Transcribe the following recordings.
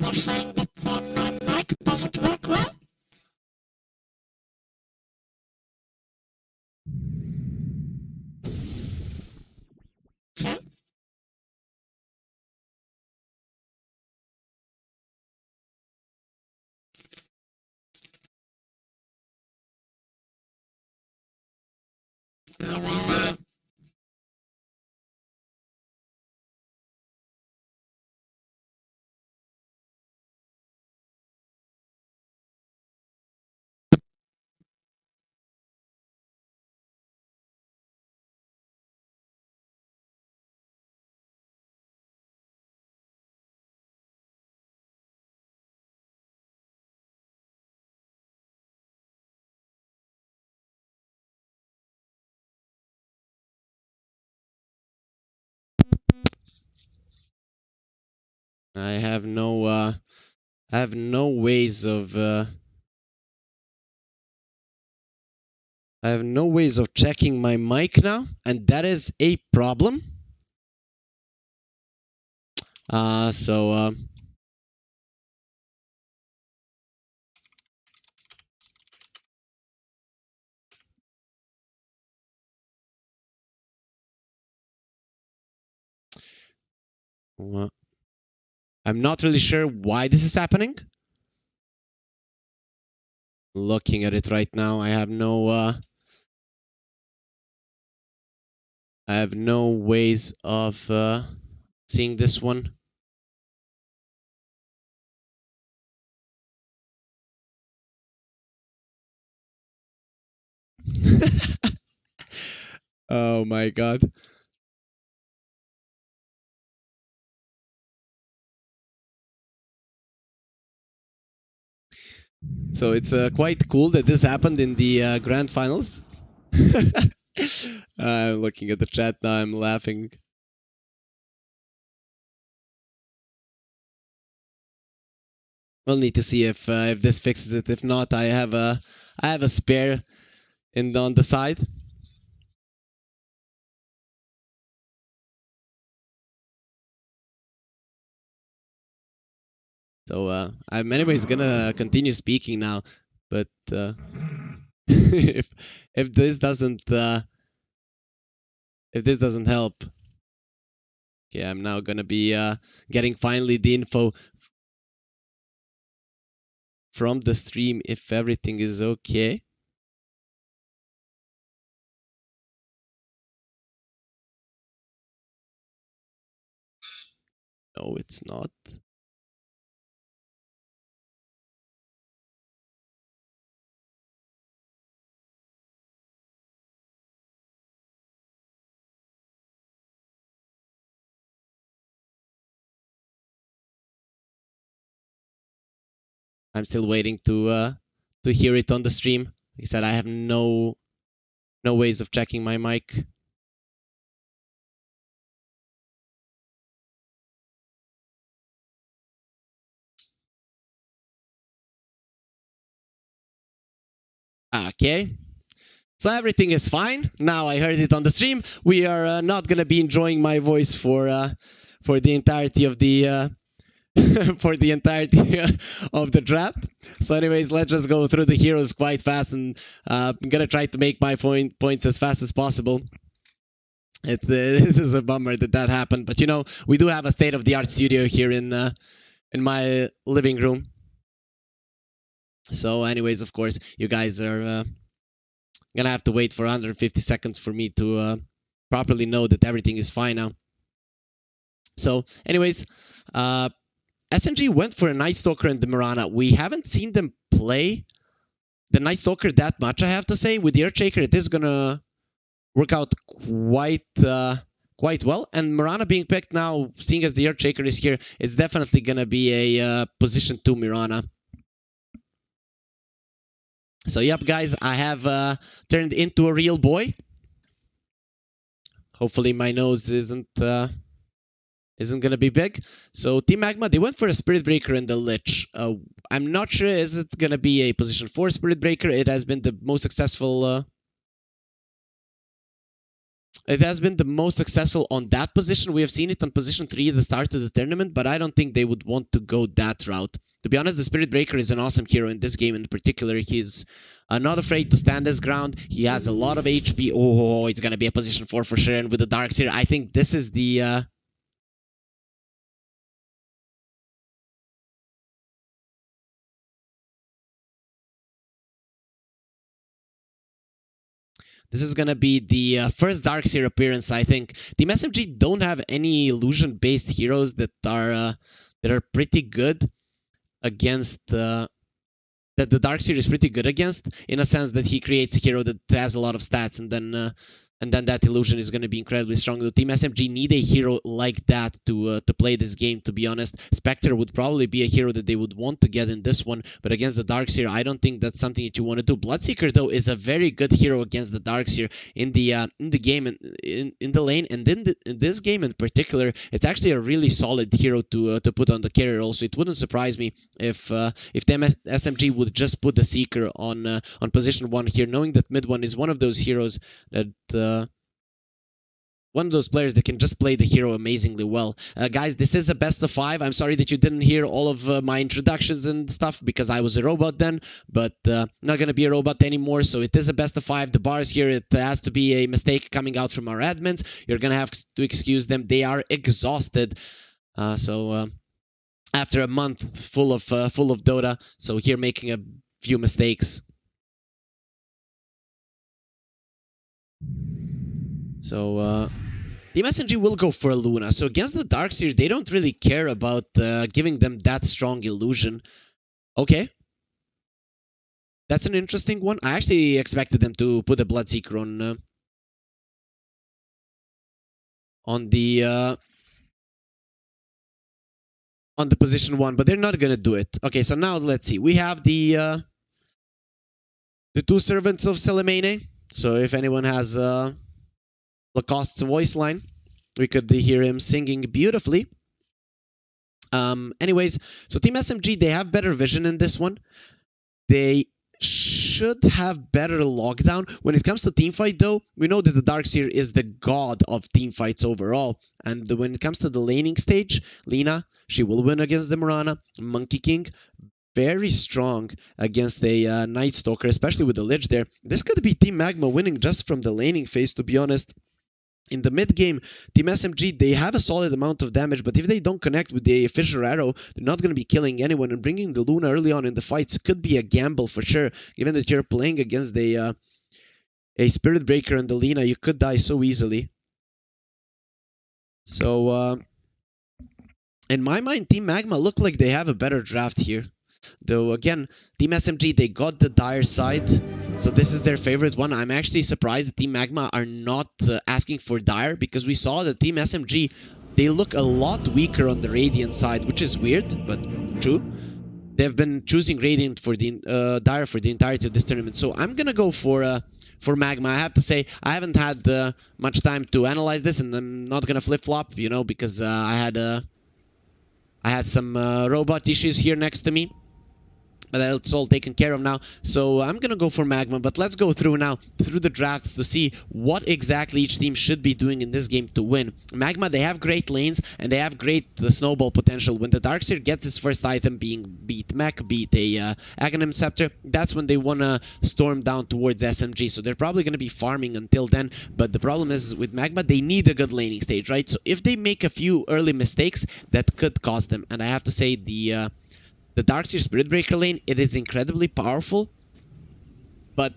people saying that my mic doesn't work well. Okay. Well, I have no ways of I have no ways of checking my mic now, and that is a problem. So I'm not really sure why this is happening. Looking at it right now, I have no ways of seeing this one. Oh my god. So it's quite cool that this happened in the grand finals. I'm looking at the chat now, I'm laughing. We'll need to see if this fixes it. If not, I have a spare on the side. So I'm anyways gonna continue speaking now, but if this doesn't help, okay, I'm now gonna be getting finally the info from the stream if everything is okay. No, it's not. I'm still waiting to hear it on the stream. Like I said, I have no ways of checking my mic. Okay. So everything is fine. Now I heard it on the stream. We are not gonna be enjoying my voice for the entirety of the for the entirety of the draft. So, anyways, let's just go through the heroes quite fast, and I'm gonna try to make my points as fast as possible. It is a bummer that happened, but we do have a state-of-the-art studio here in my living room. So, anyways, of course, you guys are gonna have to wait for 150 seconds for me to properly know that everything is fine now. So, anyways, SMG went for a Night Stalker and the Mirana. We haven't seen them play the Night Stalker that much, I have to say. With the Earthshaker, it is gonna work out quite well. And Mirana being picked now, seeing as the Earthshaker is here, it's definitely gonna be a position 2 Mirana. So yep, guys, I have turned into a real boy. Hopefully my nose isn't gonna be big. So Team Magma, they went for a Spirit Breaker and the Lich. I'm not sure is it gonna be a position 4 Spirit Breaker. It has been the most successful It has been the most successful on that position. We have seen it on position 3 at the start of the tournament, but I don't think they would want to go that route. To be honest, the Spirit Breaker is an awesome hero in this game in particular. He's not afraid to stand his ground. He has a lot of HP. Oh, it's going to be a position 4 for sure. And with the Darkseer, I think this is the... This is gonna be the first Darkseer appearance, I think. Team SMG don't have any illusion-based heroes that are pretty good against that the Darkseer is pretty good against, in a sense that he creates a hero that has a lot of stats, and then that illusion is going to be incredibly strong. The Team SMG need a hero like that to play this game, to be honest. Spectre would probably be a hero that they would want to get in this one, but against the Darkseer, I don't think that's something that you want to do. Bloodseeker, though, is a very good hero against the Darkseer in the game, in the lane, and in this game in particular, it's actually a really solid hero to put on the carrier also. It wouldn't surprise me if Team SMG would just put the Seeker on position 1 here, knowing that mid 1 is one of those heroes that... one of those players that can just play the hero amazingly well. Guys, this is a best of 5. I'm sorry that you didn't hear all of my introductions and stuff because I was a robot then, but not going to be a robot anymore, so it is a best of 5. The bars here, it has to be a mistake coming out from our admins. You're going to have to excuse them. They are exhausted. After a month full of Dota, so here making a few mistakes. So, Team SMG will go for Luna. So against the Darkseer, they don't really care about giving them that strong illusion. Okay. That's an interesting one. I actually expected them to put a Bloodseeker on the position 1, but they're not gonna do it. Okay, so now let's see. We have the 2 servants of Selemene. So if anyone has Lacoste's voice line, we could hear him singing beautifully. Anyways, so Team SMG, they have better vision in this one. They should have better lockdown. When it comes to teamfight, though, we know that the Darkseer is the god of teamfights overall. And when it comes to the laning stage, Lina, she will win against the Morana. Monkey King, very strong against a Night Stalker, especially with the Lich there. This could be Team Magma winning just from the laning phase, to be honest. In the mid game, Team SMG, they have a solid amount of damage, but if they don't connect with the Fissure Arrow, they're not going to be killing anyone, and bringing the Luna early on in the fights could be a gamble for sure, given that you're playing against a Spirit Breaker and the Lina, you could die so easily. So, in my mind, Team Magma look like they have a better draft here. Though, again, Team SMG, they got the Dire side, so this is their favorite one. I'm actually surprised that Team Magma are not asking for Dire, because we saw that Team SMG, they look a lot weaker on the Radiant side, which is weird, but true. They've been choosing Radiant for the Dire for the entirety of this tournament, so I'm gonna go for Magma. I have to say, I haven't had much time to analyze this, and I'm not gonna flip-flop, you know, because I had some robot issues here next to me. But that's all taken care of now. So I'm going to go for Magma. But let's go through now, through the drafts to see what exactly each team should be doing in this game to win. Magma, they have great lanes, and they have great snowball potential. When the Darkseer gets his first item, being beat Mech, beat a Aghanim Scepter, that's when they want to storm down towards SMG. So they're probably going to be farming until then. But the problem is, with Magma, they need a good laning stage, right? So if they make a few early mistakes, that could cost them. And I have to say, the Darkseer Spirit Breaker lane, it is incredibly powerful, but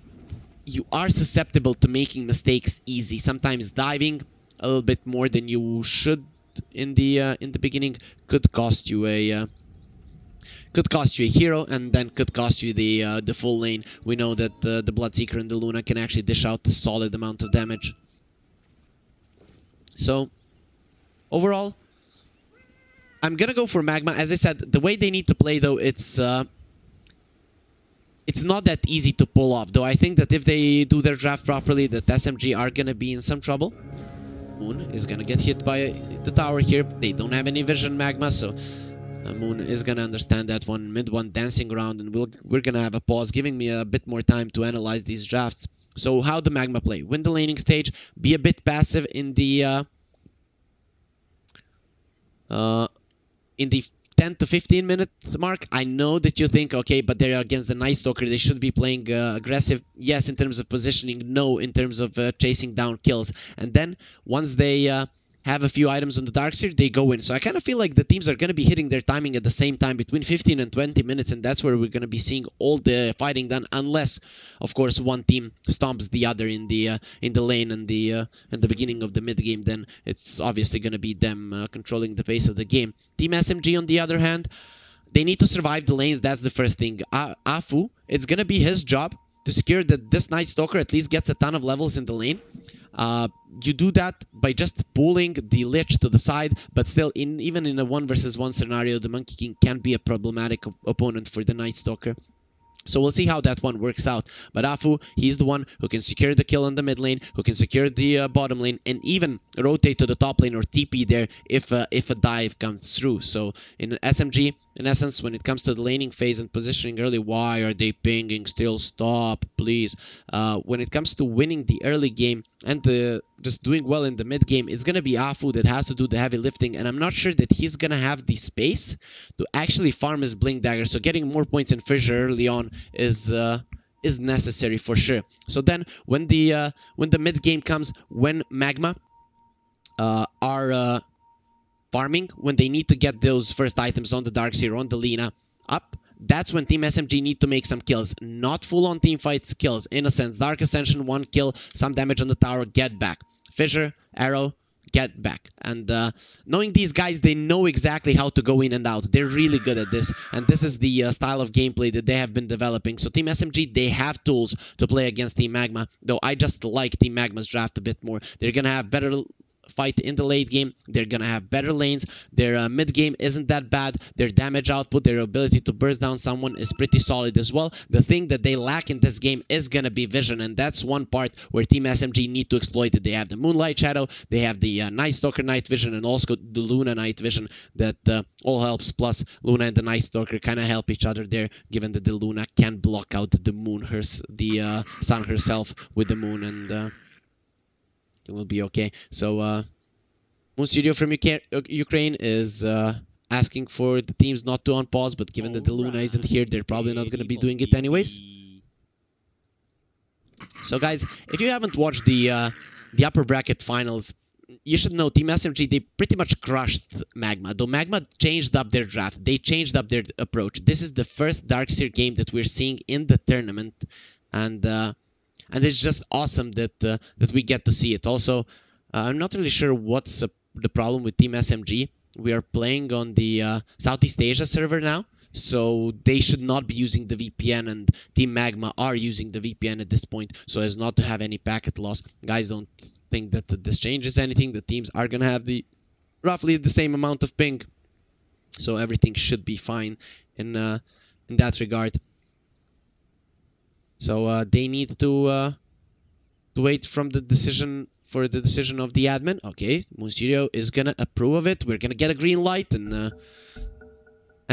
you are susceptible to making mistakes easy. Sometimes diving a little bit more than you should in the beginning could cost you a hero, and then could cost you the full lane. We know that the Bloodseeker and the Luna can actually dish out a solid amount of damage. So overall, I'm gonna go for Magma. As I said, the way they need to play, though, it's not that easy to pull off. Though I think that if they do their draft properly, that SMG are gonna be in some trouble. Moon is gonna get hit by the tower here. They don't have any vision, Magma, so Moon is gonna understand that one. Mid one dancing around, and we're gonna have a pause, giving me a bit more time to analyze these drafts. So how the Magma play? Win the laning stage, be a bit passive in the 10 to 15 minute mark. I know that you think, okay, but they're against the Night Stalker, they should be playing aggressive. Yes, in terms of positioning. No, in terms of chasing down kills. And then once they have a few items on the Darkseer, they go in. So I kind of feel like the teams are going to be hitting their timing at the same time, between 15 and 20 minutes, and that's where we're going to be seeing all the fighting done, unless, of course, one team stomps the other in the lane and in the beginning of the mid game. Then it's obviously going to be them controlling the pace of the game. Team SMG, on the other hand, they need to survive the lanes. That's the first thing. Afu, it's going to be his job to secure that this Night Stalker at least gets a ton of levels in the lane. You do that by just pulling the Lich to the side, but still, even in a 1 versus 1 scenario, the Monkey King can be a problematic opponent for the Night Stalker. So we'll see how that one works out. But Afu, he's the one who can secure the kill in the mid lane, who can secure the bottom lane, and even rotate to the top lane or TP there if a dive comes through. So in SMG, in essence, when it comes to the laning phase and positioning early, why are they pinging still? Stop, please. When it comes to winning the early game and just doing well in the mid game, it's going to be Afu that has to do the heavy lifting, and I'm not sure that he's going to have the space to actually farm his Blink Dagger. So getting more points in Fissure early on is necessary for sure. So then when the mid game comes, when Magma are farming, when they need to get those first items on the Darkseer, on the Lina up, that's when Team SMG need to make some kills. Not full-on teamfight kills. In a sense, Dark Ascension, 1 kill, some damage on the tower, get back. Fissure, arrow, get back. And knowing these guys, they know exactly how to go in and out. They're really good at this. And this is the style of gameplay that they have been developing. So Team SMG, they have tools to play against Team Magma. Though I just like Team Magma's draft a bit more. They're going to have better fight in the late game. They're gonna have better lanes. Their mid game isn't that bad. Their damage output, their ability to burst down someone is pretty solid as well. The thing that they lack in this game is gonna be vision, and that's one part where Team SMG need to exploit it. They have the Moonlight Shadow, they have the Night Stalker Night Vision, and also the Luna Night Vision that all helps. Plus Luna and the Night Stalker kind of help each other there, given that the Luna can block out the moon, the sun herself with the moon, and it will be okay. So Moon Studio from Ukraine is asking for the teams not to unpause, but given that the Luna isn't here, they're probably not going to be doing it anyways. So guys, if you haven't watched the upper bracket finals, you should know Team SMG, they pretty much crushed Magma. Though Magma changed up their draft, they changed up their approach. This is the first Darkseer game that we're seeing in the tournament, and it's just awesome that we get to see it. Also, I'm not really sure what's the problem with Team SMG. We are playing on the Southeast Asia server now, so they should not be using the VPN, and Team Magma are using the VPN at this point, so as not to have any packet loss. Guys, don't think that this changes anything. The teams are gonna have roughly the same amount of ping, so everything should be fine in that regard. So they need to wait for the decision of the admin. Okay, Moon Studio is gonna approve of it. We're gonna get a green light, and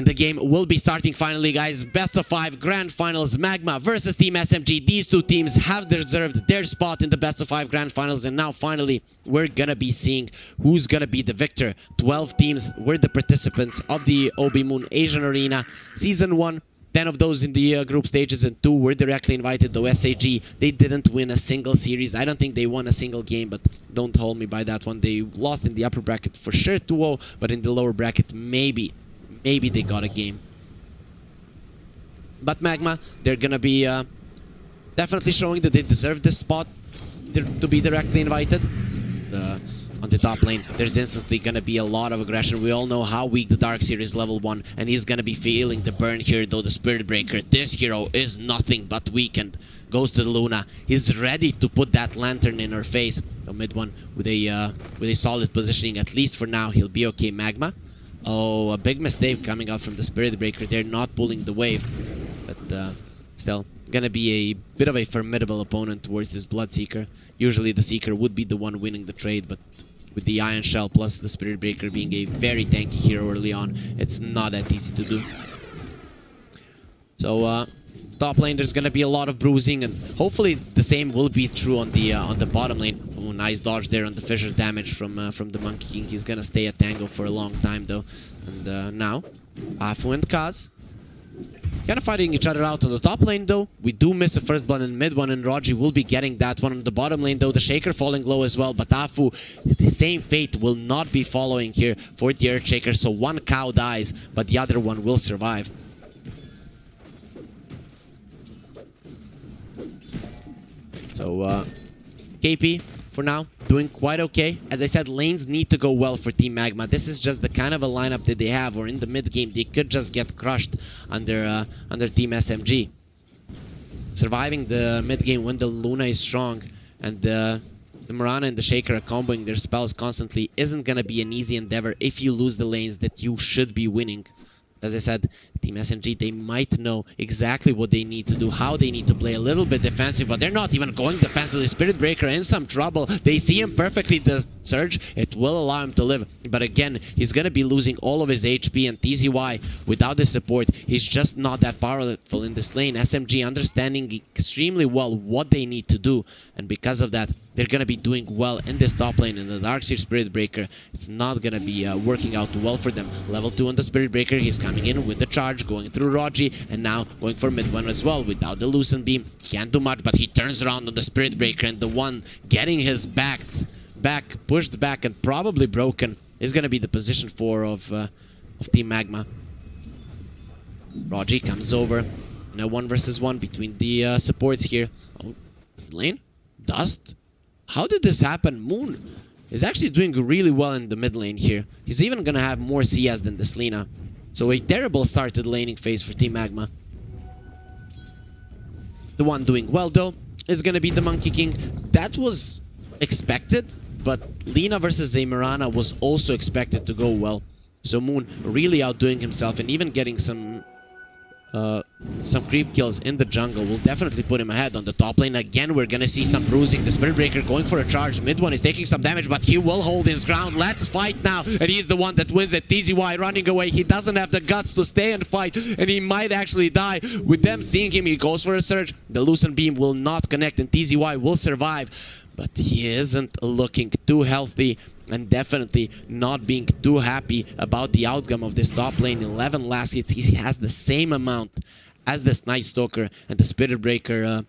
the game will be starting finally, guys. Best of 5 grand finals, Magma versus Team SMG. These two teams have deserved their spot in the best of 5 grand finals, and now finally we're gonna be seeing who's gonna be the victor. 12 teams were the participants of the OB.Moon Asian Arena Season 1. 10 of those in the group stages, and 2 were directly invited to SAG. They didn't win a single series. I don't think they won a single game, but don't hold me by that one. They lost in the upper bracket for sure 2-0, but in the lower bracket, maybe they got a game. But Magma, they're gonna be definitely showing that they deserve this spot to be directly invited. On the top lane, there's instantly gonna be a lot of aggression. We all know how weak the Darkseer is level 1, and he's gonna be feeling the burn here, though the Spirit Breaker, this hero, is nothing but weakened. Goes to the Luna. He's ready to put that lantern in her face. The mid one with a solid positioning, at least for now. He'll be okay. Magma. Oh, a big mistake coming out from the Spirit Breaker. They're not pulling the wave, but still gonna be a bit of a formidable opponent towards this Bloodseeker. Usually the Seeker would be the one winning the trade, but with the Iron Shell plus the Spirit Breaker being a very tanky hero early on, it's not that easy to do. So top lane, there's gonna be a lot of bruising, and hopefully the same will be true on the bottom lane. Oh, nice dodge there on the fissure damage from the Monkey King. He's gonna stay at tango for a long time though. And now, Afu and Kaz kind of fighting each other out on the top lane though. We do miss a first blood in mid one, and Raji will be getting that one on the bottom lane though. The Shaker falling low as well, but Afu, the same fate will not be following here for the Earthshaker. So one cow dies, but the other one will survive. So KP for now doing quite okay. As I said, lanes need to go well for Team Magma. This is just the kind of a lineup that they have, or in the mid game they could just get crushed under Team SMG. Surviving the mid game when the Luna is strong and the Mirana and the Shaker are comboing their spells constantly isn't gonna be an easy endeavor if you lose the lanes that you should be winning. As I said, Team SMG, they might know exactly what they need to do, how they need to play a little bit defensive, but they're not even going defensively. Spirit Breaker in some trouble. They see him perfectly, the Surge. It will allow him to live. But again, he's going to be losing all of his HP, and TZY, without the support, he's just not that powerful in this lane. SMG understanding extremely well what they need to do, and because of that, they're going to be doing well in this top lane. In the Darkseer Spirit Breaker, it's not going to be working out well for them. Level 2 on the Spirit Breaker, he's coming in with the charge, going through Raji, and now going for mid one as well. Without the Lucent Beam, can't do much, but he turns around on the Spirit Breaker, and the one getting his pushed back and probably broken is going to be the position 4 of Team Magma. Raji comes over. Now 1 versus 1 between the supports here. Oh, lane? Dust? How did this happen? Moon is actually doing really well in the mid lane here. He's even going to have more CS than the Selena. So a terrible start to the laning phase for Team Magma. The one doing well though is going to be the Monkey King. That was expected, but Lina versus Mirana was also expected to go well. So Moon really outdoing himself, and even getting some creep kills in the jungle will definitely put him ahead. On the top lane again, we're gonna see some bruising. The Spirit Breaker going for a charge. Mid one is taking some damage, but he will hold his ground. Let's fight now, and he's the one that wins it. TZY running away. He doesn't have the guts to stay and fight, and he might actually die. With them seeing him, he goes for a surge. The Lucent Beam will not connect, and TZY will survive, but he isn't looking too healthy, and definitely not being too happy about the outcome of this top lane. 11 last hits. He has the same amount as this Night Stalker, and the Spirit Breaker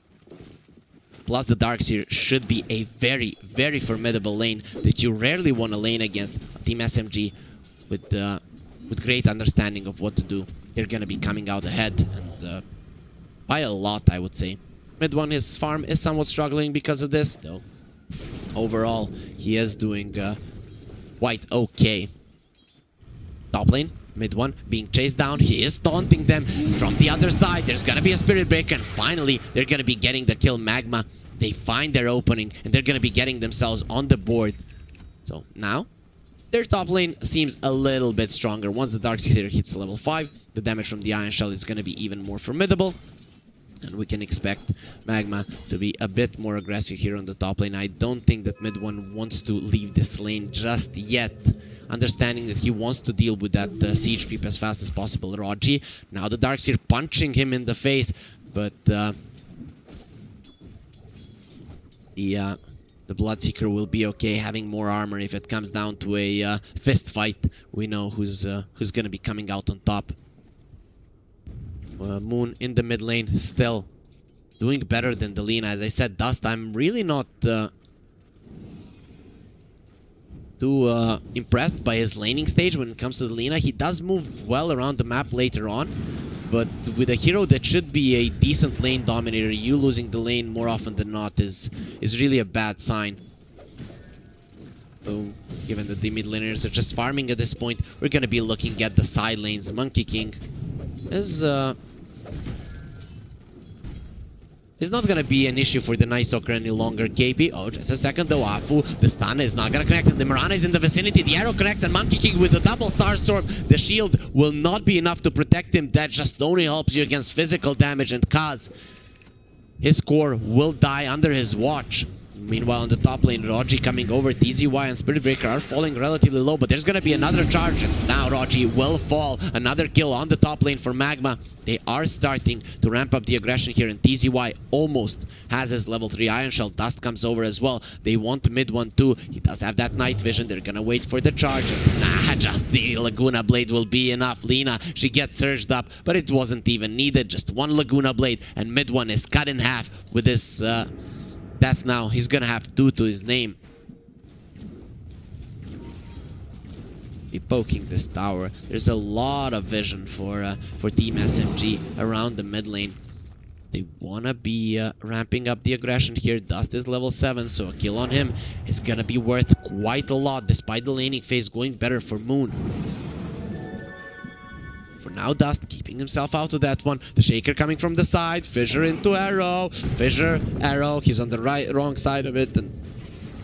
plus the Darkseer should be a very, very formidable lane that you rarely want to lane against. Team SMG with great understanding of what to do. They're going to be coming out ahead, and by a lot, I would say. Mid one, his farm is somewhat struggling because of this, though. Overall, he is doing quite okay. Top lane, mid one, being chased down. He is taunting them from the other side. There's gonna be a Spirit Breaker, and finally, they're gonna be getting the kill. Magma, they find their opening, and they're gonna be getting themselves on the board. So now, their top lane seems a little bit stronger. Once the Darkseer hits level 5, the damage from the Iron Shell is gonna be even more formidable. And we can expect Magma to be a bit more aggressive here on the top lane. I don't think that mid one wants to leave this lane just yet, understanding that he wants to deal with that siege creep as fast as possible. Raji, now the Darkseer punching him in the face, but the Bloodseeker will be okay, having more armor. If it comes down to a fist fight, we know who's going to be coming out on top. Moon in the mid lane, still doing better than the Lina. As I said, Dust, I'm really not too impressed by his laning stage when it comes to the Lina. He does move well around the map later on, but with a hero that should be a decent lane dominator, you losing the lane more often than not is really a bad sign. So, given that the mid laners are just farming at this point, we're going to be looking at the side lanes. Monkey King is not going to be an issue for the Night Stalker any longer. KP, oh, just a second though. Afu, the stun is not going to connect. The Mirana is in the vicinity. The arrow connects, and Monkey King with the double Starstorm. The shield will not be enough to protect him. That just only helps you against physical damage, and Kaz, his core will die under his watch. Meanwhile, on the top lane, Rogi coming over. TZY and Spirit Breaker are falling relatively low, but there's going to be another charge. And now Rogi will fall. Another kill on the top lane for Magma. They are starting to ramp up the aggression here, and TZY almost has his level 3 Iron Shell. Dust comes over as well. They want mid one too. He does have that night vision. They're going to wait for the charge. And nah, just the Laguna Blade will be enough. Lina, she gets surged up, but it wasn't even needed. Just one Laguna Blade, and mid one is cut in half with this death now. He's gonna have 2 to his name. Be poking this tower. There's a lot of vision for Team SMG around the mid lane. They wanna be ramping up the aggression here. Dust is level 7, so a kill on him is gonna be worth quite a lot, despite the laning phase going better for Moon. For now, Dust keeping himself out of that one. The Shaker coming from the side. Fissure into Arrow. Fissure, Arrow. He's on the wrong side of it. And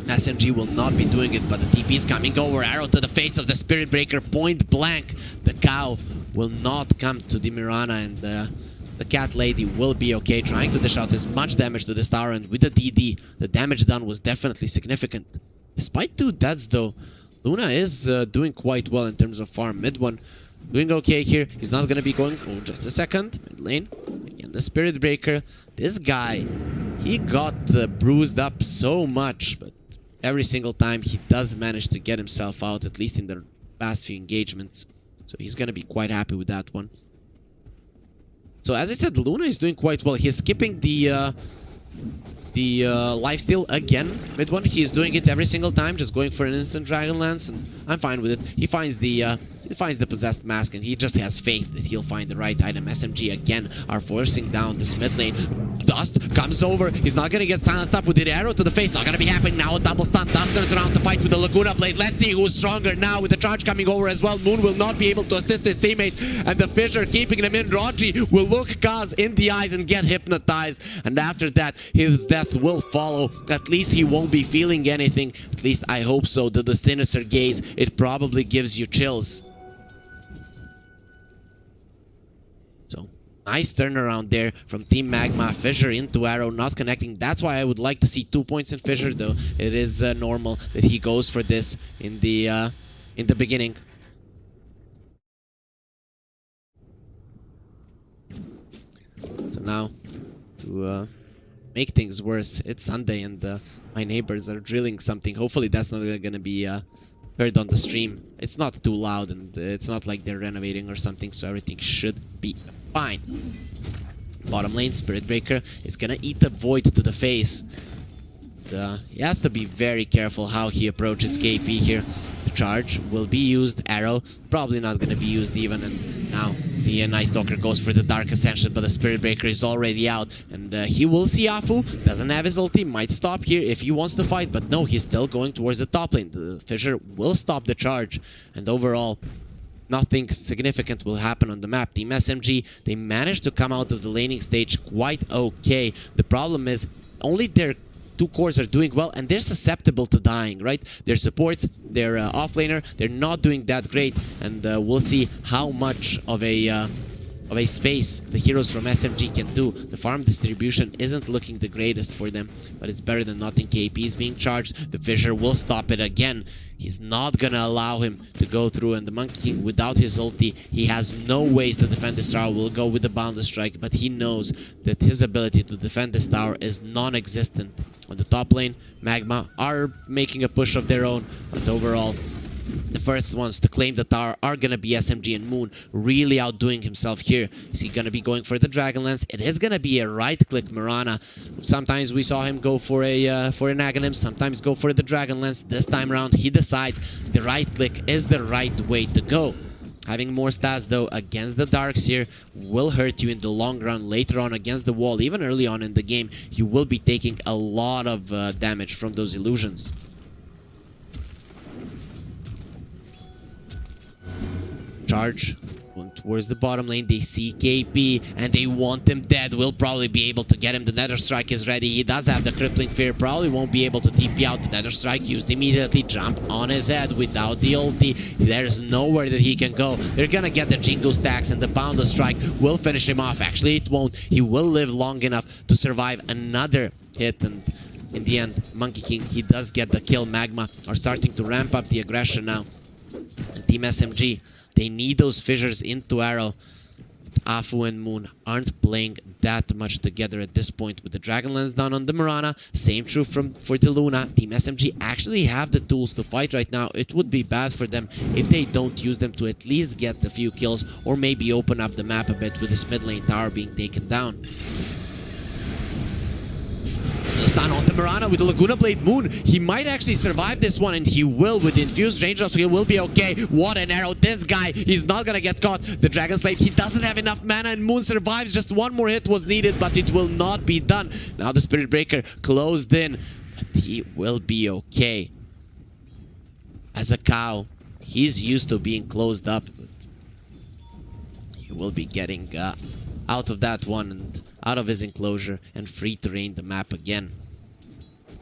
SMG will not be doing it, but the TP is coming over. Arrow to the face of the Spirit Breaker. Point blank. The cow will not come to the Mirana, and the cat lady will be okay. Trying to dish out as much damage to this tower, and with the DD, the damage done was definitely significant. Despite 2 deaths though, Luna is doing quite well in terms of farm. Mid one doing okay here. He's not going to be going... Oh, just a second. Mid lane. Again, the Spirit Breaker. This guy, he got bruised up so much, but every single time he does manage to get himself out, at least in the past few engagements. So he's going to be quite happy with that one. So as I said, Luna is doing quite well. He's skipping the lifesteal again. Mid one, he's doing it every single time, just going for an instant Dragon Lance, and I'm fine with it. He finds the possessed mask, and he just has faith that he'll find the right item. SMG again are forcing down this mid lane. Dust comes over. He's not gonna get silenced up with the arrow to the face. Not gonna be happening now. A double stun. Dust turns around to fight with the Laguna Blade. Let's see who's stronger now with the charge coming over as well. Moon will not be able to assist his teammates, and the Fissure keeping them in. Rogi will look Kaz in the eyes and get hypnotized, and after that his death will follow. At least he won't be feeling anything. At least I hope so. The sinister gaze, it probably gives you chills. So nice turnaround there from Team Magma. Fissure into Arrow, not connecting. That's why I would like to see 2 points in Fissure though. It is normal that he goes for this in the beginning. So now to make things worse, it's Sunday and my neighbors are drilling something. Hopefully that's not gonna be heard on the stream. It's not too loud, and it's not like they're renovating or something, so everything should be fine. Bottom lane, Spirit Breaker is gonna eat the Void to the face. He has to be very careful how he approaches KP here. The charge will be used. Arrow probably not going to be used even. And now the Night Stalker goes for the Dark Ascension, but the Spirit Breaker is already out. And he will see Afu. Doesn't have his ulti. Might stop here if he wants to fight. But no, he's still going towards the top lane. The Fissure will stop the charge. And overall, nothing significant will happen on the map. Team SMG, they managed to come out of the laning stage quite okay. The problem is only their 2 cores are doing well, and they're susceptible to dying, right? Their supports, their offlaner, they're not doing that great, and we'll see how much of a space the heroes from SMG can do. The farm distribution isn't looking the greatest for them, but it's better than nothing. KP is being charged. The Fissure will stop it again. He's not gonna allow him to go through, and the Monkey King, without his ulti, he has no ways to defend this tower. Will go with the Boundless Strike, but he knows that his ability to defend this tower is non-existent. On the top lane, Magma are making a push of their own, but overall, the first ones to claim the tower are going to be SMG, and Moon really outdoing himself here. Is he going to be going for the Dragon Lance? It is going to be a right-click Mirana. Sometimes we saw him go for an Aghanim, sometimes go for the Dragon Lance. This time around, he decides the right-click is the right way to go. Having more stats though against the Darks here will hurt you in the long run. Later on against the wall, even early on in the game, you will be taking a lot of damage from those illusions. Charge going towards the bottom lane. They see KP and they want him dead. Will probably be able to get him. The Nether Strike is ready. He does have the Crippling Fear. Probably won't be able to TP out. The Nether Strike used immediately. Jump on his head without the ulti. There's nowhere that he can go. They're gonna get the Jingle stacks, and the Boundless Strike will finish him off. Actually, it won't. He will live long enough to survive another hit, and in the end, Monkey King, he does get the kill. Magma are starting to ramp up the aggression now. And Team SMG, they need those fissures into Arrow. Afu and Moon aren't playing that much together at this point with the Dragonlance down on the Mirana. Same true for the Luna. Team SMG actually have the tools to fight right now. It would be bad for them if they don't use them to at least get a few kills or maybe open up the map a bit with this mid lane tower being taken down. Stun on the Mirana with the Laguna Blade. Moon, he might actually survive this one, and he will with the infused range drop, so he will be okay. What an arrow. This guy, he's not gonna get caught. The Dragon Slave, he doesn't have enough mana, and Moon survives. Just one more hit was needed, but it will not be done. Now the Spirit Breaker closed in, but he will be okay. As a cow, he's used to being closed up, but he will be getting out of that one and out of his enclosure and free to reign the map again.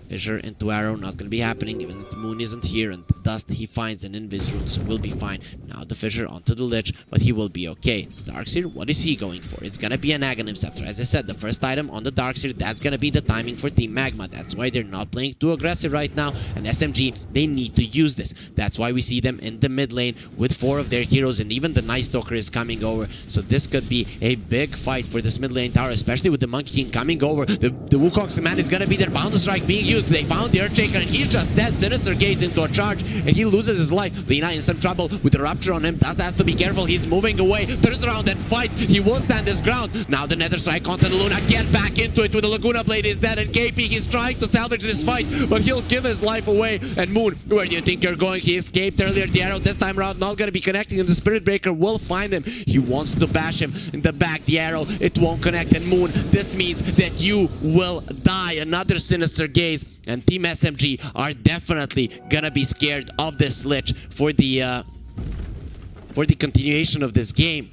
Fissure into Arrow, not going to be happening even if the Moon isn't here, and the Dust, he finds an Invis rune, so we'll be fine. Now the Fissure onto the Lich, but he will be okay. Darkseer, what is he going for? It's going to be an Aghanim Scepter. As I said, the first item on the Darkseer, that's going to be the timing for Team Magma. That's why they're not playing too aggressive right now, and SMG, they need to use this. That's why we see them in the mid lane with 4 of their heroes, and even the Night Stalker is coming over, so this could be a big fight for this mid lane tower, especially with the Monkey King coming over. The Wukong's command is going to be their Boundless Strike being used. They found the Earthshaker, and he's just dead. Sinister Gaze into a charge, and he loses his life. Lina in some trouble with the Rupture on him. Dust has to be careful. He's moving away. Turns around and fights. He will stand his ground. Now the Nether Strike onto the Luna. Get back into it with the Laguna Blade is dead, and KP, he's trying to salvage this fight, but he'll give his life away. And Moon, where do you think you're going? He escaped earlier. The arrow this time around not going to be connecting, and the Spirit Breaker will find him. He wants to bash him in the back. The arrow, it won't connect. And Moon, this means that you will die. Another Sinister Gaze, and Team SMG are definitely gonna be scared of this Lich for the continuation of this game.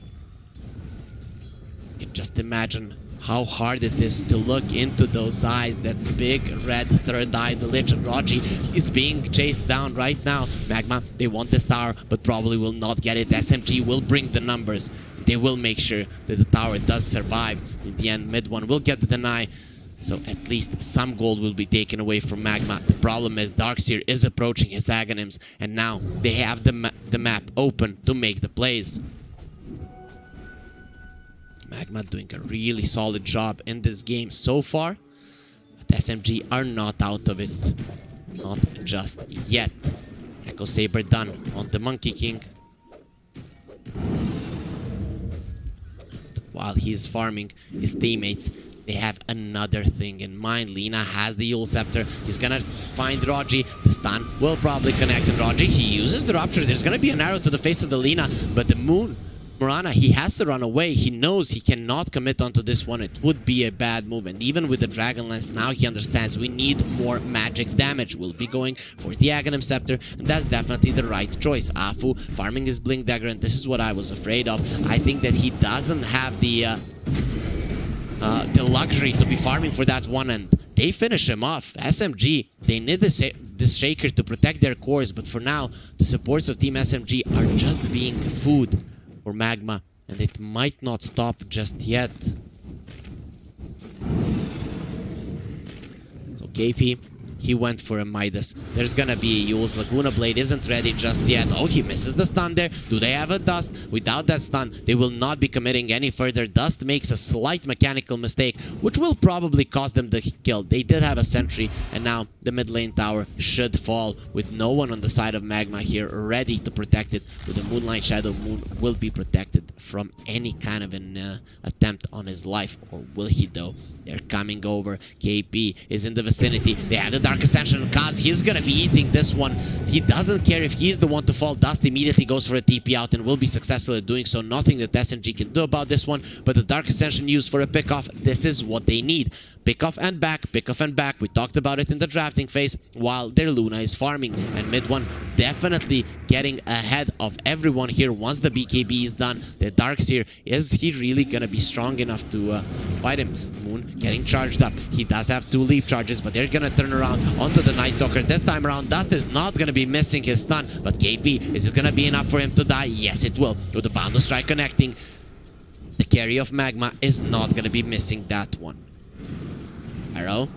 You can just imagine how hard it is to look into those eyes, that big red third eye. The Lich and Raji is being chased down right now. Magma, they want this tower, but probably will not get it. SMG will bring the numbers. They will make sure that the tower does survive. In the end, mid one will get the deny, so at least some gold will be taken away from Magma. The problem is Darkseer is approaching his Aghanims, and now they have the map open to make the plays. Magma doing a really solid job in this game so far, but SMG are not out of it. Not just yet. Echo Saber done on the Monkey King. While he's farming his teammates, they have another thing in mind. Lina has the Yule Scepter. He's gonna find Raji. The stun will probably connect, and Raji, he uses the Rupture. There's gonna be an arrow to the face of the Lina, but the Mirana, he has to run away. He knows he cannot commit onto this one. It would be a bad move, and even with the Dragonlance, now he understands we need more magic damage. We'll be going for the Aghanim Scepter, and that's definitely the right choice. Afu farming his Blink Dagger, and this is what I was afraid of. I think that he doesn't have the luxury to be farming for that one, and they finish him off. SMG, they need this Shaker to protect their cores, but for now, the supports of Team SMG are just being food for Magma, and it might not stop just yet. So KP, he went for a Midas. There's gonna be a Yule's Laguna Blade isn't ready just yet. Oh, he misses the stun there. Do they have a Dust? Without that stun, they will not be committing any further. Dust makes a slight mechanical mistake, which will probably cost them the kill. They did have a sentry, and now the mid lane tower should fall with no one on the side of Magma here ready to protect it. With the Moonlight Shadow, Moon will be protected from any kind of an attempt on his life, or will he though? They're coming over. KP is in the vicinity. They have the Dark Ascension. Kaz, he's gonna be eating this one. He doesn't care if he's the one to fall. Dust immediately goes for a TP out and will be successful at doing so. Nothing that SMG can do about this one, but the Dark Ascension used for a pickoff, this is what they need. Pickoff and back, pickoff and back. We talked about it in the drafting phase while their Luna is farming, and mid one definitely getting ahead of everyone here once the BKB is done. The Darkseer, is he really gonna be strong enough to fight him? Moon getting charged up. He does have 2 leap charges, but they're gonna turn around onto the Night Stalker. This time around, Dust is not gonna be missing his stun, but KP, is it gonna be enough for him to die? Yes, it will. With the Boundless Strike connecting, the carry of Magma is not gonna be missing that one. Arrow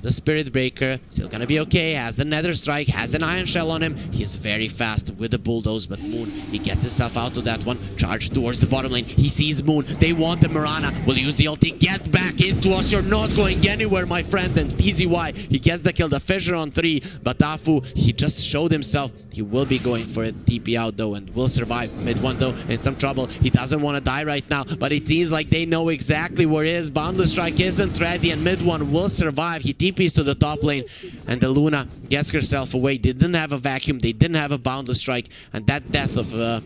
The Spirit Breaker, still gonna be okay, has the Nether Strike, has an Iron Shell on him. He's very fast with the Bulldoze, but Moon, he gets himself out of that one. Charge towards the bottom lane, he sees Moon, they want the Mirana, will use the ulti, get back into us, you're not going anywhere, my friend. And TZY, he gets the kill, the Fissure on 3, but Afu, he just showed himself. He will be going for a TP out though, and will survive. Mid one though, in some trouble, he doesn't want to die right now, but it seems like they know exactly where he is. Boundless Strike isn't ready, and mid one will survive. He TPs to the top lane, and the Luna gets herself away. They didn't have a vacuum, they didn't have a Boundless Strike, and that death of the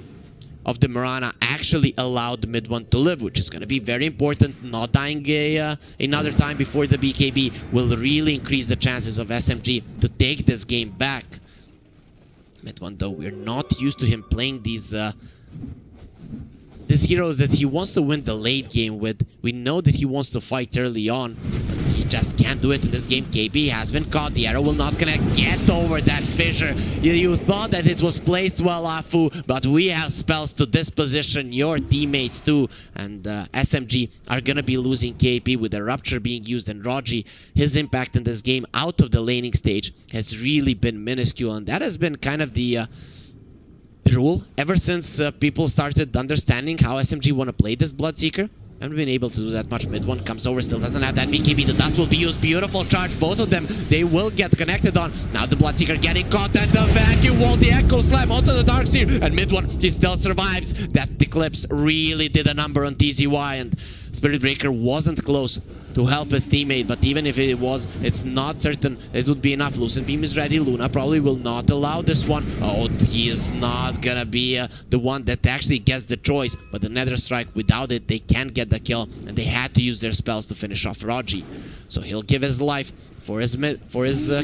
Mirana actually allowed the mid one to live, which is going to be very important. Not dying another time before the BKB will really increase the chances of SMG to take this game back. Mid one though, we're not used to him playing these heroes that he wants to win the late game with. We know that he wants to fight early on, but he just can't do it in this game. KB has been caught. The arrow will not connect. Get over that fissure. You thought that it was placed well, Afu, but we have spells to disposition your teammates too. And SMG are going to be losing KP with the Rupture being used. And Rogi, his impact in this game out of the laning stage has really been minuscule. And that has been kind of the rule ever since people started understanding how SMG want to play this Bloodseeker. Haven't been able to do that much. Mid one comes over, still doesn't have that BKB. The dust will be used. Beautiful charge. Both of them, they will get connected on. Now the Bloodseeker getting caught, and the vacuum wall, the Echo Slam onto the Darkseer. And mid one, he still survives. That Eclipse really did a number on TZY, and Spirit Breaker wasn't close to help his teammate, but even if it was, it's not certain it would be enough. Lucent Beam is ready. Luna probably will not allow this one. Oh, he is not gonna be the one that actually gets the choice, but the Nether Strike, without it, they can't get the kill, and they had to use their spells to finish off Rogi. So he'll give his life for his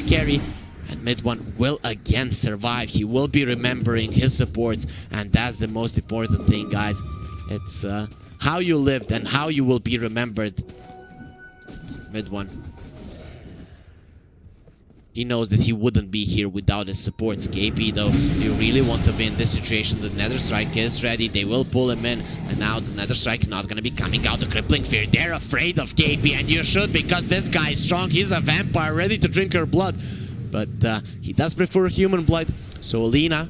carry, and mid one will again survive. He will be remembering his supports, and that's the most important thing, guys. It's how you lived and how you will be remembered. Mid one, he knows that he wouldn't be here without his supports. KP though, you really want to be in this situation. The Nether Strike is ready, they will pull him in, and now the Nether Strike not gonna be coming out. The Crippling Fear, they're afraid of KP, and you should, because this guy is strong. He's a vampire ready to drink her blood, but he does prefer human blood, so Lina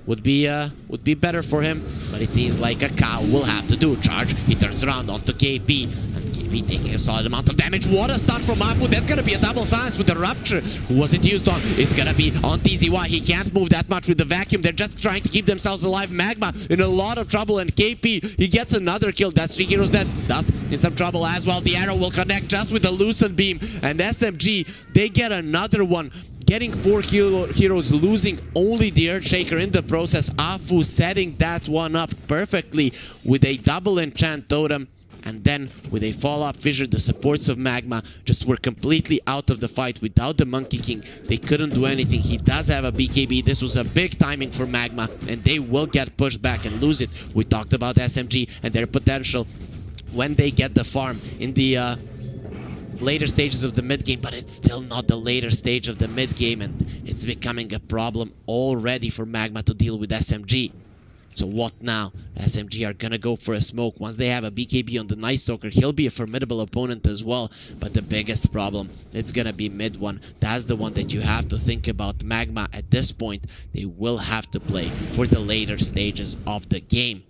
would be better for him, but it seems like a cow will have to do. Charge, he turns around onto KP, and KP taking a solid amount of damage. What a stun from Afu. That's gonna be a double silence with the Rupture. Who was it used on? It's gonna be on TZY. He can't move that much with the vacuum. They're just trying to keep themselves alive. Magma in a lot of trouble, and KP, he gets another kill. That's 3 heroes dead. Dust in some trouble as well. The arrow will connect just with the Lucent Beam, and SMG, they get another one. Getting 4 heroes, losing only the Earthshaker in the process. Afu setting that one up perfectly with a double enchant totem. And then with a follow-up fissure, the supports of Magma just were completely out of the fight. Without the Monkey King, they couldn't do anything. He does have a BKB. This was a big timing for Magma, and they will get pushed back and lose it. We talked about SMG and their potential when they get the farm in the later stages of the mid game, but it's still not the later stage of the mid game, and it's becoming a problem already for Magma to deal with SMG. So what now? SMG are gonna go for a smoke. Once they have a BKB on the Night Stalker, he'll be a formidable opponent as well, but the biggest problem, it's gonna be mid one. That's the one that you have to think about. Magma, at this point, they will have to play for the later stages of the game.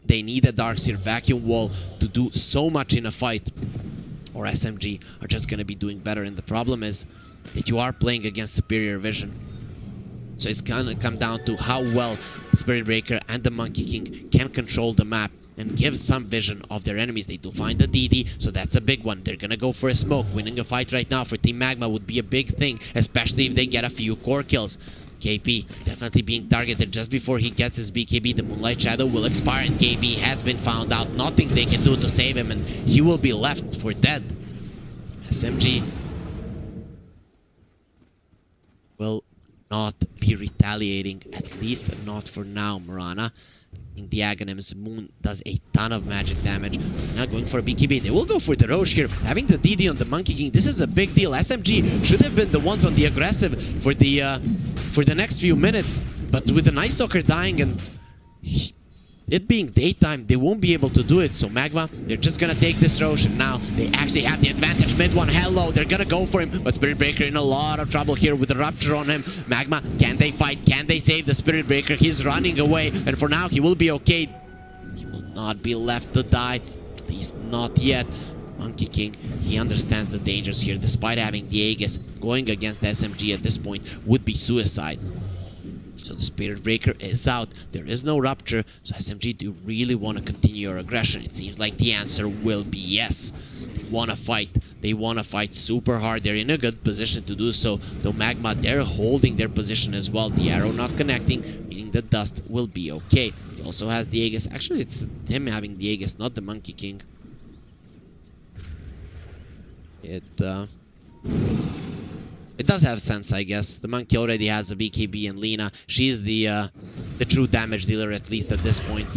They need a Darkseer vacuum wall to do so much in a fight, or SMG are just going to be doing better. And the problem is that you are playing against superior vision. So it's going to come down to how well Spirit Breaker and the Monkey King can control the map and give some vision of their enemies. They do find the DD, so that's a big one. They're going to go for a smoke. Winning a fight right now for Team Magma would be a big thing, especially if they get a few core kills. KP definitely being targeted just before he gets his BKB. The Moonlight Shadow will expire, and KB has been found out. Nothing they can do to save him, and he will be left for dead. SMG will not be retaliating, at least not for now. Mirana in the Aghanim's Moon does a ton of magic damage. Now going for a BKB. They will go for the Roche here. Having the DD on the Monkey King, this is a big deal. SMG should have been the ones on the aggressive for the next few minutes, but with the Night Stalker dying and it being daytime, they won't be able to do it. So Magma, they're just gonna take this Roche, and now they actually have the advantage. Mid one, hello, they're gonna go for him, but Spirit Breaker in a lot of trouble here with the Rupture on him. Magma, can they fight? Can they save the Spirit Breaker? He's running away, and for now, he will be okay. He will not be left to die, at least not yet. Monkey King, he understands the dangers here. Despite having the Aegis, going against SMG at this point would be suicide. So the Spirit Breaker is out. There is no Rupture. So SMG, do you really want to continue your aggression? It seems like the answer will be yes. They want to fight. They want to fight super hard. They're in a good position to do so. Though Magma, they're holding their position as well. The arrow not connecting, meaning the dust will be okay. He also has the Aegis. Actually, it's him having the Aegis, not the Monkey King. It does have sense, I guess. The Monkey already has a BKB and Lina. She's the true damage dealer, at least at this point.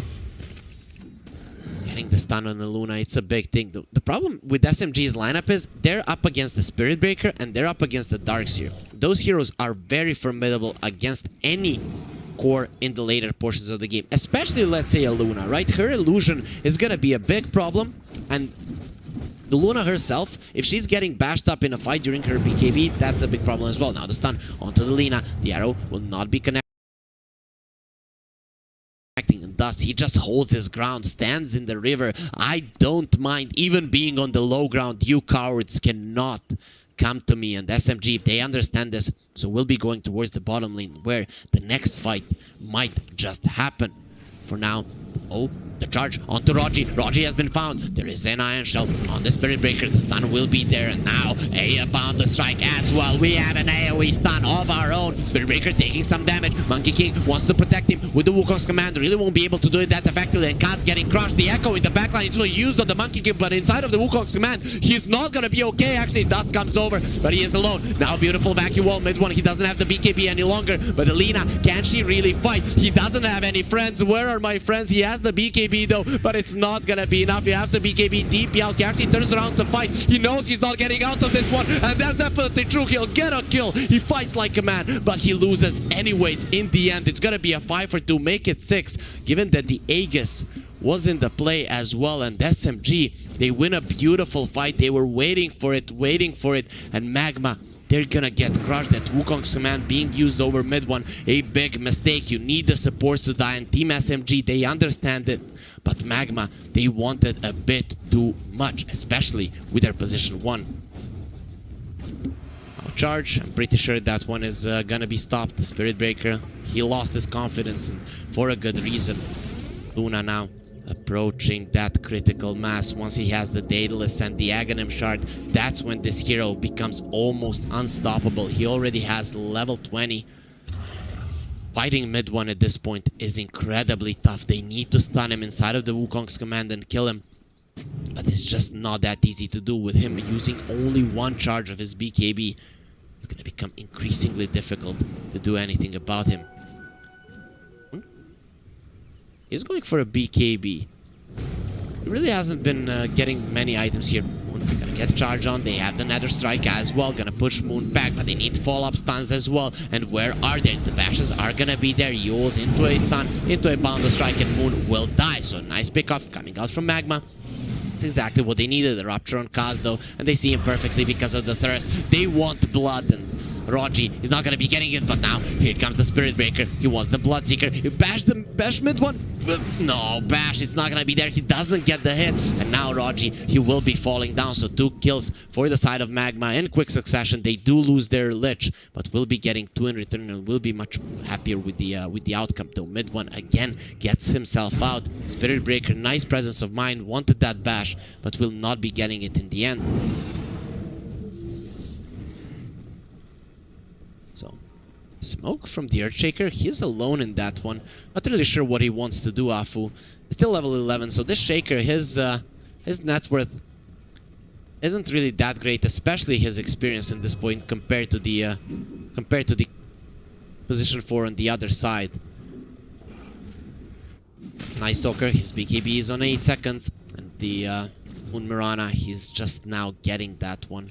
Getting the stun on the Luna, it's a big thing. The problem with SMG's lineup is they're up against the Spirit Breaker and they're up against the Darkseer. Those heroes are very formidable against any core in the later portions of the game. Especially, let's say, a Luna, right? Her illusion is gonna be a big problem, and the Luna herself, if she's getting bashed up in a fight during her BKB, that's a big problem as well. Now the stun onto the Lina. The arrow will not be connecting. And thus, he just holds his ground, stands in the river. I don't mind even being on the low ground. You cowards cannot come to me. And SMG, they understand this. So we'll be going towards the bottom lane, where the next fight might just happen. For now, oh, the charge onto Rogi. Rogi has been found. There is an Iron Shell on the Spirit Breaker. The stun will be there. And now, bound the strike as well. We have an AoE stun of our own. Spirit Breaker taking some damage. Monkey King wants to protect him with the Wukong's command. Really won't be able to do it that effectively. And Kaz getting crushed. The Echo in the backline is really used on the Monkey King, but inside of the Wukong's command, he's not going to be okay. Actually, dust comes over, but he is alone. Now, beautiful vacuum wall. Mid one, he doesn't have the BKB any longer. But Alina, can she really fight? He doesn't have any friends. Where are my friends? He has the BKB though, but it's not gonna be enough. You have the BKB deep. He actually turns around to fight. He knows he's not getting out of this one, and that's definitely true. He'll get a kill. He fights like a man, but he loses anyways. In the end, it's gonna be a 5-for-2, make it 6. Given that the Aegis was in the play as well, and SMG, they win a beautiful fight. They were waiting for it, and Magma, they're gonna get crushed. At Wukong's command being used over mid one. A big mistake. You need the supports to die, and Team SMG, they understand it. But Magma, they wanted a bit too much, especially with their position 1. Now charge. I'm pretty sure that one is gonna be stopped. The Spirit Breaker, he lost his confidence, and for a good reason. Luna now approaching that critical mass. Once he has the Daedalus and the Aghanim Shard, that's when this hero becomes almost unstoppable. He already has level 20. Fighting mid one at this point is incredibly tough. They need to stun him inside of the Wukong's command and kill him. But it's just not that easy to do with him using only one charge of his BKB. It's going to become increasingly difficult to do anything about him. He's going for a BKB. He really hasn't been getting many items here. Moon gonna get charge on. They have the Nether Strike as well. Gonna push Moon back, but they need follow-up stuns as well. And where are they? The bashes are gonna be there. Yules into a stun, into a bound strike, and Moon will die. So nice pickoff coming out from Magma. That's exactly what they needed. The Rupture on Kaz though, and they see him perfectly because of the thirst. They want blood, and Rogi is not going to be getting it, but now here comes the Spirit Breaker. He was the Bloodseeker. You bash mid one? No, bash is not going to be there. He doesn't get the hit. And now Rogi, he will be falling down. So 2 kills for the side of Magma in quick succession. They do lose their Lich, but will be getting 2 in return and will be much happier with the outcome. Though mid one again gets himself out. Spirit Breaker, nice presence of mind, wanted that bash, but will not be getting it in the end. Smoke from the Earthshaker, he's alone in that one. Not really sure what he wants to do, Afu. Still level 11, so this Shaker, his net worth isn't really that great, especially his experience in this point compared to the position 4 on the other side. Nice Stalker, his BKB is on 8 seconds, and the Moon Mirana, he's just now getting that one.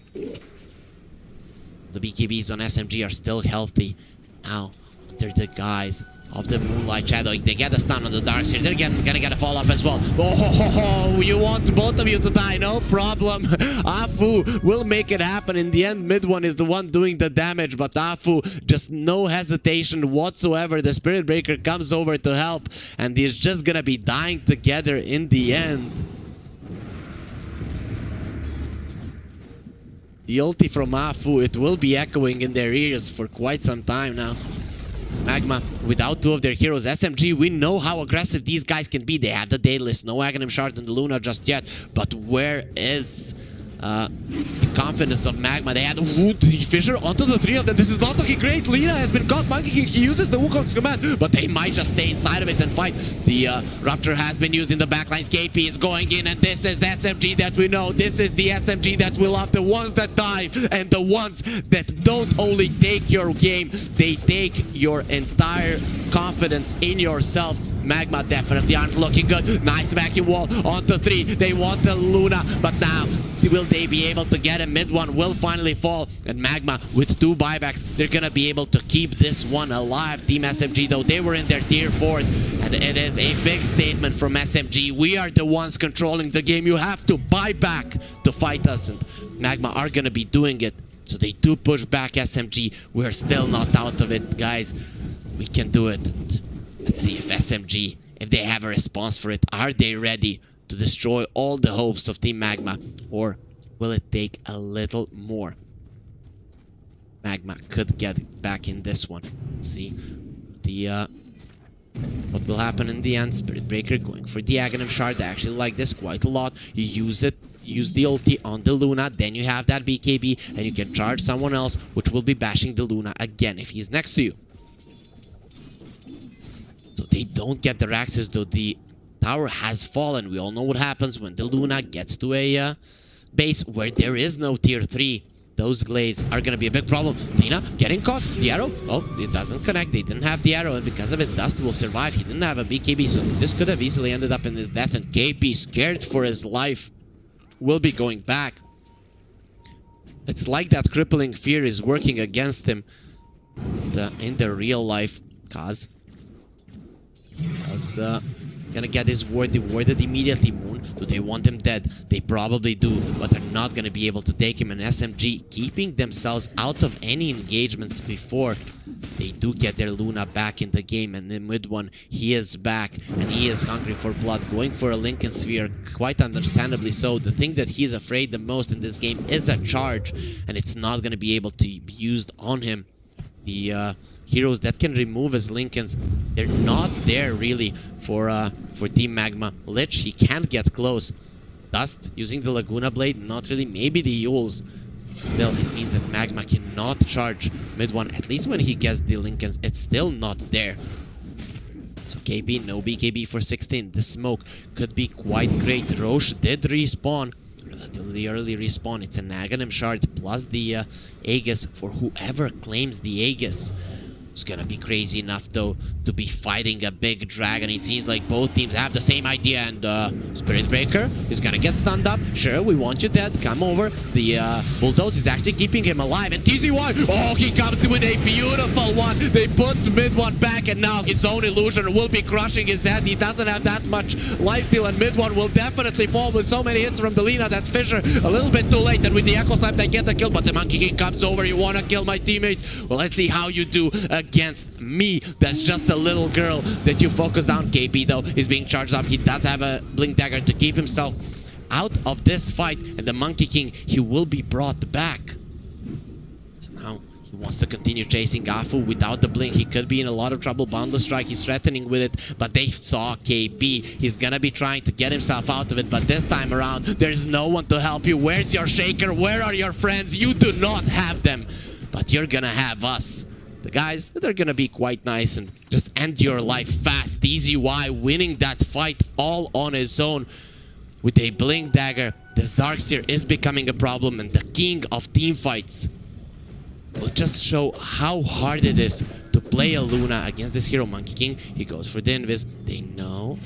The BKBs on SMG are still healthy. Now, under the guise of the Moonlight Shadow. They get a stun on the Darkseer. They're gonna get a fall off as well. Oh, you want both of you to die? No problem. Afu will make it happen. In the end, mid one is the one doing the damage, but Afu, just no hesitation whatsoever. The Spirit Breaker comes over to help, and he's just gonna be dying together in the end. The ulti from Afu, it will be echoing in their ears for quite some time now. Magma, without two of their heroes. SMG, we know how aggressive these guys can be. They have the Daedalus, no Aghanim Shard on the Luna just yet. But where is the confidence of Magma? They had the Fissure onto the three of them. This is not looking great. Lina has been caught. Monkey King, he uses the Wukong's command, but they might just stay inside of it and fight. The Rupture has been used in the backlines. KP is going in, and this is SMG that we know. This is the SMG that we love. The ones that dive and the ones that don't only take your game, they take your entire confidence in yourself. Magma definitely aren't looking good. Nice vacuum wall onto three. They want the Luna, but now will they be able to get him? Mid one will finally fall, and Magma with two buybacks, they're gonna be able to keep this one alive. Team SMG though, they were in their tier 4s, and it is a big statement from SMG. We are the ones controlling the game. You have to buy back to fight us, and Magma are gonna be doing it. So they do push back SMG. We're still not out of it, guys. We can do it. Let's see if SMG, if they have a response for it. Are they ready to destroy all the hopes of Team Magma? Or will it take a little more? Magma could get back in this one. See the what will happen in the end. Spirit Breaker going for the Aghanim Shard. I actually like this quite a lot. You use it, use the ulti on the Luna, then you have that BKB, and you can charge someone else, which will be bashing the Luna again if he's next to you. So they don't get their access, though the tower has fallen. We all know what happens when the Luna gets to a base where there is no tier 3. Those glaives are going to be a big problem. Lina getting caught. The arrow. Oh, it doesn't connect. They didn't have the arrow, and because of it, Dust will survive. He didn't have a BKB, so this could have easily ended up in his death, and KP, scared for his life, will be going back. It's like that crippling fear is working against him in the real life. Kaz was gonna get his ward rewarded immediately. Moon, do they want him dead? They probably do, but they're not gonna be able to take him. And SMG keeping themselves out of any engagements before they do get their Luna back in the game. And the mid one, he is back, and he is hungry for blood, going for a Lincoln Sphere, quite understandably so. The thing that he's afraid the most in this game is a charge, and it's not gonna be able to be used on him. The heroes that can remove his Lincolns, they're not there really for Team Magma. Lich, he can't get close. Dust using the Laguna Blade, not really. Maybe the Yules. Still, it means that Magma cannot charge mid one. At least when he gets the Lincolns, it's still not there. So KB, no BKB for 16. The smoke could be quite great. Roche did respawn. Relatively early respawn. It's an Aghanim Shard plus the Aegis for whoever claims the Aegis. It's gonna be crazy enough though to be fighting a big dragon. It seems like both teams have the same idea, and Spirit Breaker is gonna get stunned up. Sure, we want you dead. Come over. The Bulldoze is actually keeping him alive, and TZY, oh, he comes with a beautiful one. They put mid one back, and now his own illusion will be crushing his head. He doesn't have that much lifesteal, and mid one will definitely fall with so many hits from the Lina. That Fissure a little bit too late, and with the Echo Slap they get the kill, but the Monkey King comes over. You wanna kill my teammates? Well, let's see how you do against me. That's just a little girl that you focused on. KP though is being charged up. He does have a Blink Dagger to keep himself out of this fight, and the Monkey King, he will be brought back. So now he wants to continue chasing Afu without the Blink. He could be in a lot of trouble. Boundless Strike, he's threatening with it, but they saw KP. He's gonna be trying to get himself out of it, but this time around there's no one to help you. Where's your Shaker? Where are your friends? You do not have them, but you're gonna have us. The guys that are gonna be quite nice and just end your life fast. TZY winning that fight all on his own with a Blink Dagger. This Darkseer is becoming a problem, and the king of team fights will just show how hard it is to play a Luna against this hero. Monkey King, he goes for the Invis. They know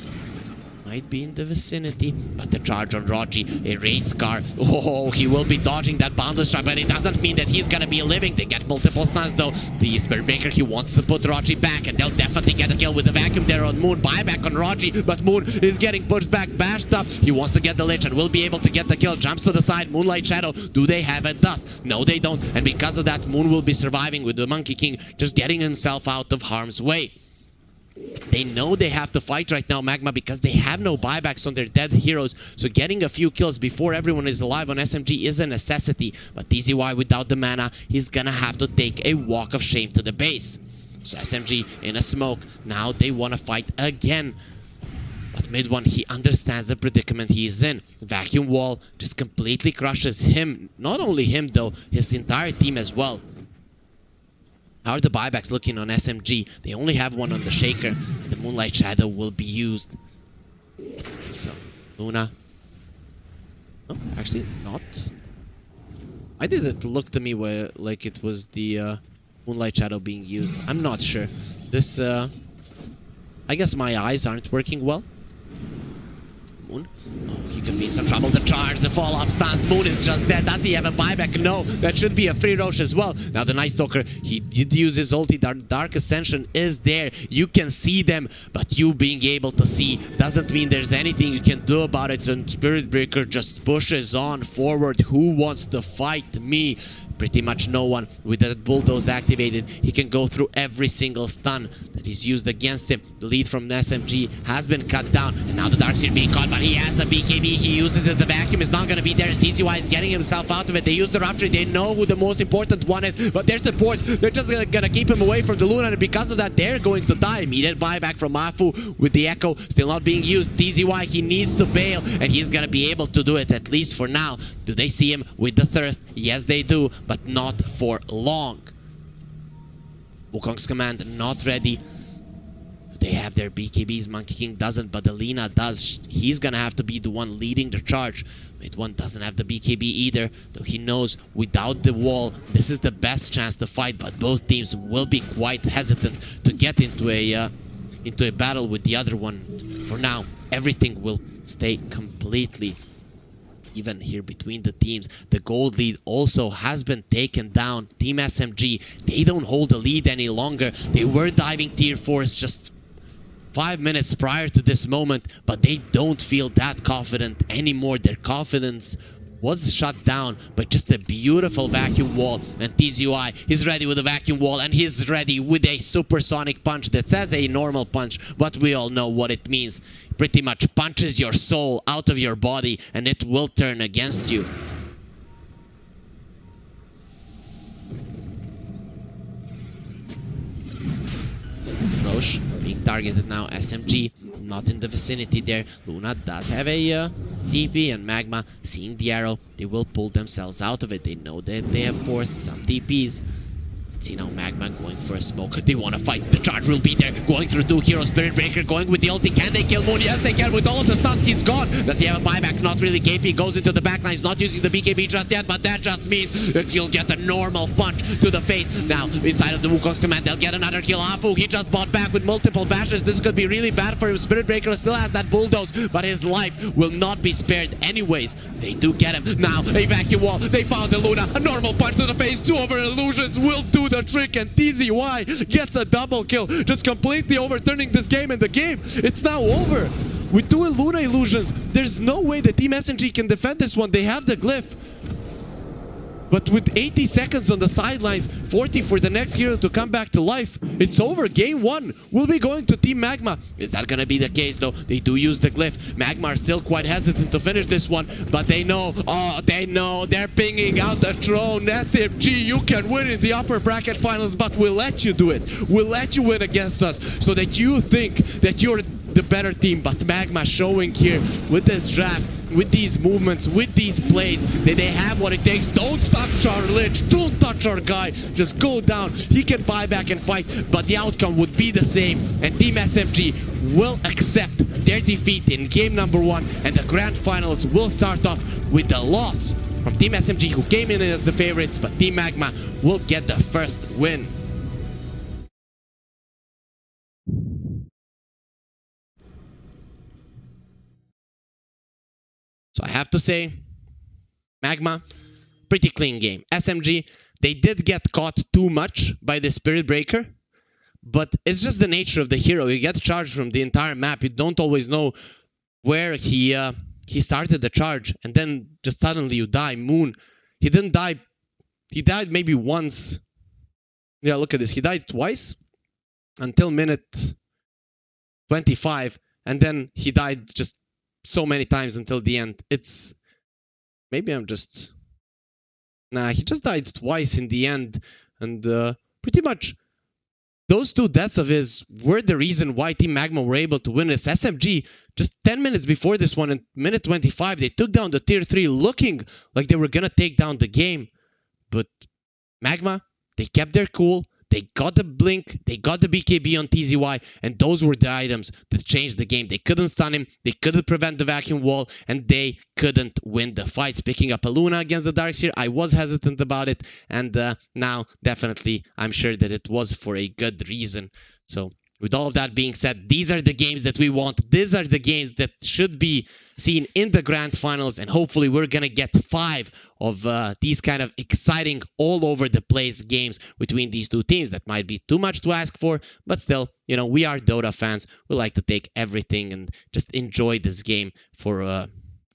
might be in the vicinity, but the charge on Raji, a race car. Oh, he will be dodging that boundless strike, but it doesn't mean that he's gonna be living. They get multiple stuns though. The Spirit Breaker, he wants to put Raji back, and they'll definitely get a kill with the vacuum there on Moon. Buyback on Raji, but Moon is getting pushed back, bashed up. He wants to get the Lich and will be able to get the kill. Jumps to the side, Moonlight Shadow. Do they have a dust? No, they don't. And because of that, Moon will be surviving with the Monkey King just getting himself out of harm's way. They know they have to fight right now, Magma, because they have no buybacks on their dead heroes. So getting a few kills before everyone is alive on SMG is a necessity. But TZY, without the mana, he's gonna have to take a walk of shame to the base. So SMG in a smoke. Now they want to fight again. But mid one, he understands the predicament he is in. Vacuum wall just completely crushes him. Not only him though, his entire team as well. How are the buybacks looking on SMG? They only have one on the Shaker, and the Moonlight Shadow will be used. So, Luna. Oh, actually, not. Why did it look to me where, like it was the Moonlight Shadow being used? I'm not sure. This, I guess my eyes aren't working well. Moon. Oh, he could be in some trouble. The charge, the follow-up stance. Moon is just dead. Does he have a buyback? No. That should be a free Roche as well. Now the Night Stalker, he did use his ulti. Dark Ascension is there. You can see them, but you being able to see doesn't mean there's anything you can do about it. And Spirit Breaker just pushes on forward. Who wants to fight me? Pretty much no one. With that bulldoze activated, he can go through every single stun that is used against him. The lead from the SMG has been cut down, and now the Darkseer being caught, but he has the BKB. He uses it. The vacuum is not going to be there, and TZY is getting himself out of it. They use the Rupture. They know who the most important one is, but their support, they're just going to keep him away from the Luna, and because of that, they're going to die. Immediate buyback from Mafu with the Echo still not being used. TZY, he needs to bail, and he's going to be able to do it, at least for now. Do they see him with the Thirst? Yes, they do, but not for long. Wukong's command not ready. They have their BKBs. Monkey King doesn't, but Alina does. He's gonna have to be the one leading the charge. Mid one doesn't have the BKB either, though he knows without the wall, this is the best chance to fight, but both teams will be quite hesitant to get into a battle with the other one. For now, everything will stay completely even here between the teams. The gold lead also has been taken down. Team SMG, they don't hold the lead any longer. They were diving tier 4s just 5 minutes prior to this moment, but they don't feel that confident anymore. Their confidence was shut down by just a beautiful vacuum wall, and TZY is ready with a vacuum wall, and he's ready with a supersonic punch that says a normal punch, but we all know what it means. Pretty much punches your soul out of your body, and it will turn against you. Roche being targeted now. SMG not in the vicinity there. Luna does have a TP, and Magma seeing the arrow, they will pull themselves out of it. They know that they have forced some TPs. Let's see now Magma going for a smoke. They want to fight. The charge will be there. Going through two heroes. Spirit Breaker going with the ulti. Can they kill Moon? Yes, they can. With all of the stuns, he's gone. Does he have a buyback? Not really. KP goes into the backline. He's not using the BKB just yet, but that just means that he'll get a normal punch to the face. Now, inside of the Wukong's command, they'll get another kill. Afu, he just bought back with multiple bashes. This could be really bad for him. Spirit Breaker still has that bulldoze, but his life will not be spared anyways. They do get him. Now, a vacuum wall. They found the Luna. A normal punch to the face. 2 over illusions will do the trick, and TZY gets a double kill, just completely overturning this game, and the game, it's now over. With 2 Luna illusions, there's no way that Team SMG can defend this one. They have the glyph. But with 80 seconds on the sidelines, 40 for the next hero to come back to life, it's over. Game 1 will be going to Team Magma. Is that going to be the case though? They do use the glyph. Magma are still quite hesitant to finish this one, but they know, they know, they're pinging out the throne. SMG, you can win in the upper bracket finals, but we'll let you do it. We'll let you win against us so that you think that you're the better team. But Magma showing here with this draft, with these movements, with these plays, that they have what it takes. Don't touch our Lich, don't touch our guy, just go down. He can buy back and fight, but the outcome would be the same, and Team SMG will accept their defeat in game number 1, and the grand finals will start off with the loss from Team SMG, who came in as the favorites, but Team Magma will get the first win. have to say, Magma, pretty clean game. SMG, they did get caught too much by the Spirit Breaker, but it's just the nature of the hero. You get charged from the entire map. You don't always know where he started the charge, and then just suddenly you die. Moon, he didn't die. He died maybe once. Yeah, look at this. He died twice until minute 25, and then he died just so many times until the end. It's maybe I'm just nah. He just died twice in the end, and pretty much those two deaths of his were the reason why Team Magma were able to win this. SMG, just 10 minutes before this one, in minute 25, they took down the tier 3 looking like they were going to take down the game. But Magma, they kept their cool. They got the blink, they got the BKB on TZY, and those were the items that changed the game. They couldn't stun him, they couldn't prevent the vacuum wall, and they couldn't win the fights. Picking up a Luna against the Darkseer, I was hesitant about it, and now definitely I'm sure that it was for a good reason. So with all of that being said, these are the games that we want. These are the games that should be seen in the grand finals, and hopefully we're gonna get 5 of these kind of exciting all over the place games between these two teams. That might be too much to ask for, but still, you know, we are Dota fans. We like to take everything and just enjoy this game for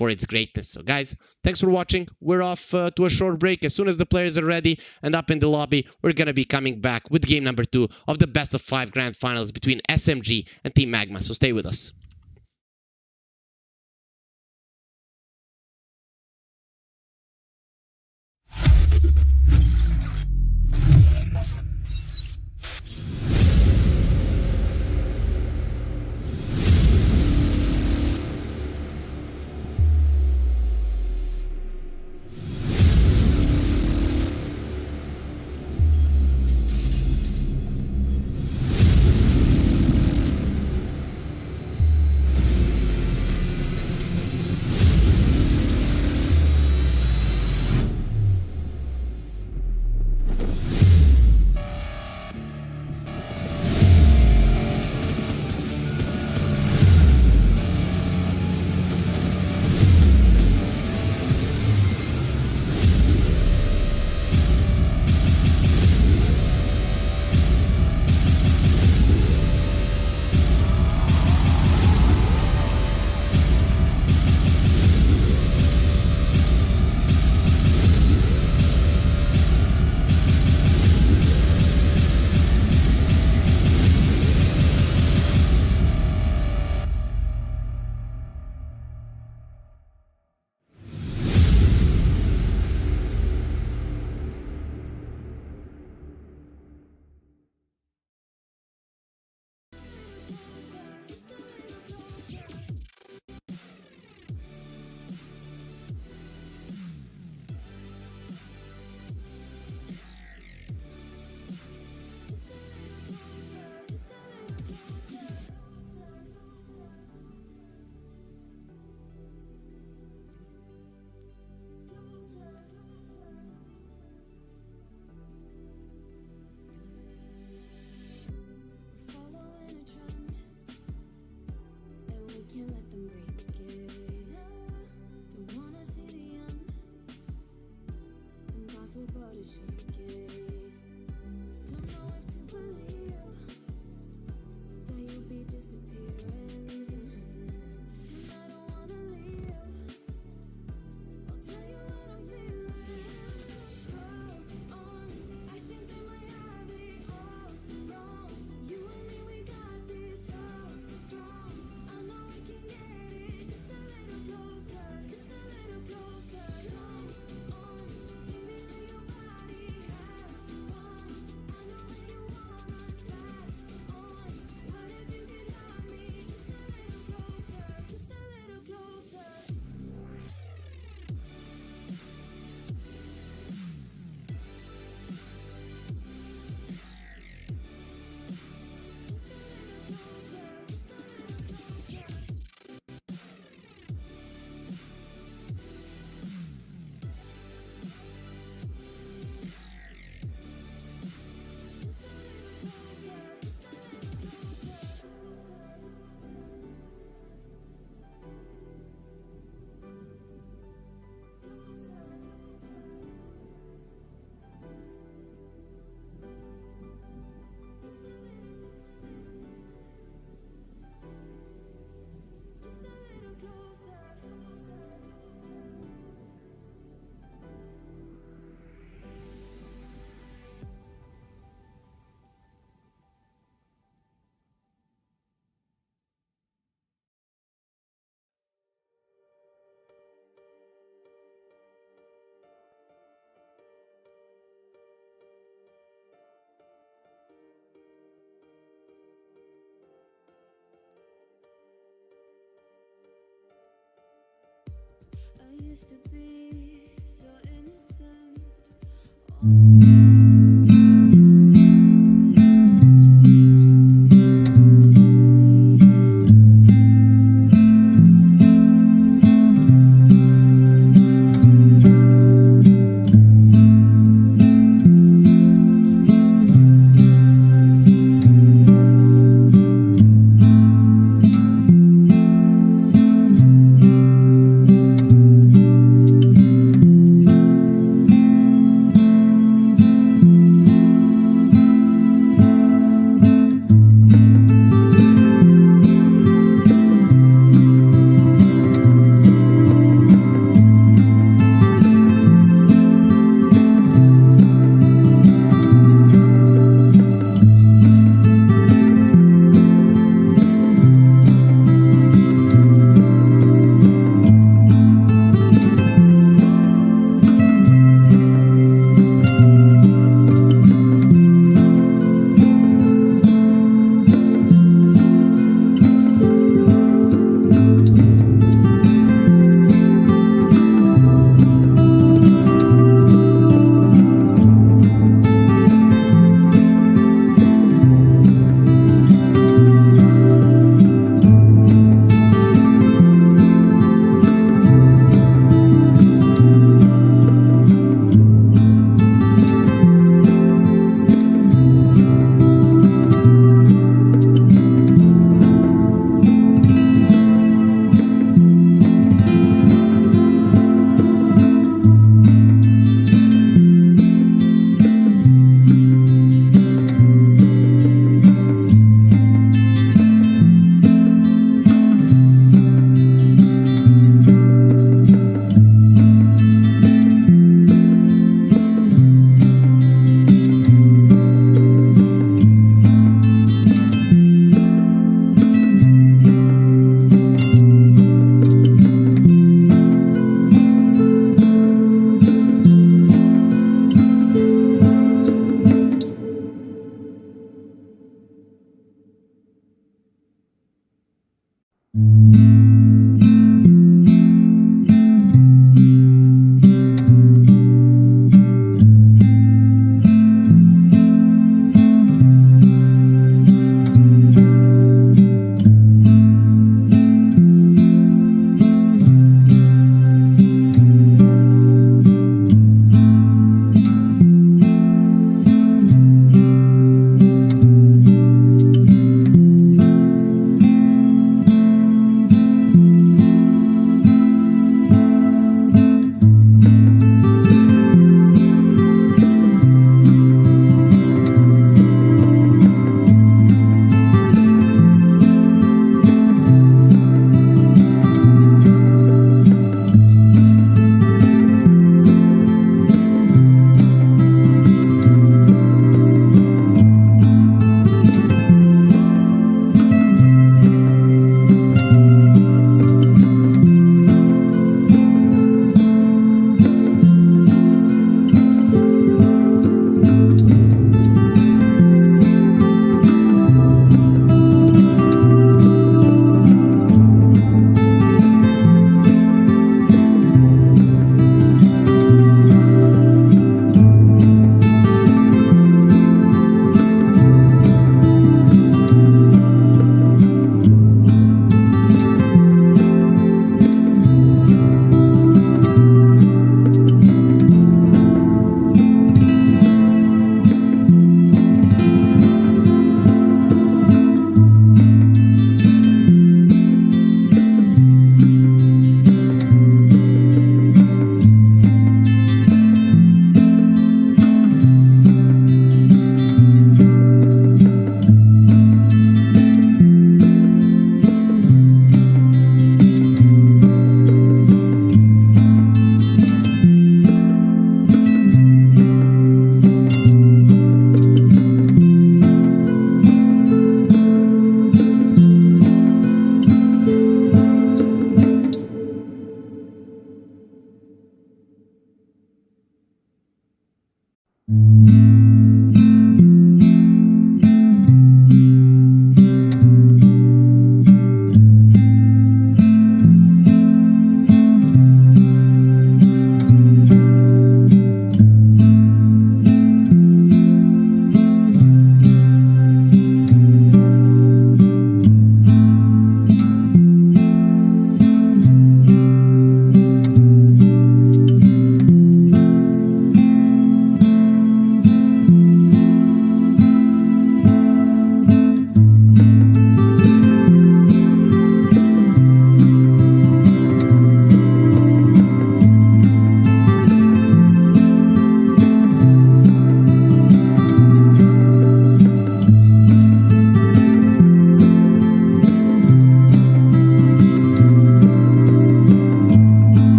its greatness. So guys, thanks for watching. We're off to a short break. As soon as the players are ready and up in the lobby, we're going to be coming back with game number 2 of the best of 5 grand finals between SMG and Team Magma. So stay with us.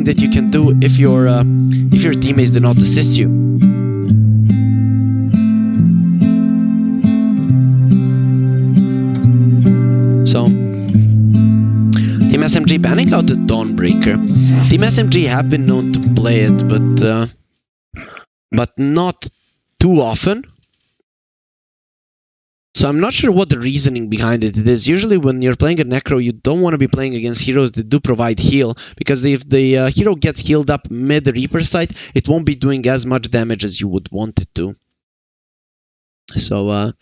that you can do if your teammates do not assist you. So Team SMG banning out the Dawnbreaker. Team SMG have been known to play it, but not too often. So I'm not sure what the reasoning behind it is. Usually when you're playing a Necro, you don't want to be playing against heroes that do provide heal, because if the hero gets healed up mid Reaper site, it won't be doing as much damage as you would want it to. So I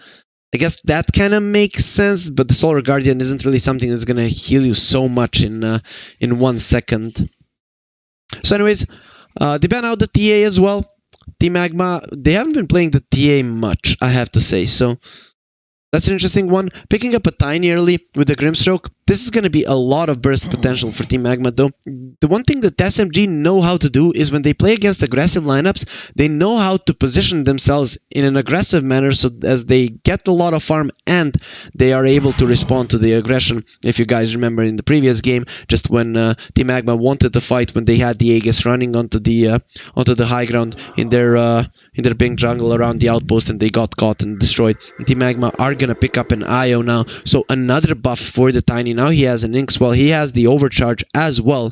guess that kind of makes sense, but the Solar Guardian isn't really something that's going to heal you so much in 1 second. So anyways, they ban out the TA as well. Team Magma, they haven't been playing the TA much, I have to say, so that's an interesting one. Picking up a Tiny early with the Grimstroke, this is going to be a lot of burst potential for Team Magma though. The one thing that SMG know how to do is when they play against aggressive lineups, they know how to position themselves in an aggressive manner so as they get a lot of farm and they are able to respond to the aggression. If you guys remember in the previous game, just when Team Magma wanted to fight when they had the Aegis running onto the high ground in their big jungle around the outpost and they got caught and destroyed. Team Magma are gonna pick up an IO now, so another buff for the Tiny. Now he has an Inkswell, he has the overcharge as well,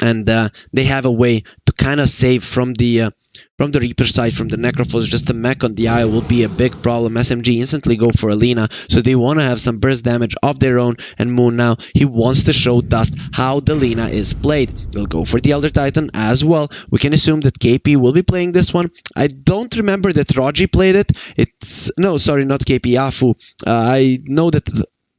and they have a way to kind of save from the Reaper side, from the Necrophos. Just the mech on the IO will be a big problem. SMG instantly go for Alina, so they want to have some burst damage of their own, and Moon now, he wants to show Dust how the Lina is played. They'll go for the Elder Titan as well. We can assume that KP will be playing this one. I don't remember that Rogi played it. No, sorry, not KP, Afu. I know that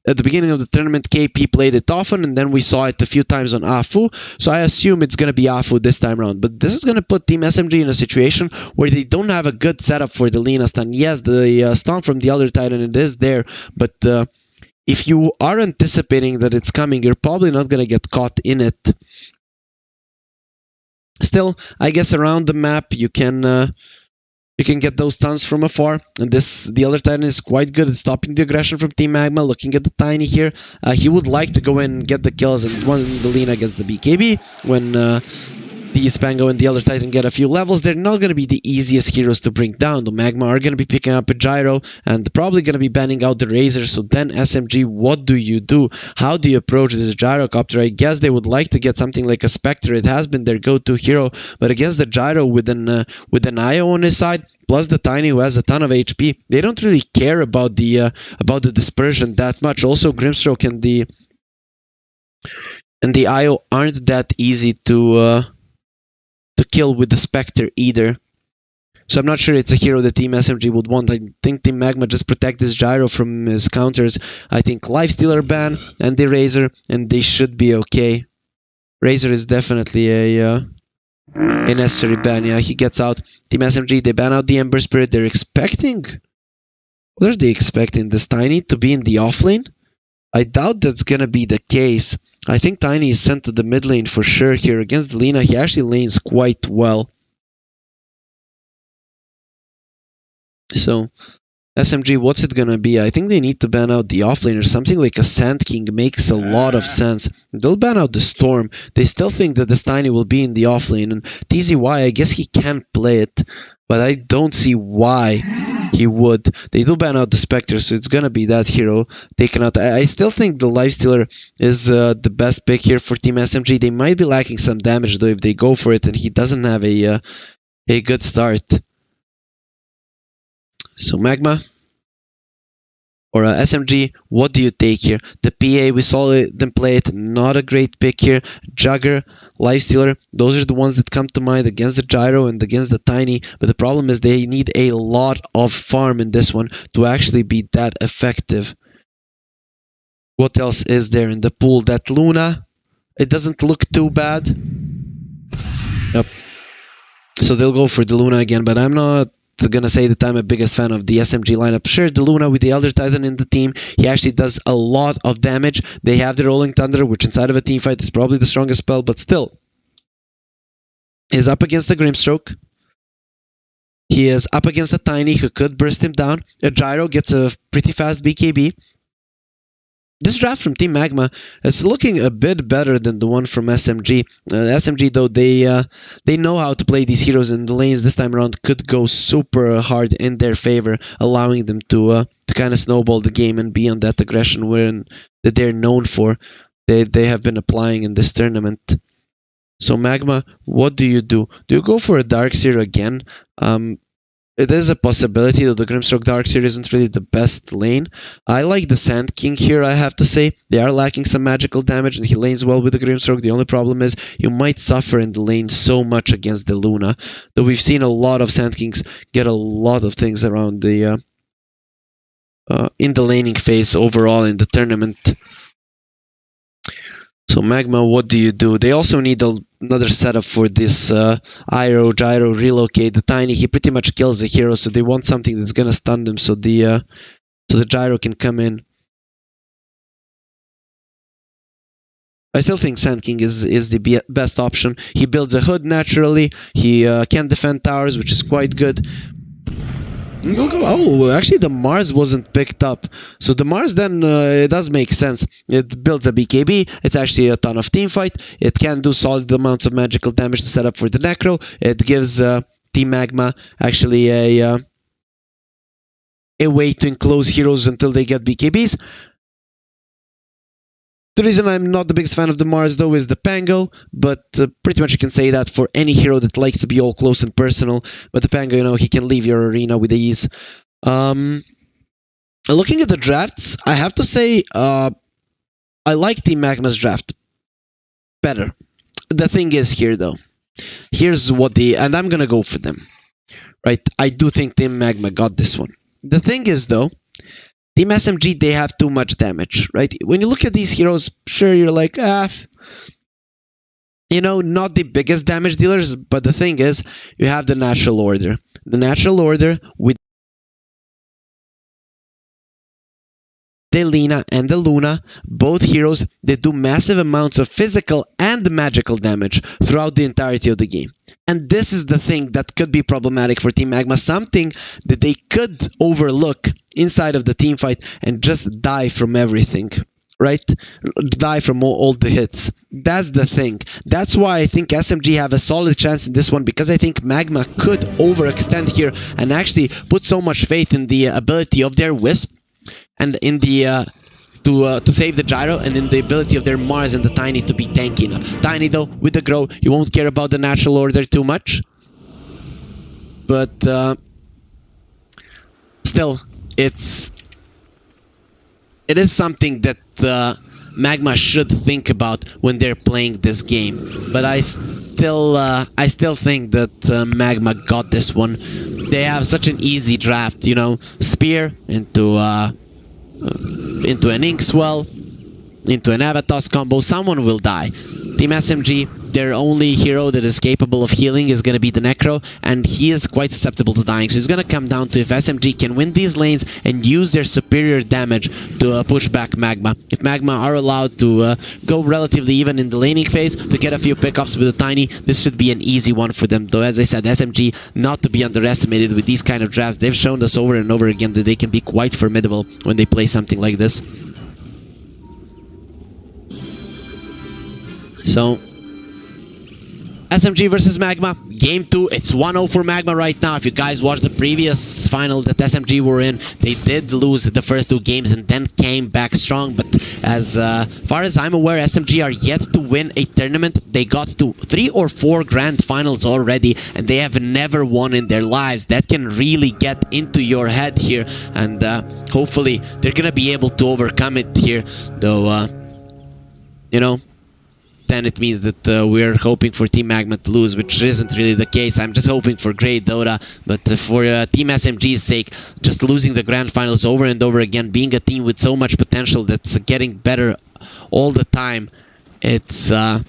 at the beginning of the tournament, KP played it often, and then we saw it a few times on Afu, so I assume it's going to be Afu this time around. But this is going to put Team SMG in a situation where they don't have a good setup for the Lina stun. Yes, the stun from the Elder Titan, it is there, but if you are anticipating that it's coming, you're probably not going to get caught in it. Still, I guess around the map, you can get those stuns from afar, and the Elder Titan is quite good at stopping the aggression from Team Magma. Looking at the Tiny here, he would like to go in and get the kills, and when the Lina gets the BKB, when the Spango and the Elder Titan get a few levels, they're not going to be the easiest heroes to bring down. The Magma are going to be picking up a Gyro, and probably going to be banning out the Razor, so then SMG, what do you do? How do you approach this Gyrocopter? I guess they would like to get something like a Spectre. It has been their go-to hero, but against the Gyro with an IO on his side, plus the Tiny who has a ton of HP, they don't really care about the dispersion that much. Also, Grimstroke and the IO aren't that easy to kill with the Spectre either. So I'm not sure it's a hero that Team SMG would want. I think Team Magma just protect this Gyro from his counters. I think Lifestealer ban and the Razor, and they should be okay. Razor is definitely a necessary ban. Yeah, he gets out. Team SMG, they ban out the Ember Spirit. They're expecting... What are they expecting? This Tiny to be in the offlane? I doubt that's gonna be the case. I think Tiny is sent to the mid lane for sure here. Against Lina, he actually lanes quite well. So, SMG, what's it gonna be? I think they need to ban out the offlane, or something like a Sand King makes a lot of sense. They'll ban out the Storm. They still think that this Tiny will be in the offlane, and TZY, I guess he can play it, but I don't see why he would. They do ban out the Spectre, so it's gonna be that hero taken out. I still think the Lifestealer is the best pick here for Team SMG. They might be lacking some damage though if they go for it, and he doesn't have a good start. So Magma or SMG, what do you take here? The PA, we saw them play it, not a great pick here. Jugger, Lifestealer, those are the ones that come to mind against the Gyro and against the Tiny, but the problem is they need a lot of farm in this one to actually be that effective. What else is there in the pool? That Luna, it doesn't look too bad. Yep. So they'll go for the Luna again, but I'm not gonna say that I'm a biggest fan of the SMG lineup. Sure, the Luna with the Elder Titan in the team, he actually does a lot of damage. They have the Rolling Thunder, which inside of a team fight is probably the strongest spell, but still. He's up against the Grimstroke. He is up against a Tiny who could burst him down. A Gyro gets a pretty fast BKB. this draft from Team Magma is looking a bit better than the one from SMG. SMG though, they know how to play these heroes, and the lanes this time around could go super hard in their favor, allowing them to kind of snowball the game and be on that aggression that they're known for. They have been applying in this tournament. So Magma, what do you do? Do you go for a Darkseer again? It is a possibility that the Grimstroke Darkseer isn't really the best lane. I like the Sand King here, I have to say. They are lacking some magical damage, and he lanes well with the Grimstroke. The only problem is you might suffer in the lane so much against the Luna. Though we've seen a lot of Sand Kings get a lot of things around the in the laning phase overall in the tournament. So Magma, what do you do? They also need another setup for this Gyro relocate. The Tiny, he pretty much kills the hero, so they want something that's gonna stun them, so the Gyro can come in. I still think Sand King is the best option. He builds a hood naturally. He can defend towers, which is quite good. Oh, actually the Mars wasn't picked up. So the Mars then, it does make sense. It builds a BKB, it's actually a ton of teamfight, it can do solid amounts of magical damage to set up for the Necro. It gives Team Magma actually a way to enclose heroes until they get BKBs. The reason I'm not the biggest fan of the Mars though is the Pango, but pretty much you can say that for any hero that likes to be all close and personal. But the Pango, you know, he can leave your arena with ease. Looking at the drafts, I have to say I like Team Magma's draft better. The thing is here though, here's what and I'm gonna go for them, right? I do think Team Magma got this one. The thing is though, Team SMG, they have too much damage, right? When you look at these heroes, sure, you're like, you know, not the biggest damage dealers, but the thing is, you have the Natural Order. The Natural Order with the Lina and the Luna, both heroes, they do massive amounts of physical and magical damage throughout the entirety of the game. And this is the thing that could be problematic for Team Magma, something that they could overlook inside of the team fight and just die from everything, right? Die from all the hits. That's the thing. That's why I think SMG have a solid chance in this one, because I think Magma could overextend here and actually put so much faith in the ability of their Wisp and in the to save the Gyro, and in the ability of their Mars and the Tiny to be tanky enough. Tiny though, with the Grow, you won't care about the Natural Order too much. But still, it is something that Magma should think about when they're playing this game. But I still think that Magma got this one. They have such an easy draft, you know, Spear into an Inkswell, into an Avatos combo, someone will die. Team SMG, their only hero that is capable of healing is going to be the Necro, and he is quite susceptible to dying. So it's going to come down to if SMG can win these lanes and use their superior damage to push back Magma. If Magma are allowed to go relatively even in the laning phase to get a few pickups with the Tiny, this should be an easy one for them. Though, as I said, SMG not to be underestimated with these kind of drafts. They've shown us over and over again that they can be quite formidable when they play something like this. So, SMG versus Magma, game 2, it's 1-0 for Magma right now. If you guys watched the previous final that SMG were in, they did lose the first 2 games and then came back strong. But as far as I'm aware, SMG are yet to win a tournament. They got to 3 or 4 grand finals already, and they have never won in their lives. That can really get into your head here, and hopefully they're gonna be able to overcome it here. Though, you know, then it means that we're hoping for Team Magma to lose, which isn't really the case. I'm just hoping for great Dota, but for Team SMG's sake, just losing the grand finals over and over again, being a team with so much potential that's getting better all the time, it's a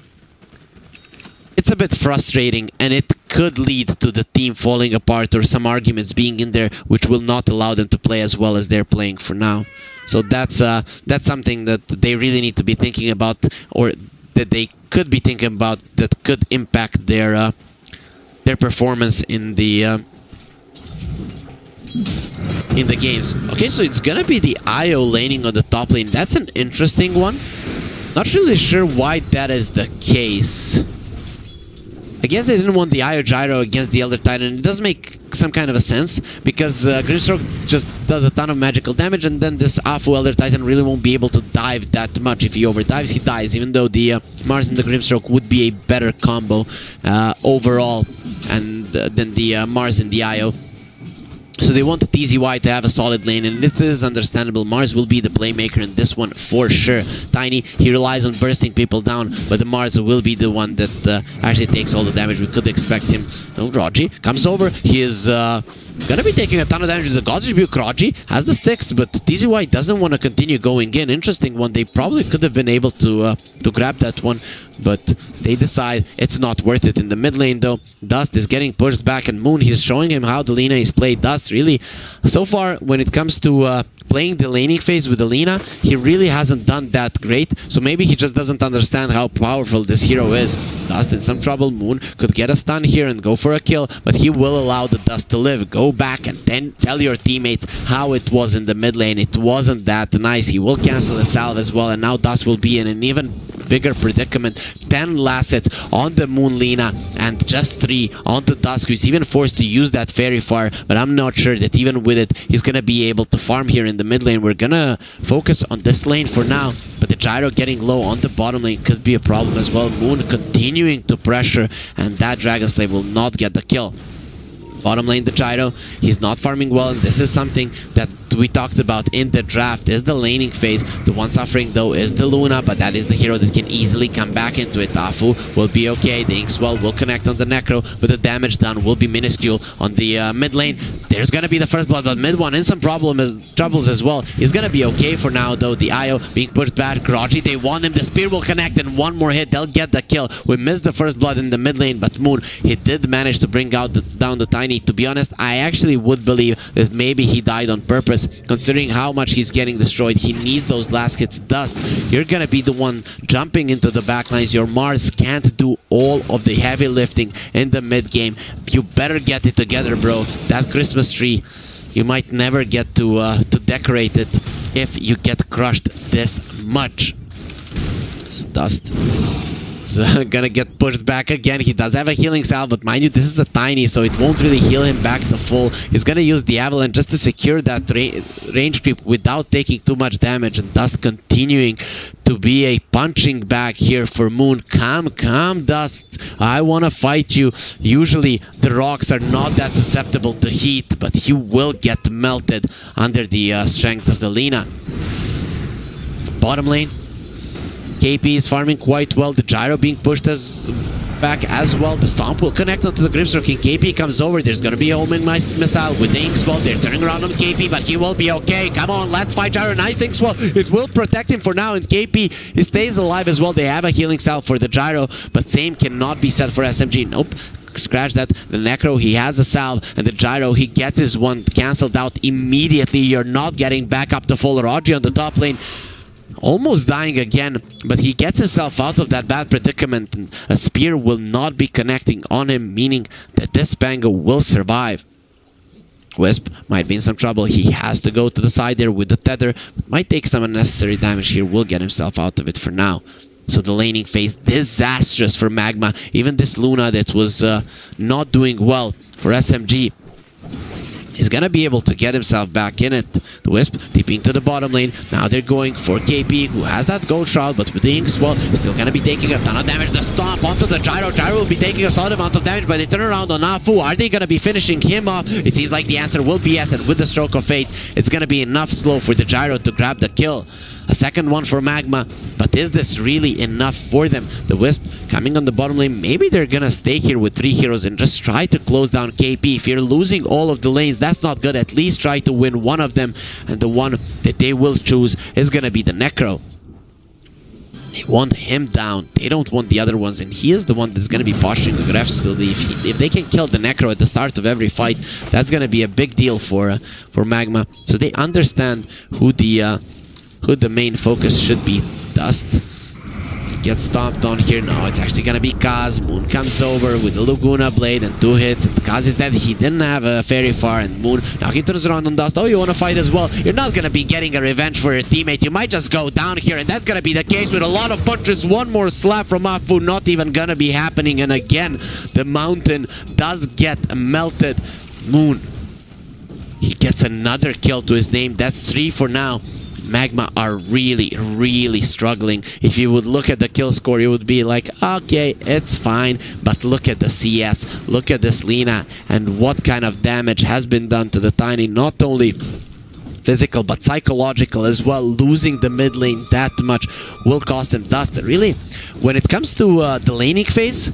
bit frustrating, and it could lead to the team falling apart or some arguments being in there which will not allow them to play as well as they're playing for now. So that's something that they really need to be thinking about, or that they could be thinking about, that could impact their performance in the in the games. Okay, so it's gonna be the IO laning on the top lane. That's an interesting one. Not really sure why that is the case. I guess they didn't want the IO Gyro against the Elder Titan. It does make some kind of a sense, because Grimstroke just does a ton of magical damage, and then this Afu Elder Titan really won't be able to dive that much. If he overdives, he dies, even though the Mars and the Grimstroke would be a better combo overall than the Mars and the IO. So they wanted TZY to have a solid lane, and this is understandable. Mars will be the playmaker in this one for sure. Tiny, he relies on bursting people down, but the Mars will be the one that actually takes all the damage. We could expect him. No, Rogi comes over. He is gonna be taking a ton of damage with the God's Rebuke. Rogi has the sticks, but TZY doesn't want to continue going in. Interesting one. They probably could have been able to grab that one, but they decide it's not worth it. In the mid lane though, Dust is getting pushed back, and Moon, he's showing him how the Lina is played. Dust really, so far when it comes to playing the laning phase with the Lina, he really hasn't done that great. So maybe he just doesn't understand how powerful this hero is. Dust in some trouble. Moon could get a stun here and go for a kill, but he will allow the Dust to live. Go back and then tell your teammates how it was in the mid lane. It wasn't that nice. He will cancel the salve as well, and now Dust will be in an even bigger predicament. 10 last hits on the Moon Lina and just 3 on the Dusk, who's even forced to use that Fairy Fire, but I'm not sure that even with it he's gonna be able to farm here in the mid lane. We're gonna focus on this lane for now, but the Gyro getting low on the bottom lane could be a problem as well. Moon continuing to pressure, and that Dragon Slave will not get the kill. Bottom lane, the Gyro, he's not farming well, and this is something that we talked about in the draft, is the laning phase. The one suffering though is the Luna, but that is the hero that can easily come back into it. Afu will be okay. The Inkswell will connect on the Necro, but the damage done will be minuscule on the mid lane. There's gonna be the first blood, but mid one in some troubles as well. He's gonna be okay for now though. The IO being pushed back. Grogi, they want him. The spear will connect, and one more hit, they'll get the kill. We missed the first blood in the mid lane, but Moon, he did manage to bring out down the Tiny. To be honest, I actually would believe that maybe he died on purpose, considering how much he's getting destroyed. He needs those last hits. Dust, you're gonna be the one jumping into the backlines. Your Mars can't do all of the heavy lifting in the mid game. You better get it together, bro. That Christmas tree, you might never get to decorate it if you get crushed this much. So Dust gonna get pushed back again. He does have a healing salve, but mind you, this is a Tiny, so it won't really heal him back to full. He's gonna use the Avalanche just to secure that range creep without taking too much damage, and Dust continuing to be a punching bag here for Moon. Calm, Dust. I wanna fight you. Usually the rocks are not that susceptible to heat, but he will get melted under the strength of the Lina. Bottom lane, KP is farming quite well. The Gyro being pushed back as well. The Stomp will connect onto the Grimstroke, and KP comes over. There's going to be a homing missile with the Inkswell. They're turning around on KP, but he will be okay. Come on, let's fight Gyro. Nice Inkswell. It will protect him for now, and KP, he stays alive as well. They have a healing salve for the Gyro, but same cannot be said for SMG. Nope. Scratch that. The Necro, he has a salve, and the Gyro, he gets his one cancelled out immediately. You're not getting back up to full. Rogi on the top lane, almost dying again, but he gets himself out of that bad predicament, and a spear will not be connecting on him, meaning that this Pango will survive. Wisp might be in some trouble. He has to go to the side there with the tether, but might take some unnecessary damage here. Will get himself out of it for now. So the laning phase, disastrous for Magma. Even this Luna that was not doing well for SMG, he's gonna be able to get himself back in it. The Wisp TPing to the bottom lane. Now they're going for KP, who has that Gold Shroud, but with the Inkswell, he's still gonna be taking a ton of damage. The Stomp onto the Gyro. Gyro will be taking a solid amount of damage, but they turn around on Afu. Are they gonna be finishing him off? It seems like the answer will be yes, and with the Stroke of Fate, it's gonna be enough slow for the Gyro to grab the kill. A second one for Magma, but is this really enough for them? The Wisp coming on the bottom lane. Maybe they're gonna stay here with 3 heroes and just try to close down KP. If you're losing all of the lanes, that's not good. At least try to win one of them, and the one that they will choose is gonna be the Necro. They want him down. They don't want the other ones, and he is the one that's gonna be posturing aggressively. If they can kill the Necro at the start of every fight, that's gonna be a big deal for Magma. So they understand who the main focus should be. Dust gets stomped on here. No, it's actually gonna be Kaz. Moon comes over with the Laguna Blade and 2 hits. And Kaz is dead. He didn't have a very far. And Moon, now he turns around on Dust. Oh, you wanna fight as well? You're not gonna be getting a revenge for your teammate. You might just go down here. And that's gonna be the case with a lot of punches. One more slap from Afu, not even gonna be happening. And again, the mountain does get melted. Moon, he gets another kill to his name. That's 3 for now. Magma are really struggling. If you would look at the kill score, you would be like, okay, it's fine. But look at the CS, look at this Lina, and what kind of damage has been done to the Tiny. Not only physical, but psychological as well. Losing the mid lane that much will cost him Dust. Really, when it comes to the laning phase,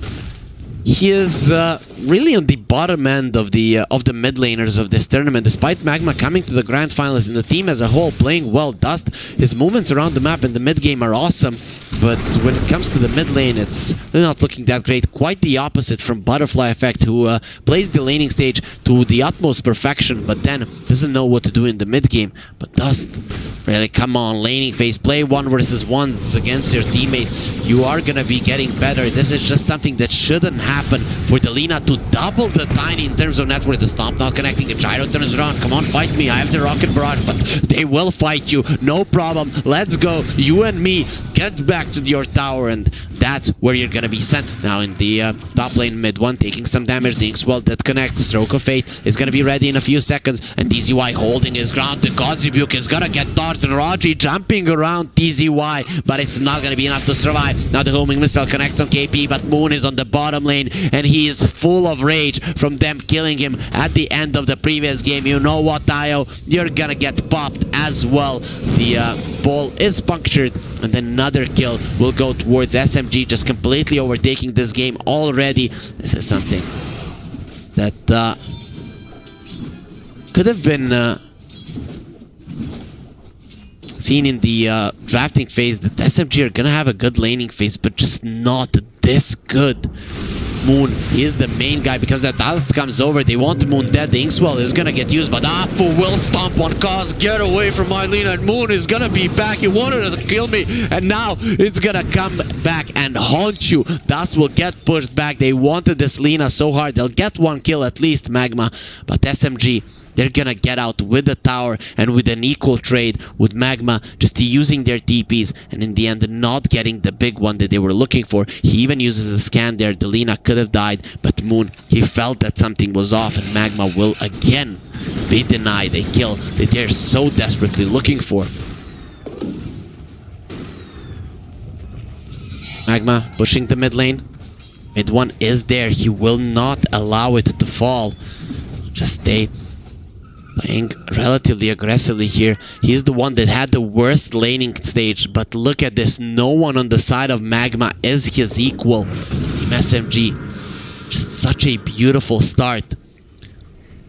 he is really on the bottom end of the mid laners of this tournament. Despite Magma coming to the grand finals and the team as a whole playing well, Dust, his movements around the map in the mid game are awesome, but when it comes to the mid lane, it's really not looking that great. Quite the opposite from Butterfly Effect, who plays the laning stage to the utmost perfection, but then doesn't know what to do in the mid game. But Dust, really, come on, laning phase, play 1 versus 1 against your teammates. You are gonna be getting better. This is just something that shouldn't happen for the Lina to double the Tiny in terms of network. The Stomp not connecting. The Gyro turns around. Come on, fight me. I have the Rocket Barrage, but they will fight you. No problem. Let's go. You and me. Get back to your tower, and that's where you're gonna be sent. Now in the top lane, mid one, taking some damage. The Inkswell that connects. Stroke of Fate is gonna be ready in a few seconds, and TZY holding his ground. The God's Rebuke is gonna get dodged. Raji jumping around TZY, but it's not gonna be enough to survive. Now the homing missile connects on KP, but Moon is on the bottom lane, and he is full of rage from them killing him at the end of the previous game. You know what, Io? You're gonna get popped as well. The ball is punctured, and then another kill will go towards SMG, just completely overtaking this game already. This is something that could have been seen in the drafting phase, that SMG are gonna have a good laning phase, but just not this good. Moon is the main guy because that Dust comes over. They want Moon dead. The Inkswell is gonna get used, but Afu will stomp on Kaz. Get away from my Lina, and Moon is gonna be back. He wanted to kill me, and now it's gonna come back and haunt you. Dust will get pushed back. They wanted this Lina so hard. They'll get 1 kill at least, Magma, but SMG, they're gonna get out with the tower and with an equal trade with Magma just using their TPs, and in the end not getting the big one that they were looking for. He even uses a scan there. The Lina could have died, but Moon, he felt that something was off, and Magma will again be denied a kill that they're so desperately looking for. Magma pushing the mid lane. Mid one is there. He will not allow it to fall. Just stay playing relatively aggressively here. He's the one that had the worst laning stage, but look at this. No one on the side of Magma is his equal. Team SMG, just such a beautiful start.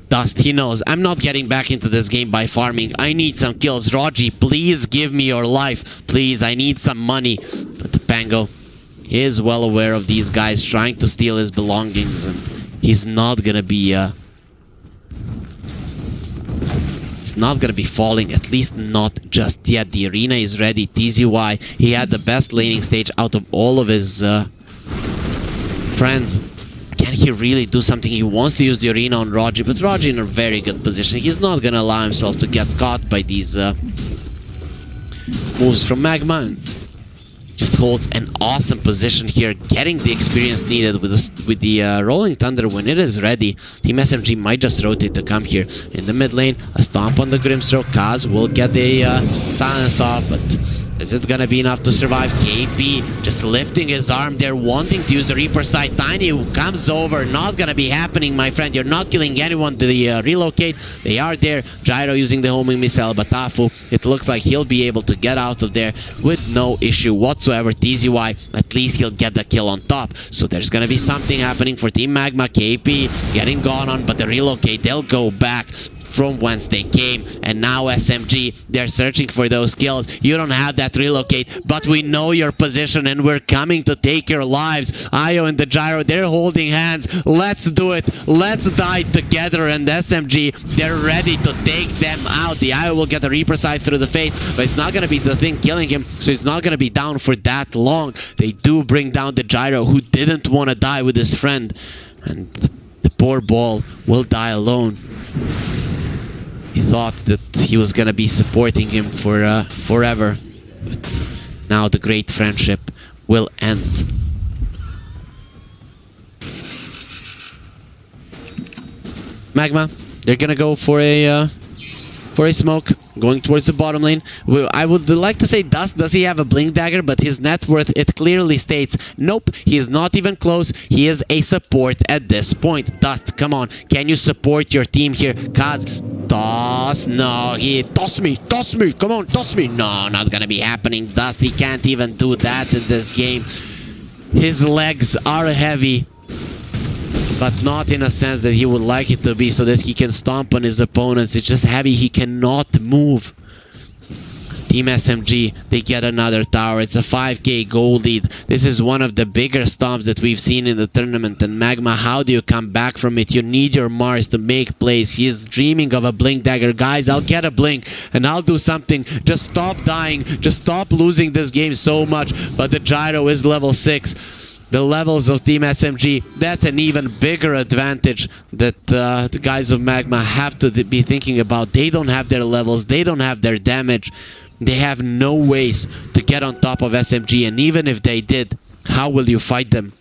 Dust, he knows, I'm not getting back into this game by farming. I need some kills. Raji, please give me your life. Please, I need some money. But the Pango is well aware of these guys trying to steal his belongings, and he's not gonna be falling, at least not just yet. The arena is ready. TZY, he had the best laning stage out of all of his friends. Can he really do something? He wants to use the arena on Raji, but Raji in a very good position. He's not gonna allow himself to get caught by these moves from Magma, and just holds an awesome position here, getting the experience needed with the Rolling Thunder when it is ready. Team SMG might just rotate to come here. In the mid lane, a stomp on the Grimstroke. Kaz will get a silence off, but is it gonna be enough to survive? KP just lifting his arm there, wanting to use the Reaper side. Tiny comes over. Not gonna be happening, my friend. You're not killing anyone to the relocate. They are there. Gyro using the homing missile, but Afu, it looks like he'll be able to get out of there with no issue whatsoever. TZY, at least he'll get the kill on top. So there's gonna be something happening for Team Magma. KP getting gone on, but the relocate, they'll go back. from whence they came. And now SMG, they're searching for those kills. You don't have that relocate, but we know your position and we're coming to take your lives. Io and the Gyro, they're holding hands. Let's do it. Let's die together. And SMG, they're ready to take them out. The Io will get a Reaper Sight through the face, but it's not going to be the thing killing him, so he's not going to be down for that long. They do bring down the Gyro, who didn't want to die with his friend. And the poor ball will die alone. He thought that he was going to be supporting him for forever. But now the great friendship will end. Magma, they're going to go for a smoke, going towards the bottom lane. I would like to say Dust, does he have a blink dagger? But his net worth, it clearly states, nope, he is not even close. He is a support at this point. Dust, come on, can you support your team here? Kaz, toss, no, he, toss me, come on, toss me. No, not gonna be happening. Dust, he can't even do that in this game. His legs are heavy, but not in a sense that he would like it to be, so that he can stomp on his opponents. It's just heavy, he cannot move. Team SMG, they get another tower. It's a 5k gold lead. This is one of the bigger stomps that we've seen in the tournament. And Magma, how do you come back from it? You need your Mars to make plays. He is dreaming of a blink dagger. Guys, I'll get a blink and I'll do something. Just stop dying. Just stop losing this game so much. But the Gyro is level 6. The levels of Team SMG, that's an even bigger advantage that the guys of Magma have to be thinking about. They don't have their levels, they don't have their damage. They have no ways to get on top of SMG, and even if they did, how will you fight them?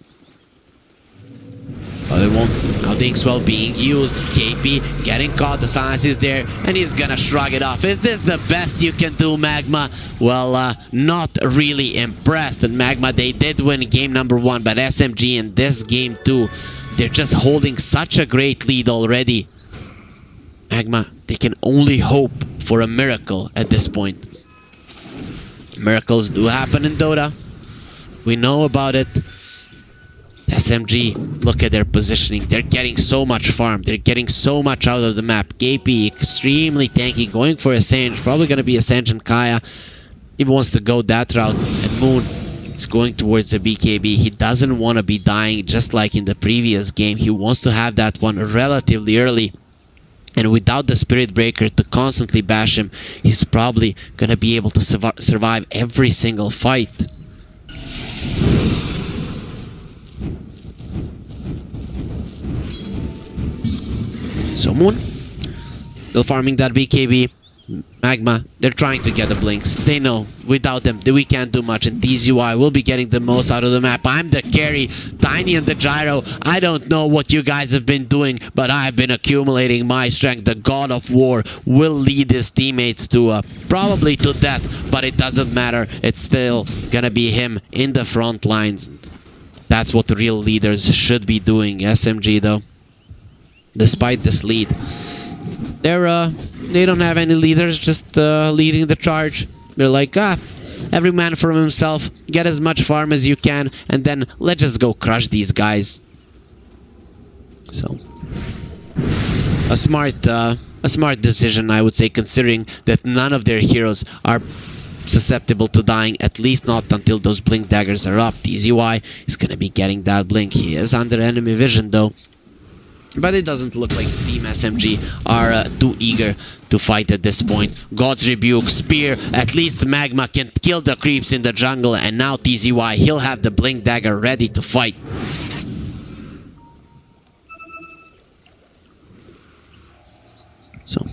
Well, they won't. Now Dinkswell being used. KP getting caught. The silence is there. And he's gonna shrug it off. Is this the best you can do, Magma? Well, not really impressed. And Magma, they did win game number 1. But SMG in this game 2, they're just holding such a great lead already. Magma, they can only hope for a miracle at this point. Miracles do happen in Dota. We know about it. SMG, look at their positioning. They're getting so much farm. They're getting so much out of the map. KP, extremely tanky, going for a Sage. Probably going to be a Sage and Kaya. He wants to go that route. And Moon is going towards the BKB. He doesn't want to be dying just like in the previous game. He wants to have that one relatively early. And without the Spirit Breaker to constantly bash him, he's probably going to be able to survive every single fight. So Moon, still farming that BKB. Magma, they're trying to get the blinks. They know without them we can't do much, and TZY will be getting the most out of the map. I'm the carry, Tiny and the Gyro. I don't know what you guys have been doing, but I've been accumulating my strength. The God of War will lead his teammates to probably to death, but it doesn't matter. It's still gonna be him in the front lines. That's what the real leaders should be doing. SMG though, despite this lead, they don't have any leaders, just leading the charge. They're like, every man for himself, get as much farm as you can, and then let's just go crush these guys. So, a smart decision, I would say, considering that none of their heroes are susceptible to dying, at least not until those blink daggers are up. TZY is going to be getting that blink. He is under enemy vision though. But it doesn't look like Team SMG are too eager to fight at this point. God's Rebuke, Spear, at least Magma can kill the creeps in the jungle, and now TZY, he'll have the Blink Dagger ready to fight. So,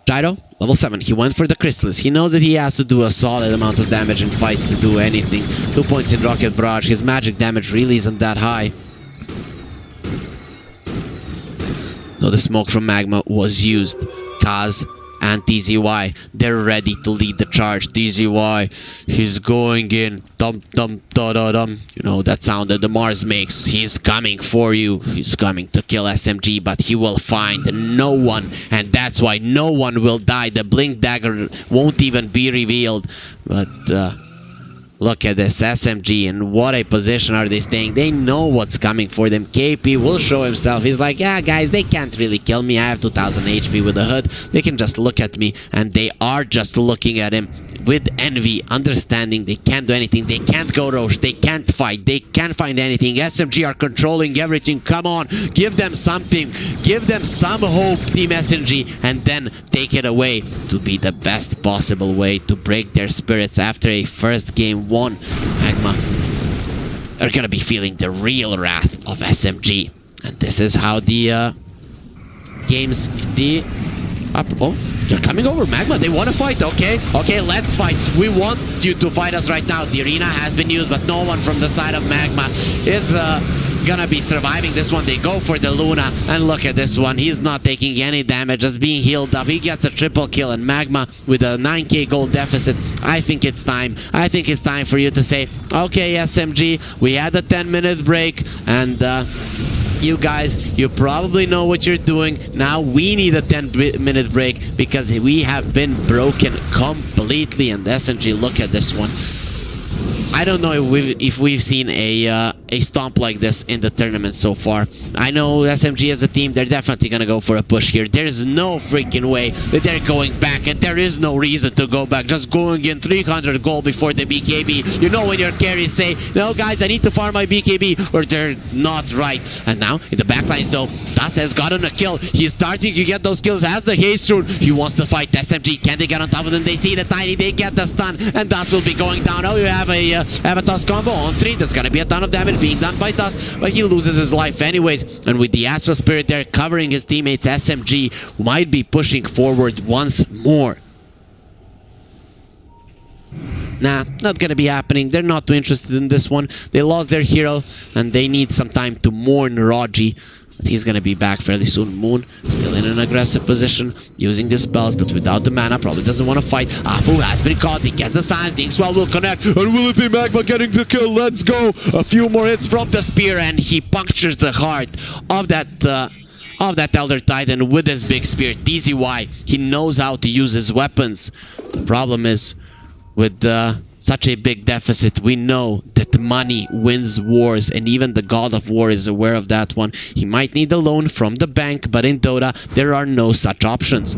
Gyro, level 7, he went for the Crystals. He knows that he has to do a solid amount of damage in fights to do anything. 2 points in Rocket Barrage, his magic damage really isn't that high. So the smoke from Magma was used. Kaz and TZY, they're ready to lead the charge. TZY, he's going in. Dum dum da da dum. You know that sound that the Mars makes. He's coming for you. He's coming to kill SMG, but he will find no one, and that's why no one will die. The Blink Dagger won't even be revealed. But Look at this SMG, and what a position are they staying. They know what's coming for them. KP will show himself. He's like, yeah, guys, they can't really kill me. I have 2000 HP with the hood. They can just look at me, and they are just looking at him with envy, understanding they can't do anything. They can't go roach. They can't fight. They can't find anything. SMG are controlling everything. Come on, give them something. Give them some hope, Team SMG, and then take it away to be the best possible way to break their spirits after a first game won. Magma are gonna be feeling the real wrath of SMG, and this is how the games in the oh, they're coming over. Magma, they want to fight. Okay, let's fight. We want you to fight us right now. The arena has been used, but no one from the side of Magma is gonna be surviving this one. They go for the Luna, and look at this one. He's not taking any damage, just being healed up. He gets a triple kill, and Magma with a 9k gold deficit. I think it's time. I think it's time for you to say, okay, SMG, we had a 10-minute break, and you guys, you probably know what you're doing. Now we need a 10-minute break because we have been broken completely. And SMG, look at this one. I don't know if we've seen a stomp like this in the tournament so far. I know SMG as a team, they're definitely gonna go for a push here. There's no freaking way that they're going back, and there is no reason to go back. Just going in 300 gold before the BKB. You know when your carries say, no guys, I need to farm my BKB, or they're not right. And now in the backlines though, Dust has gotten a kill. He's starting to get those kills as the haste rune. He wants to fight SMG. Can they get on top of them? They see the tiny, they get the stun, and Dust will be going down. Oh, you have a Dust combo on 3. There's gonna be a ton of damage being done by Dust, but he loses his life anyways. And with the Astral Spirit there covering his teammates, SMG might be pushing forward once more. Nah, not gonna be happening. They're not too interested in this one. They lost their hero, and they need some time to mourn Raji. But he's gonna be back fairly soon. Moon still in an aggressive position, using the spells, but without the mana. Probably doesn't want to fight. Afu has been caught. He gets the signs. The Inkswell will connect. And will it be Magma getting the kill? Let's go. A few more hits from the spear, and he punctures the heart of that Elder Titan with his big spear. TZY, he knows how to use his weapons. The problem is, with such a big deficit, we know that money wins wars, and even the God of War is aware of that one. He might need a loan from the bank, but in Dota, there are no such options.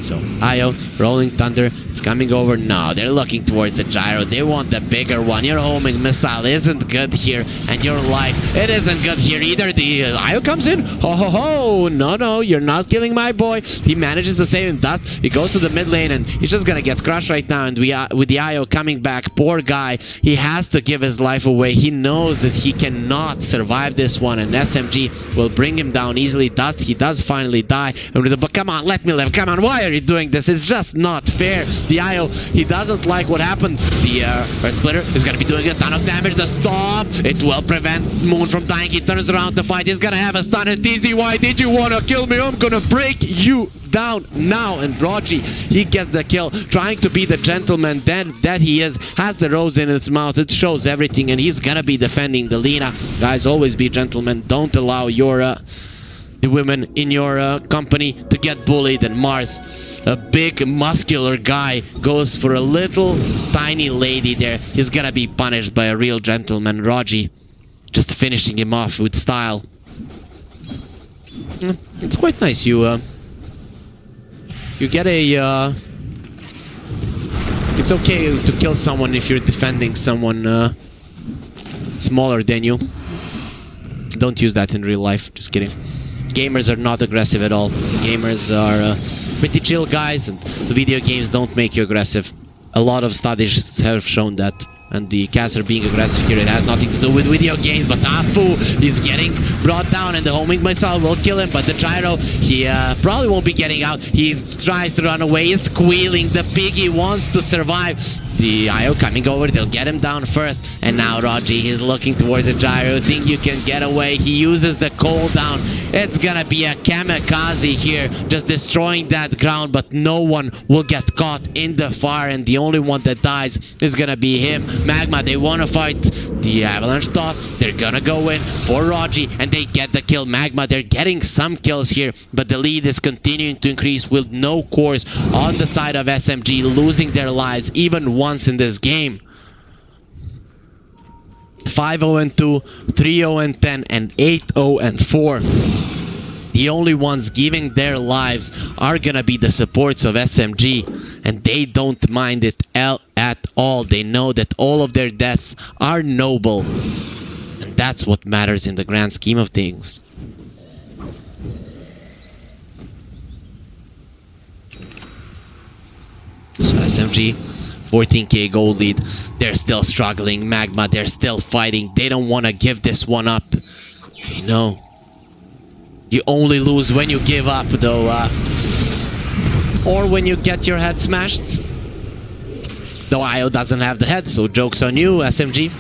So, Io, Rolling Thunder, it's coming over. No, they're looking towards the gyro. They want the bigger one. Your homing missile isn't good here, and your life, it isn't good here either. The Io comes in. Ho ho ho! No, you're not killing my boy. He manages to save him. Dust. He goes to the mid lane, and he's just gonna get crushed right now. And with the Io coming back, poor guy, he has to give his life away. He knows that he cannot survive this one, and SMG will bring him down easily. Dust, he does finally die. And with the, but come on, let me live. Come on, why are you doing this? It's just not fair. The Io, he doesn't like what happened. The Red Splitter is going to be doing a ton of damage. The Stomp, it will prevent Moon from dying. He turns around to fight. He's going to have a stun. And TZY, did you want to kill me? I'm going to break you down now. And Raji, he gets the kill, trying to be the gentleman that he is, has the rose in its mouth. It shows everything, and he's gonna be defending the Lina. Guys, always be gentlemen. Don't allow your the women in your company to get bullied. And Mars, a big muscular guy, goes for a little tiny lady there. He's gonna be punished by a real gentleman. Raji just finishing him off with style. It's quite nice. You get a it's okay to kill someone if you're defending someone smaller than you. Don't use that in real life. Just kidding. Gamers are not aggressive at all. Gamers are pretty chill guys, and the video games don't make you aggressive. A lot of studies have shown that. And the caster being aggressive here, it has nothing to do with video games. But Afu is getting brought down, and the homing missile will kill him. But the gyro, he probably won't be getting out. He tries to run away. He's squealing. The piggy wants to survive. The Io coming over, they'll get him down first. And now Raji, he's looking towards the gyro. Think you can get away. He uses the cooldown. It's gonna be a kamikaze here, just destroying that ground, but no one will get caught in the fire, and the only one that dies is gonna be him. Magma, they wanna fight the avalanche toss. They're gonna go in for Raji, and they get the kill. Magma, they're getting some kills here, but the lead is continuing to increase with no cores on the side of SMG, losing their lives even once in this game. 5-0-2, 3-0-10, and 8-0-4. The only ones giving their lives are gonna be the supports of SMG, and they don't mind it at all. They know that all of their deaths are noble, and that's what matters in the grand scheme of things. So SMG, 14k gold lead. They're still struggling. Magma, they're still fighting. They don't want to give this one up. You know, you only lose when you give up, though. Or when you get your head smashed. Though IO doesn't have the head, so joke's on you, SMG.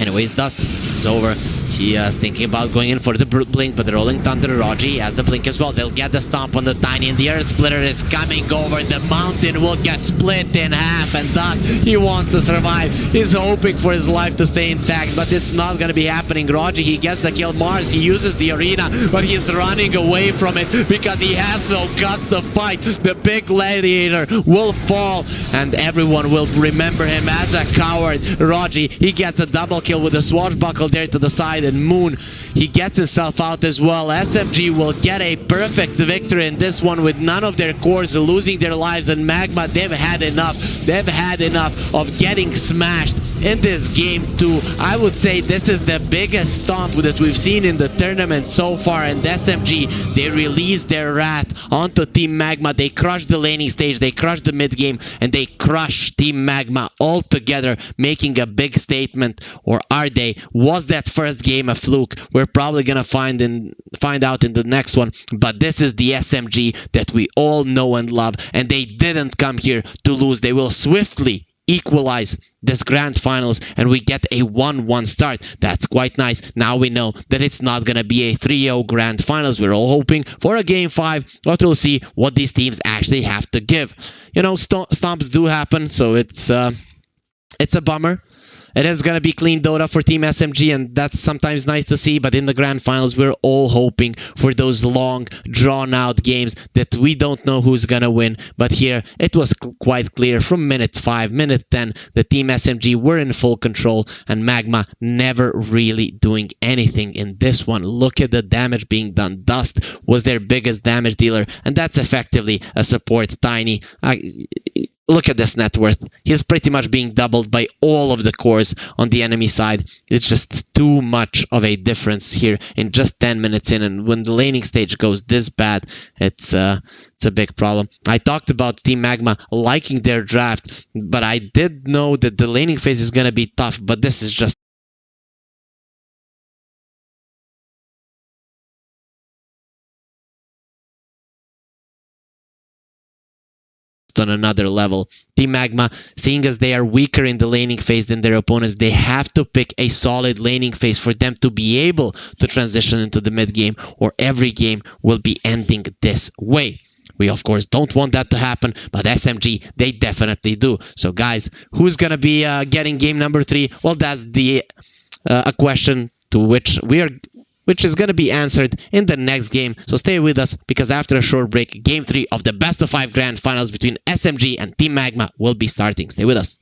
Anyways, Dust is over. He is thinking about going in for the blink, but the Rolling Thunder, Raji has the blink as well. They'll get the stomp on the Tiny, and the Earth Splitter is coming over. The mountain will get split in half, and Dust, he wants to survive. He's hoping for his life to stay intact, but it's not going to be happening. Raji, he gets the kill. Mars, he uses the arena, but he's running away from it because he has no guts to fight. The big gladiator will fall, and everyone will remember him as a coward. Raji, he gets a double kill with a swashbuckle there to the side, and Moon, he gets himself out as well. SMG will get a perfect victory in this one with none of their cores losing their lives, and Magma, they've had enough. They've had enough of getting smashed in this game too. I would say this is the biggest stomp that we've seen in the tournament so far, and SMG, they released their wrath onto Team Magma. They crushed the laning stage, they crushed the mid game, and they crushed Team Magma all together, making a big statement. Or are they? Was that first game a fluke? We're probably gonna find out in the next one, but this is the SMG that we all know and love, and they didn't come here to lose. They will swiftly equalize this grand finals, and we get a 1-1 start. That's quite nice. Now we know that it's not gonna be a 3-0 grand finals. We're all hoping for a game 5, but we'll see what these teams actually have to give. You know, stomps do happen, so it's a bummer. It is going to be clean Dota for Team SMG, and that's sometimes nice to see, but in the grand finals, we're all hoping for those long, drawn-out games that we don't know who's going to win. But here, it was quite clear from minute 5, minute 10, the Team SMG were in full control, and Magma never really doing anything in this one. Look at the damage being done. Dust was their biggest damage dealer, and that's effectively a support. Tiny. Look at this net worth. He's pretty much being doubled by all of the cores on the enemy side. It's just too much of a difference here in just 10 minutes in. And when the laning stage goes this bad, it's a big problem. I talked about Team Magma liking their draft, but I did know that the laning phase is going to be tough. But this is just on another level. Team Magma, seeing as they are weaker in the laning phase than their opponents, they have to pick a solid laning phase for them to be able to transition into the mid game, or every game will be ending this way. We, of course, don't want that to happen, but SMG, they definitely do. So, guys, who's going to be getting game number 3? Well, that's the a question to which is going to be answered in the next game. So stay with us, because after a short break, Game 3 of the Best of 5 Grand Finals between SMG and Team Magma will be starting. Stay with us.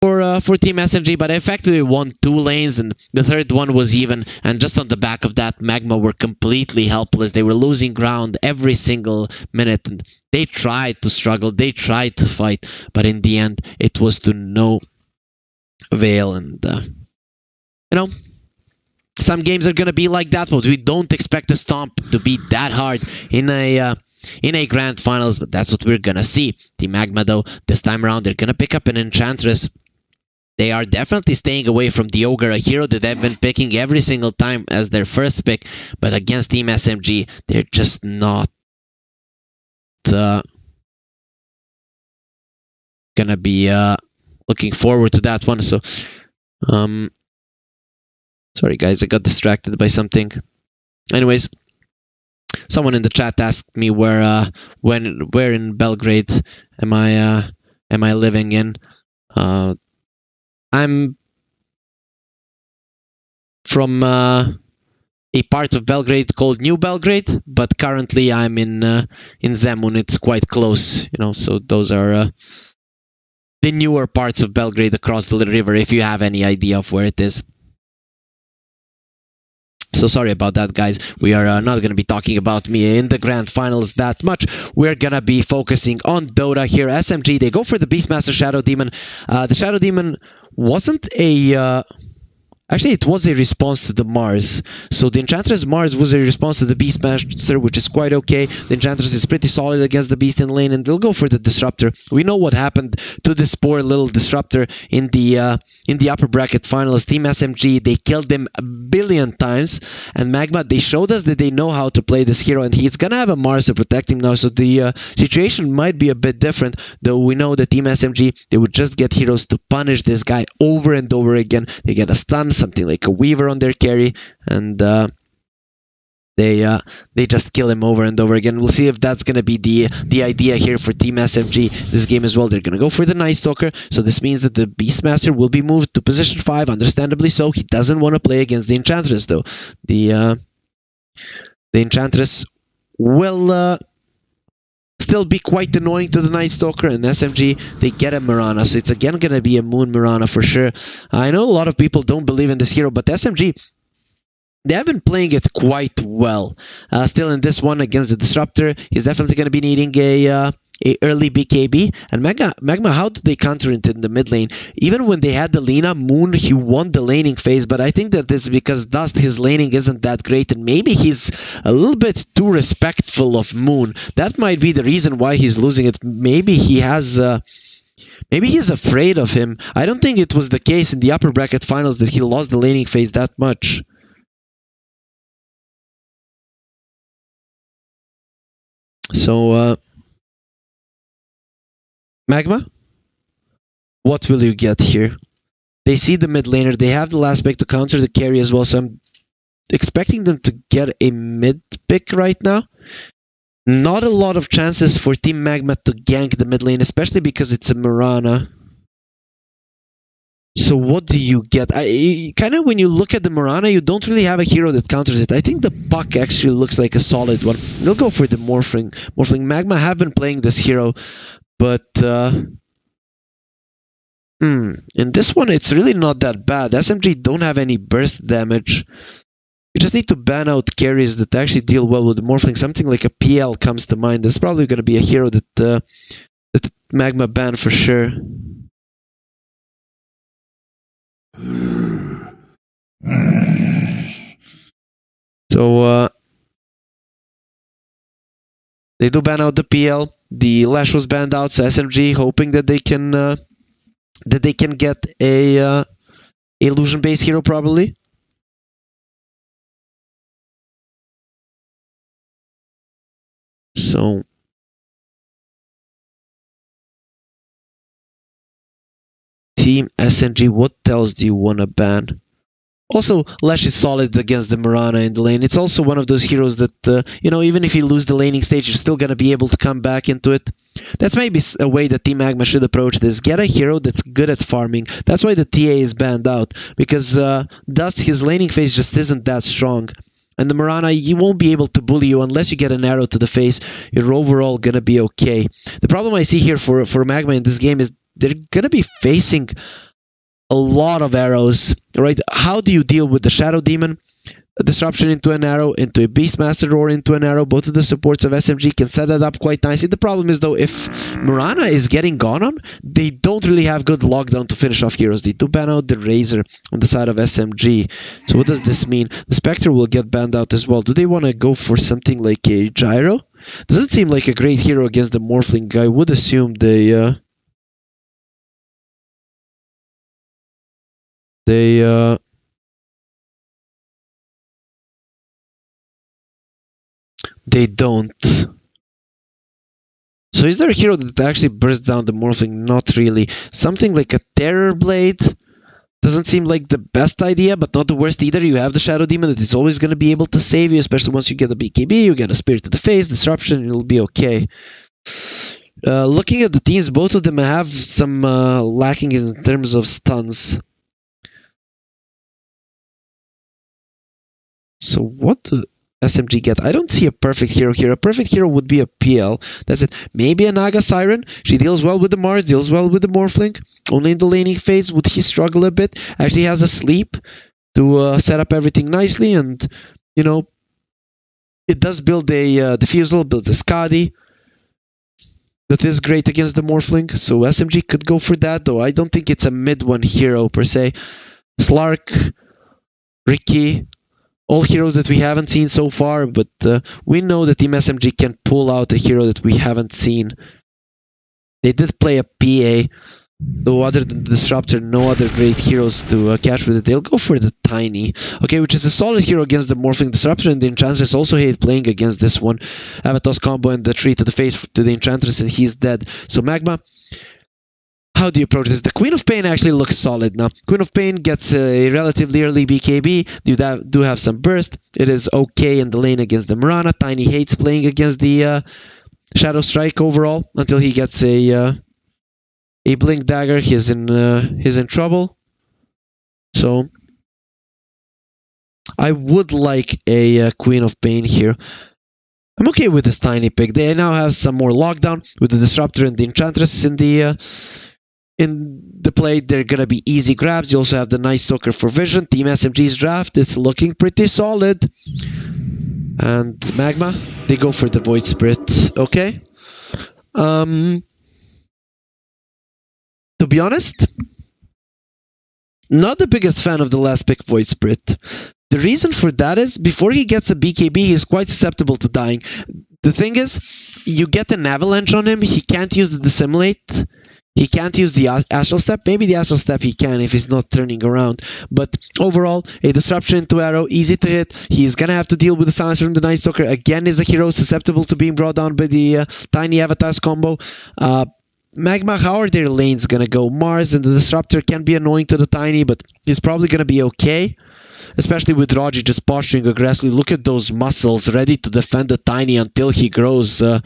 for Team SMG, but I effectively won 2 lanes, and the third one was even. And just on the back of that, Magma were completely helpless. They were losing ground every single minute, and they tried to struggle, they tried to fight, but in the end, it was to no avail. And you know, some games are gonna be like that, but we don't expect the Stomp to be that hard in a grand finals, but that's what we're gonna see. Team Magma, though, this time around, they're gonna pick up an Enchantress. They are definitely staying away from the Ogre, a hero that they've been picking every single time as their first pick, but against Team SMG, they're just not gonna be looking forward to that one. So, sorry guys, I got distracted by something. Anyways, someone in the chat asked me where in Belgrade am I living in. I'm from a part of Belgrade called New Belgrade, but currently I'm in Zemun. It's quite close, you know. So those are the newer parts of Belgrade across the little river, if you have any idea of where it is. So sorry about that, guys. We are not going to be talking about me in the grand finals that much. We're going to be focusing on Dota here. SMG, they go for the Beastmaster Shadow Demon. The Shadow Demon wasn't a... Actually, it was a response to the Mars. So the Enchantress Mars was a response to the Beastmaster, which is quite okay. The Enchantress is pretty solid against the Beast in lane, and they'll go for the Disruptor. We know what happened to this poor little Disruptor in the upper bracket finals. Team SMG, they killed him a billion times, and Magma, they showed us that they know how to play this hero, and he's gonna have a Mars to protect him now. So the situation might be a bit different, though we know that Team SMG, they would just get heroes to punish this guy over and over again. They get a stun, something like a Weaver on their carry, and they just kill him over and over again. We'll see if that's going to be the idea here for Team SMG this game as well. They're going to go for the Night Stalker, so this means that the Beastmaster will be moved to position 5, understandably so. He doesn't want to play against the Enchantress, though. The Enchantress will still be quite annoying to the Night Stalker, and SMG, they get a Mirana, so it's again going to be a Moon Mirana for sure. I know a lot of people don't believe in this hero, but SMG, they have been playing it quite well. Still in this one against the Disruptor, he's definitely going to be needing a early BKB. And Magma, how do they counter it in the mid lane? Even when they had the Lina, Moon, he won the laning phase, but I think that it's because Dust, his laning isn't that great, and maybe he's a little bit too respectful of Moon. That might be the reason why he's losing it. Maybe he has... maybe he's afraid of him. I don't think it was the case in the upper bracket finals that he lost the laning phase that much. So, Magma, what will you get here? They see the mid laner. They have the last pick to counter the carry as well, so I'm expecting them to get a mid pick right now. Not a lot of chances for Team Magma to gank the mid lane, especially because it's a Mirana. So what do you get? Kind of when you look at the Mirana, you don't really have a hero that counters it. I think the Puck actually looks like a solid one. They'll go for the Morphling. Magma have been playing this hero, but in this one, it's really not that bad. SMG don't have any burst damage. You just need to ban out carries that actually deal well with the Morphling. Something like a PL comes to mind. There's probably going to be a hero that Magma ban for sure. So they do ban out the PL. The Lash was banned out, so SMG hoping that they can get a illusion based hero probably. So Team SMG, what else do you want to ban? Also, Lash is solid against the Mirana in the lane. It's also one of those heroes that, you know, even if you lose the laning stage, you're still going to be able to come back into it. That's maybe a way that Team Magma should approach this. Get a hero that's good at farming. That's why the TA is banned out, because Dust, his laning phase just isn't that strong. And the Mirana, he won't be able to bully you unless you get an arrow to the face. You're overall going to be okay. The problem I see here for Magma in this game is they're going to be facing a lot of arrows, right? How do you deal with the Shadow Demon? A disruption into an arrow, into a Beastmaster, or into an arrow. Both of the supports of SMG can set that up quite nicely. The problem is, though, if Mirana is getting gone on, they don't really have good lockdown to finish off heroes. They do ban out the Razor on the side of SMG. So what does this mean? The Spectre will get banned out as well. Do they want to go for something like a Gyro? Doesn't seem like a great hero against the Morphling. I would assume they don't. So is there a hero that actually bursts down the Morphling? Not really. Something like a Terror Blade doesn't seem like the best idea, but not the worst either. You have the Shadow Demon that is always going to be able to save you, especially once you get a BKB, you get a Spirit to the Face, Disruption, it'll be okay. Looking at the teams, both of them have some lacking in terms of stuns. So what do SMG get? I don't see a perfect hero here. A perfect hero would be a PL. That's it. Maybe a Naga Siren. She deals well with the Mars, deals well with the Morphling. Only in the laning phase would he struggle a bit. Actually has a sleep to set up everything nicely, and you know, it does build a Diffusal, builds a Skadi. That is great against the Morphling. So SMG could go for that, though I don't think it's a mid-1 hero per se. Slark, Ricky, all heroes that we haven't seen so far, but we know that Team SMG can pull out a hero that we haven't seen. They did play a PA, though other than the Disruptor, no other great heroes to catch with it. They'll go for the Tiny, okay, which is a solid hero against the Morphling. Disruptor and the Enchantress also hate playing against this one. Have a toss combo and the 3 to the face to the Enchantress, and he's dead. So Magma, how do you approach this? The Queen of Pain actually looks solid now. Queen of Pain gets a relatively early BKB. You do have some burst. It is okay in the lane against the Mirana. Tiny hates playing against the Shadow Strike overall until he gets a Blink Dagger. He's in trouble. So I would like a Queen of Pain here. I'm okay with this Tiny pick. They now have some more lockdown with the Disruptor and the Enchantress in the play. They're gonna be easy grabs. You also have the Night Stalker for vision. Team SMG's draft, it's looking pretty solid. And Magma, they go for the Void Spirit. Okay. To be honest, not the biggest fan of the last pick, Void Spirit. The reason for that is, before he gets a BKB, he's quite susceptible to dying. The thing is, you get an avalanche on him, he can't use the Dissimulate. He can't use the Astral Step. Maybe the Astral Step he can if he's not turning around. But overall, a Disruption into arrow, easy to hit. He's going to have to deal with the Silencer from the Night Stalker. Again, is a hero susceptible to being brought down by the Tiny Avatars combo. Magma, how are their lanes going to go? Mars and the Disruptor can be annoying to the Tiny, but he's probably going to be okay. Especially with Raji just posturing aggressively. Look at those muscles ready to defend the Tiny until he grows a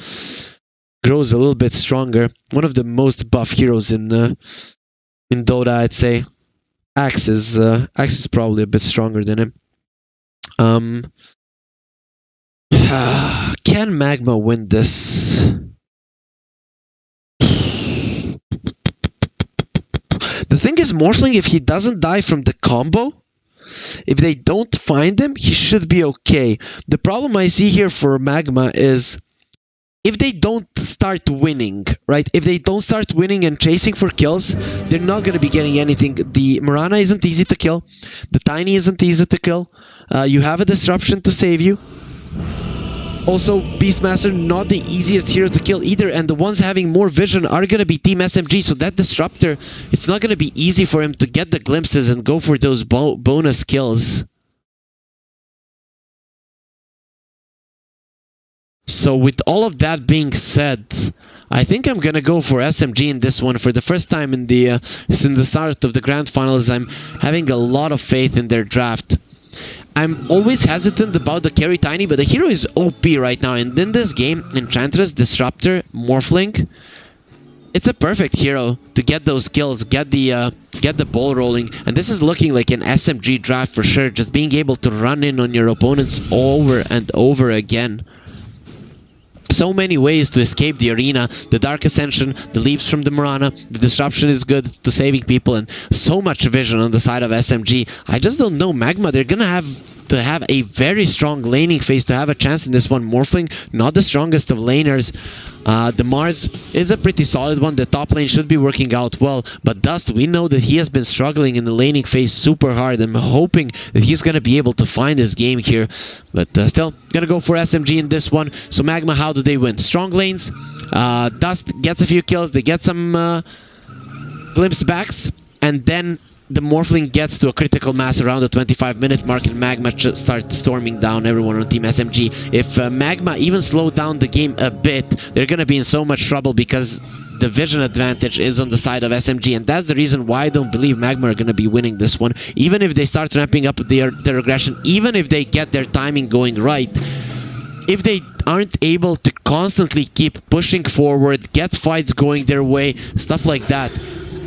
little bit stronger. One of the most buff heroes in Dota, I'd say. Axe is probably a bit stronger than him. Can Magma win this? The thing is, Morphling, if he doesn't die from the combo, if they don't find him, he should be okay. The problem I see here for Magma is, if they don't start winning, right? If they don't start winning and chasing for kills, they're not going to be getting anything. The Mirana isn't easy to kill. The Tiny isn't easy to kill. You have a Disruption to save you. Also, Beastmaster, not the easiest hero to kill either, and the ones having more vision are going to be Team SMG, so that Disruptor, it's not going to be easy for him to get the glimpses and go for those bonus kills. So with all of that being said, I think I'm going to go for SMG in this one. For the first time since the start of the Grand Finals, I'm having a lot of faith in their draft. I'm always hesitant about the carry Tiny, but the hero is OP right now. And in this game, Enchantress, Disruptor, Morphling, it's a perfect hero to get those kills, get the ball rolling. And this is looking like an SMG draft for sure. Just being able to run in on your opponents over and over again. so many ways to escape the arena. The Dark Ascension, the leaps from the Mirana, the disruption is good to saving people, and so much vision on the side of SMG. I just don't know. Magma, they're gonna have to have a very strong laning phase to have a chance in this one. Morphling, not the strongest of laners. The Mars is a pretty solid one. The top lane should be working out well, but Dust, we know that he has been struggling in the laning phase super hard. I'm hoping that he's going to be able to find his game here, but still going to go for SMG in this one. So Magma, how do they win? Strong lanes. Dust gets a few kills. They get some glimpse backs, and then the Morphling gets to a critical mass around the 25-minute mark, and Magma starts storming down everyone on Team SMG. If Magma even slow down the game a bit, they're going to be in so much trouble because the vision advantage is on the side of SMG, and that's the reason why I don't believe Magma are going to be winning this one. Even if they start ramping up their aggression, even if they get their timing going right, if they aren't able to constantly keep pushing forward, get fights going their way, stuff like that,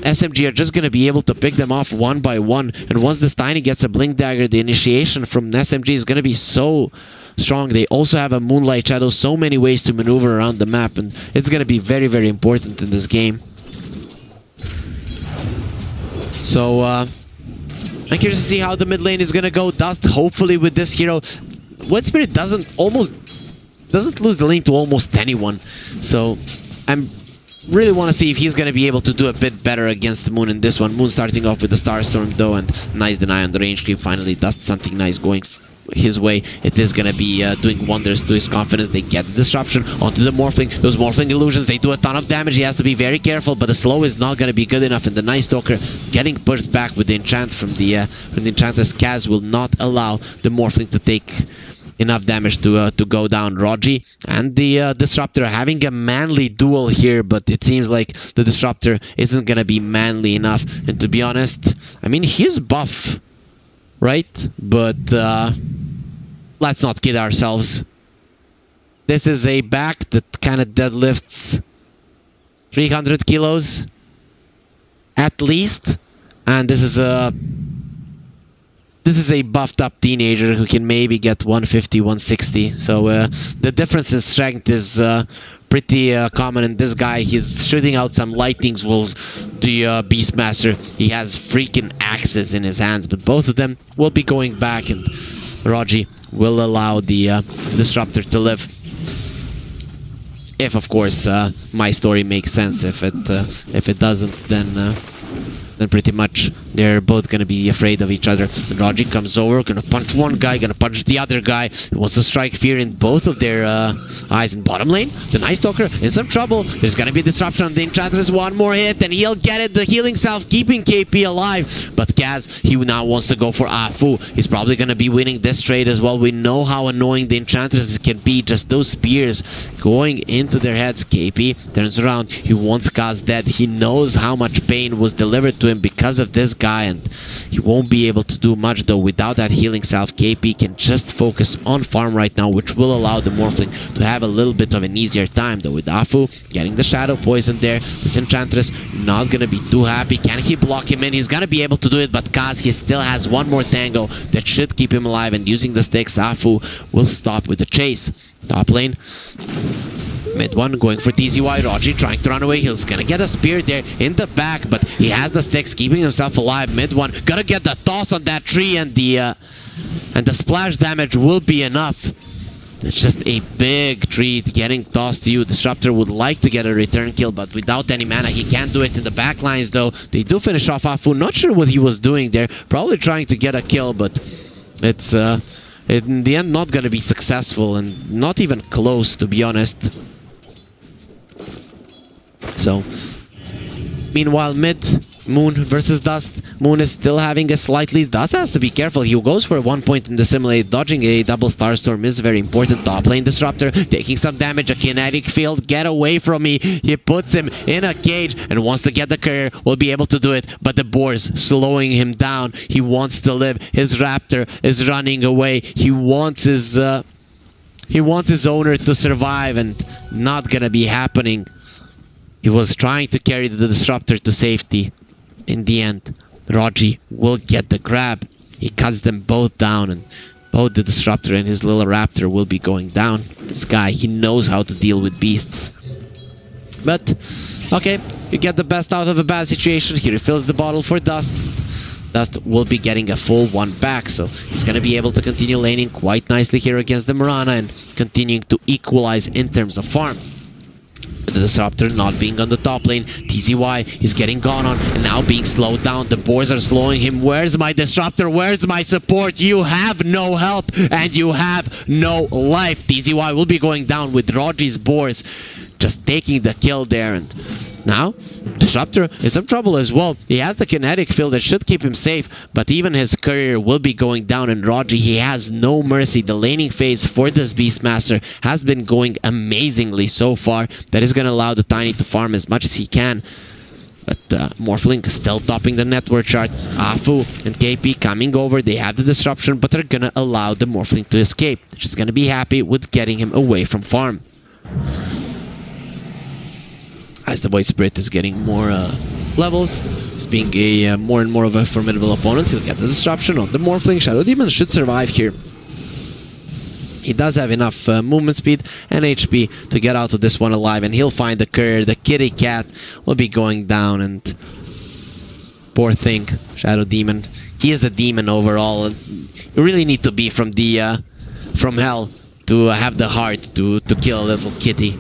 SMG are just going to be able to pick them off one by one. And once this Tiny gets a Blink Dagger, the initiation from SMG is going to be so strong. They also have a Moonlight Shadow, so many ways to maneuver around the map, and it's going to be very, very important in this game. So, I'm curious to see how the mid lane is going to go. Dust, hopefully with this hero, Wind Spirit doesn't lose the lane to almost anyone. So, I'm really want to see if he's going to be able to do a bit better against Moon in this one. Moon starting off with the Starstorm though, and nice deny on the range creep. Finally, Dust something nice going his way. It is going to be doing wonders to his confidence. They get the disruption onto the Morphling. Those Morphling illusions, they do a ton of damage. He has to be very careful, but the slow is not going to be good enough. And the Night Stalker getting pushed back with the enchant from the Enchantress. Kaz will not allow the Morphling to take enough damage to go down. Rogi and the Disruptor having a manly duel here, but it seems like the Disruptor isn't gonna be manly enough. And to be honest, I mean, he's buff, right? But let's not kid ourselves. This is a back that kind of deadlifts 300 kilos at least, and this is a buffed up teenager who can maybe get 150, 160. So the difference in strength is pretty common. And this guy, he's shooting out some lightnings. Well, the Beastmaster, he has freaking axes in his hands. But both of them will be going back, and Rogi will allow the Disruptor to live. If, of course, my story makes sense. If it doesn't, then pretty much they're both gonna be afraid of each other. And Rogi comes over, gonna punch one guy, gonna punch the other guy. He wants to strike fear in both of their eyes. In bottom lane, the Night Stalker in some trouble. There's gonna be disruption on the Enchantress. One more hit and he'll get it. The healing self keeping KP alive. But Kaz, he now wants to go for Afu. He's probably gonna be winning this trade as well. We know how annoying the Enchantress can be. Just those spears going into their heads. KP turns around. He wants Kaz dead. He knows how much pain was delivered to him because of this guy, and he won't be able to do much though without that healing self. KP can just focus on farm right now, which will allow the Morphling to have a little bit of an easier time though. With Afu getting the Shadow Poison there, this Enchantress not gonna be too happy. Can he block him in? He's gonna be able to do it, but Kaz, he still has one more tango that should keep him alive, and using the sticks, Afu will stop with the chase. Top lane, mid one going for TZY. Rogi trying to run away. He's gonna get a spear there in the back, but he has the sticks keeping himself alive. Mid one gonna get the toss on that tree, and the splash damage will be enough. It's just a big tree getting tossed to you. Disruptor would like to get a return kill, but without any mana, he can't do it in the back lines though. They do finish off Afu. Not sure what he was doing there. Probably trying to get a kill, but it's in the end not gonna be successful, and not even close, to be honest. So, meanwhile, mid, Moon versus Dust. Moon is still having a slight lead. Dust has to be careful. He goes for 1 point in the simulate. Dodging a double Starstorm is very important. Top lane Disruptor taking some damage. A kinetic field. Get away from me. He puts him in a cage and wants to get the career. Will be able to do it, but the boar's slowing him down. He wants to live. His Raptor is running away. He wants his owner to survive, and not gonna be happening. He was trying to carry the Disruptor to safety. In the end, Rogi will get the grab. He cuts them both down, and Both the Disruptor and his little Raptor will be going down. This guy, he knows how to deal with beasts. But, okay, you get the best out of a bad situation. He refills the bottle for Dust. Dust will be getting a full one back, so he's going to be able to continue laning quite nicely here against the Mirana and continuing to equalize in terms of farm. The Disruptor not being on the top lane, TZY is getting gone on and now being slowed down. The boars are slowing him. Where's my Disruptor? Where's my support? You have no help and you have no life. TZY will be going down with Rogi's boars just taking the kill there, and now Disruptor is in trouble as well. He has the kinetic field that should keep him safe, but even his courier will be going down, and Rogi, he has no mercy. The laning phase for this Beastmaster has been going amazingly so far. That is going to allow the Tiny to farm as much as he can. But Morphling still topping the network chart. Afu and KP coming over. They have the disruption, but they're going to allow the Morphling to escape. They're just going to be happy with getting him away from farm. As the Void Spirit is getting more levels, he's being a more and more of a formidable opponent. He'll get the disruption on the Morphling. Shadow Demon should survive here. He does have enough movement speed and HP to get out of this one alive, and he'll find the courier. The kitty cat will be going down, and poor thing, Shadow Demon. He is a demon overall, and you really need to be from the from hell to have the heart to kill a little kitty.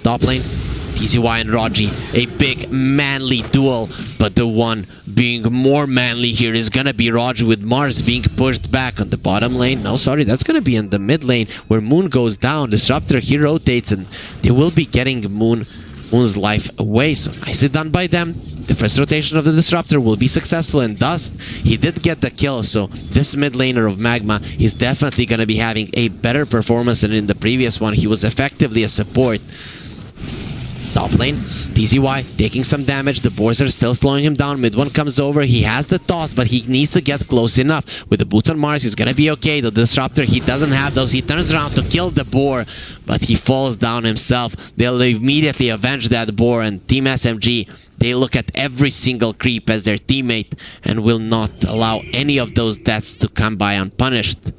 Top lane, TZY and Rogi, a big manly duel, but the one being more manly here is gonna be Rogi, with Mars being pushed back on the bottom lane. No, sorry, that's gonna be in the mid lane where Moon goes down. Disruptor, he rotates, and they will be getting Moon's life away. So nicely done by them. The first rotation of the Disruptor will be successful, and Dust, he did get the kill, so this mid laner of Magma is definitely gonna be having a better performance than in the previous one. He was effectively a support. Top lane, TZY taking some damage. The boars are still slowing him down. Mid one comes over. He has the toss, but he needs to get close enough. With the boots on Mars, he's gonna be okay. The Disruptor, he doesn't have those. He turns around to kill the boar, but he falls down himself. They'll immediately avenge that boar, and Team SMG, they look at every single creep as their teammate and will not allow any of those deaths to come by unpunished.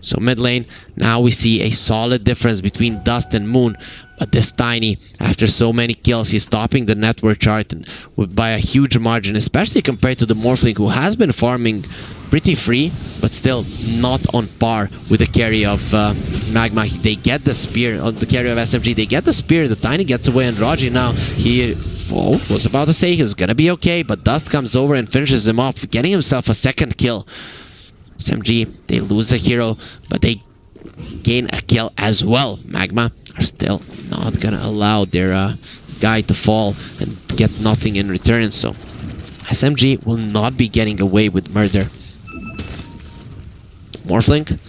So mid lane, now we see a solid difference between Dust and Moon. But this Tiny, after so many kills, he's topping the network chart and by a huge margin, especially compared to the Morphling, who has been farming pretty free, but still not on par with the carry of Magma. They get the spear on the carry of SMG. They get the spear. The Tiny gets away, and Rogi now, he was about to say he's gonna be okay, but Dust comes over and finishes him off, getting himself a second kill. SMG, they lose a hero, but they gain a kill as well. Magma are still not gonna allow their guy to fall and get nothing in return, so SMG will not be getting away with murder. Morphling,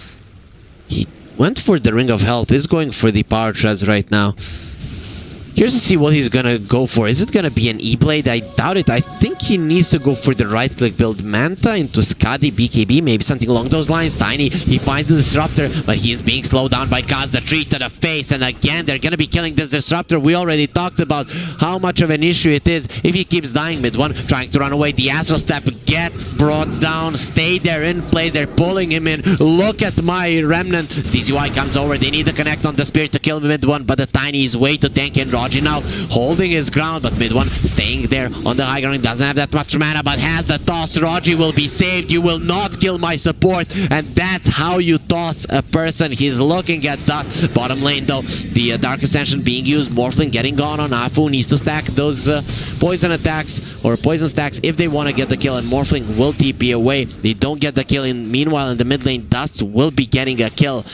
he went for the Ring of Health, is going for the Power Treads right now. Here's to see what he's gonna go for. Is it gonna be an E-Blade? I doubt it. I think he needs to go for the right-click build. Manta into Skadi, BKB, maybe something along those lines. Tiny, he finds the Disruptor, but he is being slowed down by Kaz, the tree to the face. And again, they're gonna be killing this Disruptor. We already talked about how much of an issue it is if he keeps dying. Mid one, trying to run away. The Astral Step gets brought down. Stay there in place. They're pulling him in. Look at my Remnant. TZY comes over. They need to connect on the Spirit to kill mid one, but the Tiny is way to tank in. Rogi now holding his ground, but mid one staying there on the high ground. Doesn't have that much mana, but has the toss. Rogi will be saved. You will not kill my support, and that's how you toss a person. He's looking at Dust. Bottom lane though, the Dark Ascension being used. Morphling getting gone on. Afu needs to stack those poison attacks or poison stacks if they want to get the kill, and Morphling will TP away. They don't get the kill in. Meanwhile, in the mid lane, Dust will be getting a kill.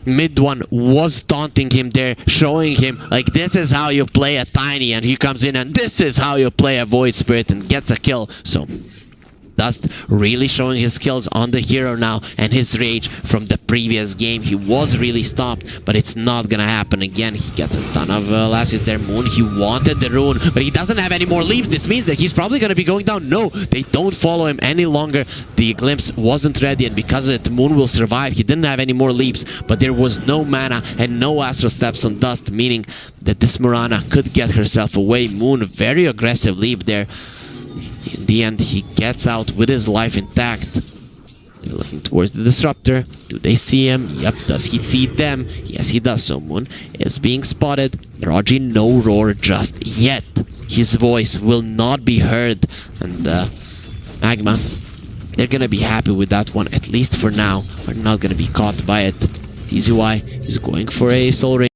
Mid one was taunting him there, showing him like this is how you play a Tiny, and he comes in and this is how you play a Void Spirit and gets a kill. So Dust really showing his skills on the hero now, and his rage from the previous game. He was really stopped, but it's not gonna happen again. He gets a ton of lasses there. Moon, he wanted the rune, but he doesn't have any more leaves. This means that he's probably gonna be going down. No, they don't follow him any longer. The glimpse wasn't ready, and because of it, Moon will survive. He didn't have any more leaps, but there was no mana and no astral steps on Dust, meaning that this Mirana could get herself away. Moon, very aggressive leap there. In the end, he gets out with his life intact. They're looking towards the disruptor. Do they see him? Yep. Does he see them? Yes, he does. So Moon is being spotted. Raji, no roar just yet. His voice will not be heard. And Magma, they're gonna be happy with that one, at least for now. We're not gonna be caught by it. TZY is going for a soul ring.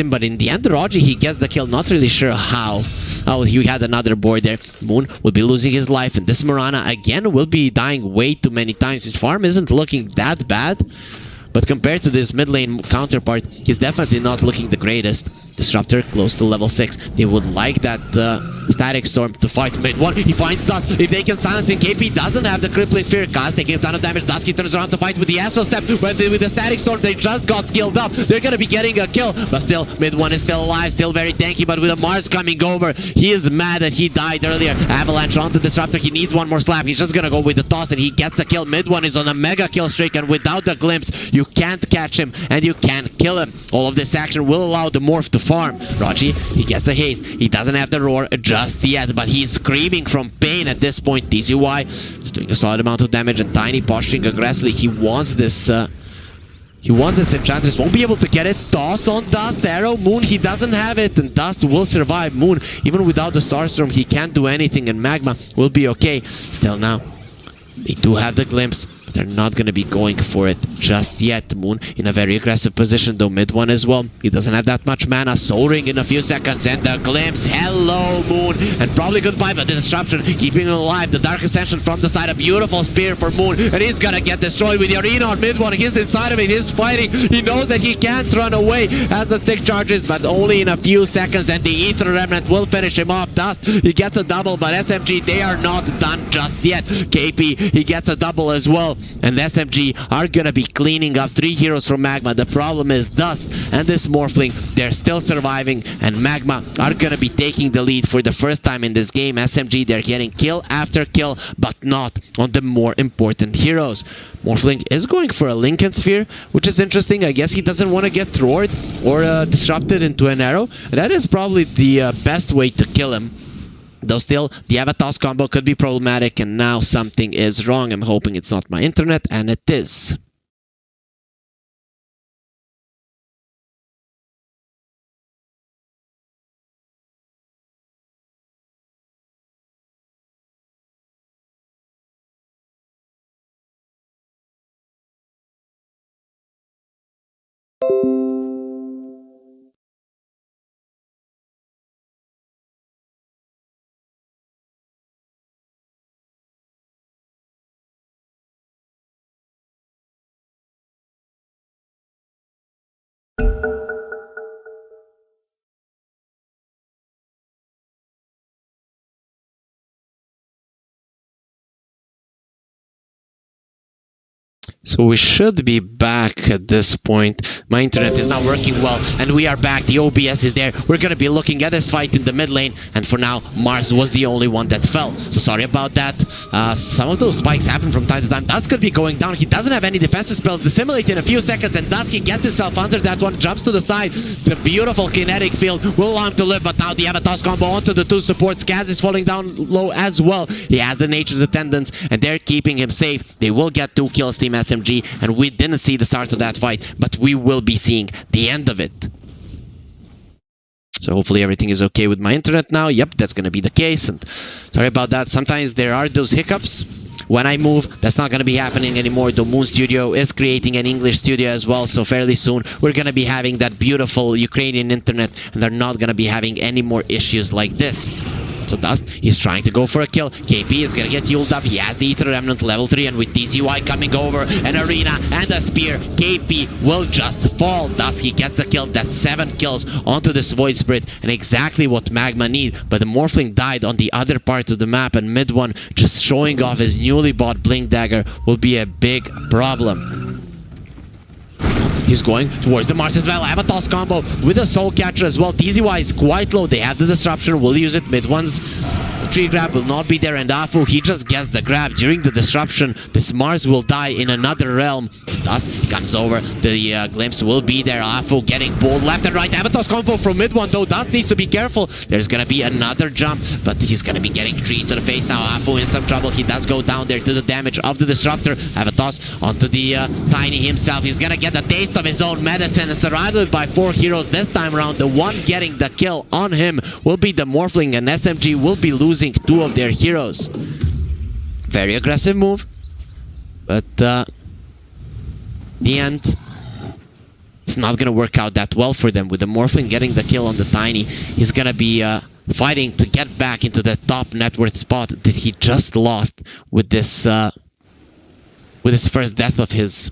But in the end, Raji, he gets the kill. Not really sure how. Oh, he had another board there. Moon will be losing his life, and this Mirana again will be dying way too many times. His farm isn't looking that bad, but compared to this mid lane counterpart, he's definitely not looking the greatest. Disruptor close to level 6. They would like that Static Storm to fight mid 1. He finds Dust. If they can silence him, KP doesn't have the crippling fear cast, taking a ton of damage. Dusky turns around to fight with the Astral Step. With the Static Storm, they just got skilled up. They're gonna be getting a kill, but still, mid 1 is still alive, still very tanky, but with a Mars coming over, he is mad that he died earlier. Avalanche on the Disruptor. He needs one more slap. He's just gonna go with the toss, and he gets a kill. Mid 1 is on a mega kill streak, and without the glimpse, you can't catch him, and you can't kill him. All of this action will allow the Morph to farm. Raji, he gets a haste. He doesn't have the roar just yet, but he's screaming from pain at this point. TZY is doing a solid amount of damage, and Tiny posturing aggressively. He wants this Enchantress. Won't be able to get it. Toss on Dust. Arrow. Moon, he doesn't have it, and Dust will survive. Moon, even without the Starstorm, he can't do anything, and Magma will be okay. Still now, they do have the glimpse, but they're not going to be going for it just yet. Moon in a very aggressive position, though mid 1 as well. He doesn't have that much mana. Soul Ring in a few seconds, and the glimpse. Hello, Moon. And probably goodbye, but the disruption keeping him alive. The Dark Ascension from the side. A beautiful spear for Moon, and he's going to get destroyed with the arena on mid 1. He's inside of it. He's fighting. He knows that he can't run away as the stick charges, but only in a few seconds, and the Ether Remnant will finish him off. Dust, he gets a double, but SMG, they are not done just yet. KP, he gets a double as well, and the SMG are gonna be cleaning up 3 heroes from Magma. The problem is Dust and this Morphling, they're still surviving, and Magma are gonna be taking the lead for the first time in this game. SMG, they're getting kill after kill, but not on the more important heroes. Morphling is going for a Lincoln Sphere, which is interesting. I guess he doesn't want to get roared or disrupted into an arrow. That is probably the best way to kill him. Though still, the Avatos combo could be problematic, and now something is wrong. I'm hoping it's not my internet, and it is. So we should be back at this point. My internet is not working well, and we are back. The OBS is there. We're going to be looking at this fight in the mid lane, and for now, Mars was the only one that fell. So sorry about that. Some of those spikes happen from time to time. That's going to be going down. He doesn't have any defensive spells. Dissimulate in a few seconds, and Dusky gets himself under that one, jumps to the side. The beautiful kinetic field will allow him to live, but now the Avatos combo onto the 2 supports. Kaz is falling down low as well. He has the Nature's Attendants, and they're keeping him safe. They will get 2 kills, Team SMG, and we didn't see the start of that fight, but we will be seeing the end of it. So hopefully everything is okay with my internet now. Yep, that's going to be the case, and sorry about that. Sometimes there are those hiccups when I move, that's not gonna be happening anymore. The Moon Studio is creating an English studio as well, so fairly soon we're gonna be having that beautiful Ukrainian internet, and they're not gonna be having any more issues like this. So Dust, he's trying to go for a kill. KP is gonna get healed up. He has the Ether Remnant level 3, and with TCY coming over, an Arena and a Spear, KP will just fall. Dust, he gets the kill. That's 7 kills onto this Void Spirit, and exactly what Magma need. But the Morphling died on the other part of the map, and mid one just showing off his newly bought Blink Dagger will be a big problem. He's going towards the Mars as well. Avatos combo with a Soul Catcher as well. TZY is quite low. They have the Disruption. Will use it. Mid one's tree grab will not be there. And Afu, he just gets the grab during the Disruption. This Mars will die in another realm. Dust comes over. The Glimpse will be there. Afu getting pulled left and right. Avatos combo from mid one though. Dust needs to be careful. There's going to be another jump, but he's going to be getting trees to the face now. Afu in some trouble. He does go down there to the damage of the Disruptor. Avatos onto the Tiny himself. He's going to get a taste of his own medicine and surrounded by 4 heroes this time around. The one getting the kill on him will be the Morphling, and SMG will be losing 2 of their heroes. Very aggressive move, but in the end it's not gonna work out that well for them. With the Morphling getting the kill on the Tiny, he's gonna be fighting to get back into the top net worth spot that he just lost with this first death of his.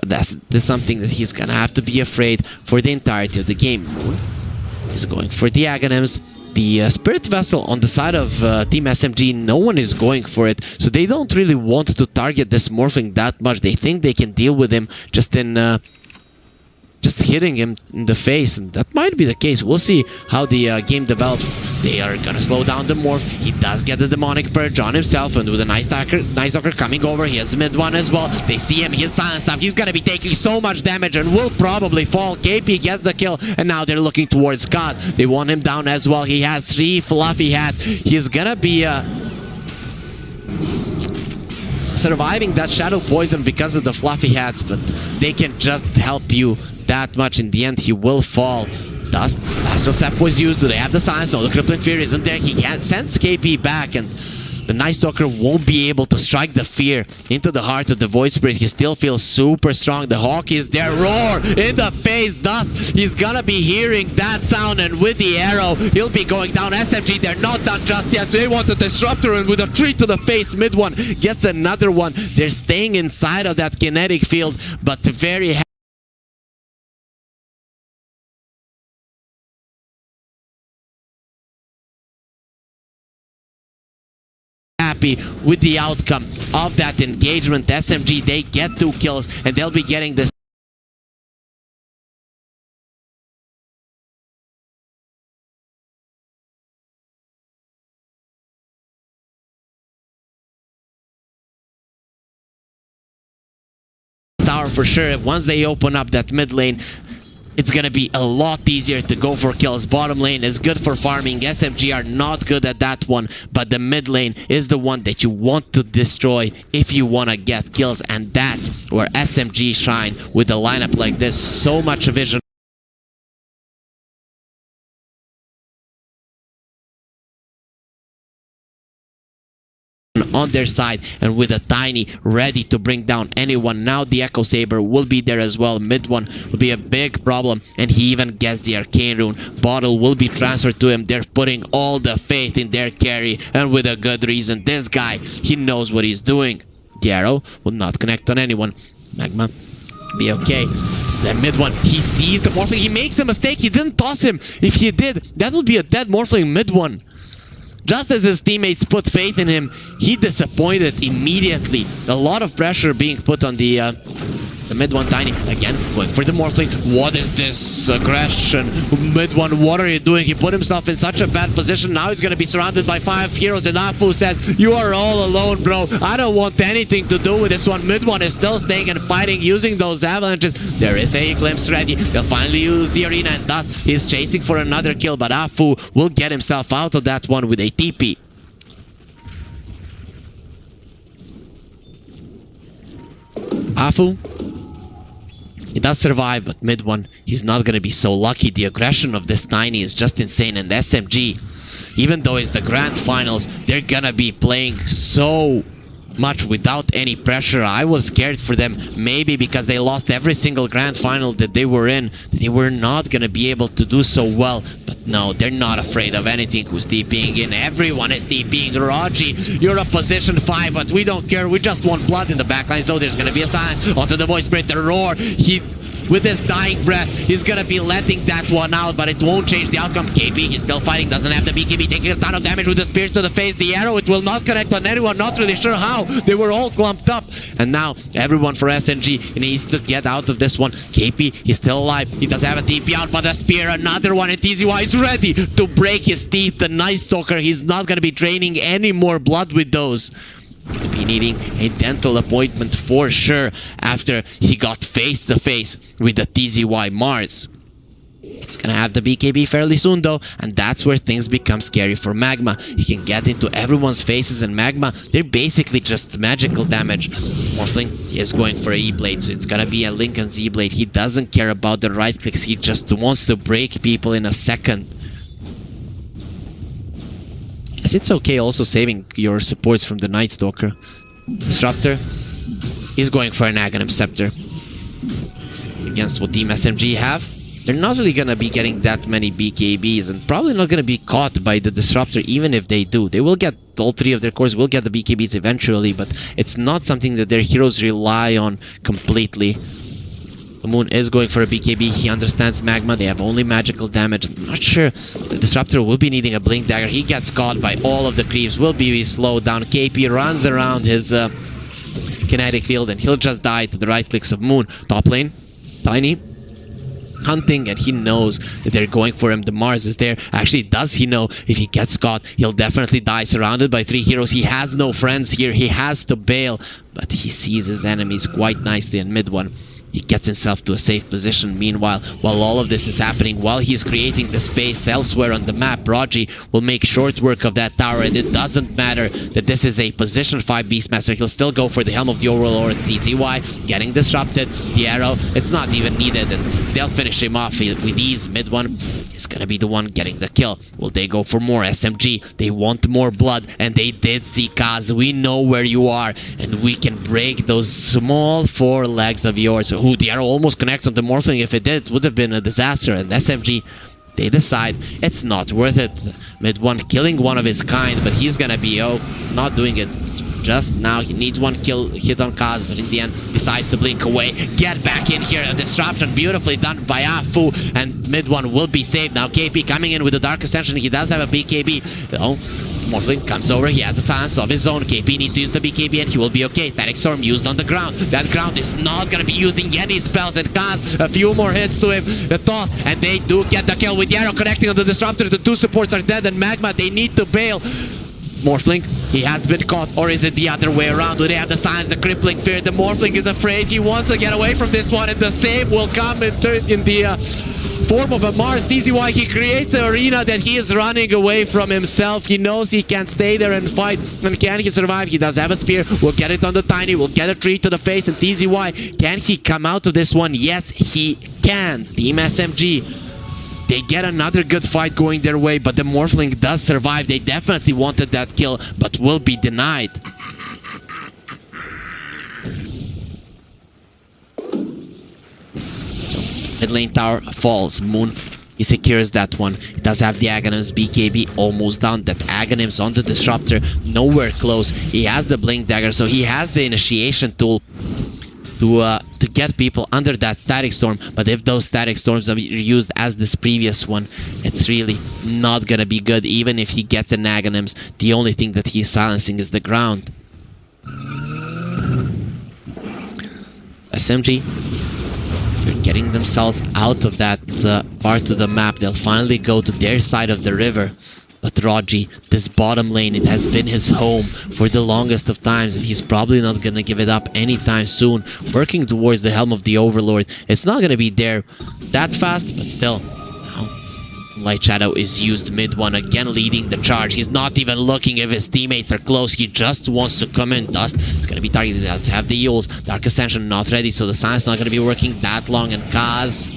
That's something that he's gonna have to be afraid for the entirety of the game. He's going for the Aghanims. The Spirit Vessel on the side of Team SMG, no one is going for it, so they don't really want to target this Morphling that much. They think they can deal with him just in just hitting him in the face, and that might be the case. We'll see how the game develops. They are gonna slow down the Morph. He does get the Demonic Purge on himself, and with a Nice Stalker coming over, he has mid one as well. They see him, he's silenced up. He's gonna be taking so much damage and will probably fall. KP gets the kill, and now they're looking towards Kaz. They want him down as well. He has 3 fluffy hats. He's gonna be surviving that Shadow Poison because of the fluffy hats, but they can just help you that much. In the end, he will fall. Dust, Astral Step was used. Do they have the silence? No, the Crippling Fear isn't there. He sends KP back, and the Night Stalker won't be able to strike the fear into the heart of the Void Spirit. He still feels super strong. The Hawk is there. Roar in the face. Dust, he's gonna be hearing that sound, and with the arrow, he'll be going down. SMG, they're not done just yet. They want the Disruptor, and with a tree to the face, mid one gets another one. They're staying inside of that kinetic field, but very happy with the outcome of that engagement. SMG, they get 2 kills, and they'll be getting this tower for sure. Once they open up that mid lane, it's gonna be a lot easier to go for kills. Bottom lane is good for farming. SMG are not good at that one, but the mid lane is the one that you want to destroy if you want to get kills, and that's where SMG shine with a lineup like this. So much vision on their side, and with a Tiny ready to bring down anyone. Now the Echo Saber will be there as well. Mid one will be a big problem, and he even gets the Arcane Rune. Bottle will be transferred to him. They're putting all the faith in their carry, and with a good reason. This guy, he knows what he's doing. The arrow will not connect on anyone. Magma be okay. The mid one, he sees the Morphling. He makes a mistake. He didn't toss him. If he did, that would be a dead Morphling mid one. Just as his teammates put faith in him, he disappointed immediately. A lot of pressure being put on the mid one. Tiny again going for the Morphling. What is this aggression? Mid one, what are you doing? He put himself in such a bad position. Now he's going to be surrounded by 5 heroes, and Afu says, you are all alone, bro. I don't want anything to do with this one. Mid one is still staying and fighting, using those avalanches. There is a glimpse ready. They'll finally use the arena, and Dust is chasing for another kill, but Afu will get himself out of that one with a TP. Afu, he does survive, but mid one, he's not gonna be so lucky. The aggression of this Tiny is just insane, and SMG, even though it's the grand finals, they're gonna be playing so much without any pressure. I was scared for them, maybe because they lost every single grand final that they were in. They were not gonna be able to do so well, but no, they're not afraid of anything. Who's TPing in? Everyone is TPing. Raji, you're a position 5, but we don't care. We just want blood in the backlines. No, there's gonna be a silence onto the voice sprint. The roar, with his dying breath, he's gonna be letting that one out, but it won't change the outcome. KP, he's still fighting, doesn't have the BKB, taking a ton of damage with the spears to the face. The arrow, it will not connect on anyone, not really sure how. They were all clumped up. And now, everyone for SMG needs to get out of this one. KP, he's still alive. He does have a TP out, but a spear, another one, and TZY is ready to break his teeth. The Night Stalker, he's not gonna be draining any more blood with those. Gonna be needing a dental appointment for sure after he got face to face with the TZY Mars. He's gonna have the BKB fairly soon though, and that's where things become scary for Magma. He can get into everyone's faces, and Magma, they're basically just magical damage. Morphling is going for a E-Blade, so it's gonna be a Lincoln Z-Blade. He doesn't care about the right clicks, he just wants to break people in a second. It's okay also saving your supports from the Night Stalker. Disruptor is going for an Aghanim Scepter. Against what Team SMG have, they're not really gonna be getting that many BKBs and probably not gonna be caught by the Disruptor even if they do. They will get all 3 of their cores, will get the BKBs eventually, but it's not something that their heroes rely on completely. Moon is going for a BKB. He understands Magma. They have only magical damage. I'm not sure the Disruptor will be needing a Blink Dagger. He gets caught by all of the creeps. Will be slowed down. KP runs around his kinetic field and he'll just die to the right clicks of Moon. Top lane, Tiny hunting, and he knows that they're going for him. The Mars is there. Actually, does he know if he gets caught, he'll definitely die surrounded by 3 heroes. He has no friends here. He has to bail, but he sees his enemies quite nicely in mid one. He gets himself to a safe position. Meanwhile, while all of this is happening, while he's creating the space elsewhere on the map, Raji will make short work of that tower, and it doesn't matter that this is a position 5 Beastmaster. He'll still go for the Helm of the Overlord. TZY getting disrupted. The arrow, it's not even needed, and they'll finish him off with ease. Mid one is gonna be the one getting the kill. Will they go for more? SMG, they want more blood, and they did see Kaz. We know where you are, and we can break those small 4 legs of yours. Ooh, the arrow almost connects on the Morphling. If it did, it would have been a disaster. And SMG, they decide it's not worth it. Mid one killing one of his kind, but he's gonna be not doing it just now. He needs one kill hit on Kaz, but in the end decides to blink away. Get back in here. A disruption beautifully done by Afu, and mid one will be saved. Now KP coming in with the Dark Ascension. He does have a BKB. Morphling comes over, he has a silence of his own. KP needs to use the BKB and he will be okay. Static Storm used on the ground. That ground is not going to be using any spells. It Kaz, a few more hits to him. The toss, and they do get the kill with the arrow connecting on the Disruptor. The 2 supports are dead, and Magma, they need to bail. Morphling, he has been caught, or is it the other way around? Do they have the signs, the crippling fear? The Morphling is afraid. He wants to get away from this one, and the save will come in the form of a Mars. TZY, he creates an arena that he is running away from himself. He knows he can't stay there and fight. And can he survive? He does have a spear. We'll get it on the Tiny. We'll get a tree to the face. And TZY, can he come out of this one? Yes, he can. Team SMG, they get another good fight going their way, but the Morphling does survive. They definitely wanted that kill, but will be denied. So, mid lane tower falls. Moon, he secures that one. He does have the Aghanim's BKB almost down. That Aghanim's on the Disruptor, nowhere close. He has the Blink Dagger, so he has the initiation tool to get people under that Static Storm. But if those Static Storms are used as this previous one, it's really not gonna be good. Even if he gets an Aghanims, the only thing that he's silencing is the ground. SMG, they're getting themselves out of that part of the map. They'll finally go to their side of the river. But Raji, this bottom lane, it has been his home for the longest of times, and he's probably not going to give it up anytime soon. Working towards the Helm of the Overlord. It's not going to be there that fast, but still. Light Shadow is used mid one, again leading the charge. He's not even looking if his teammates are close. He just wants to come in. Dust is going to be targeted. He does have the Yules. Dark Ascension not ready, so the sign's not going to be working that long. And Kaz,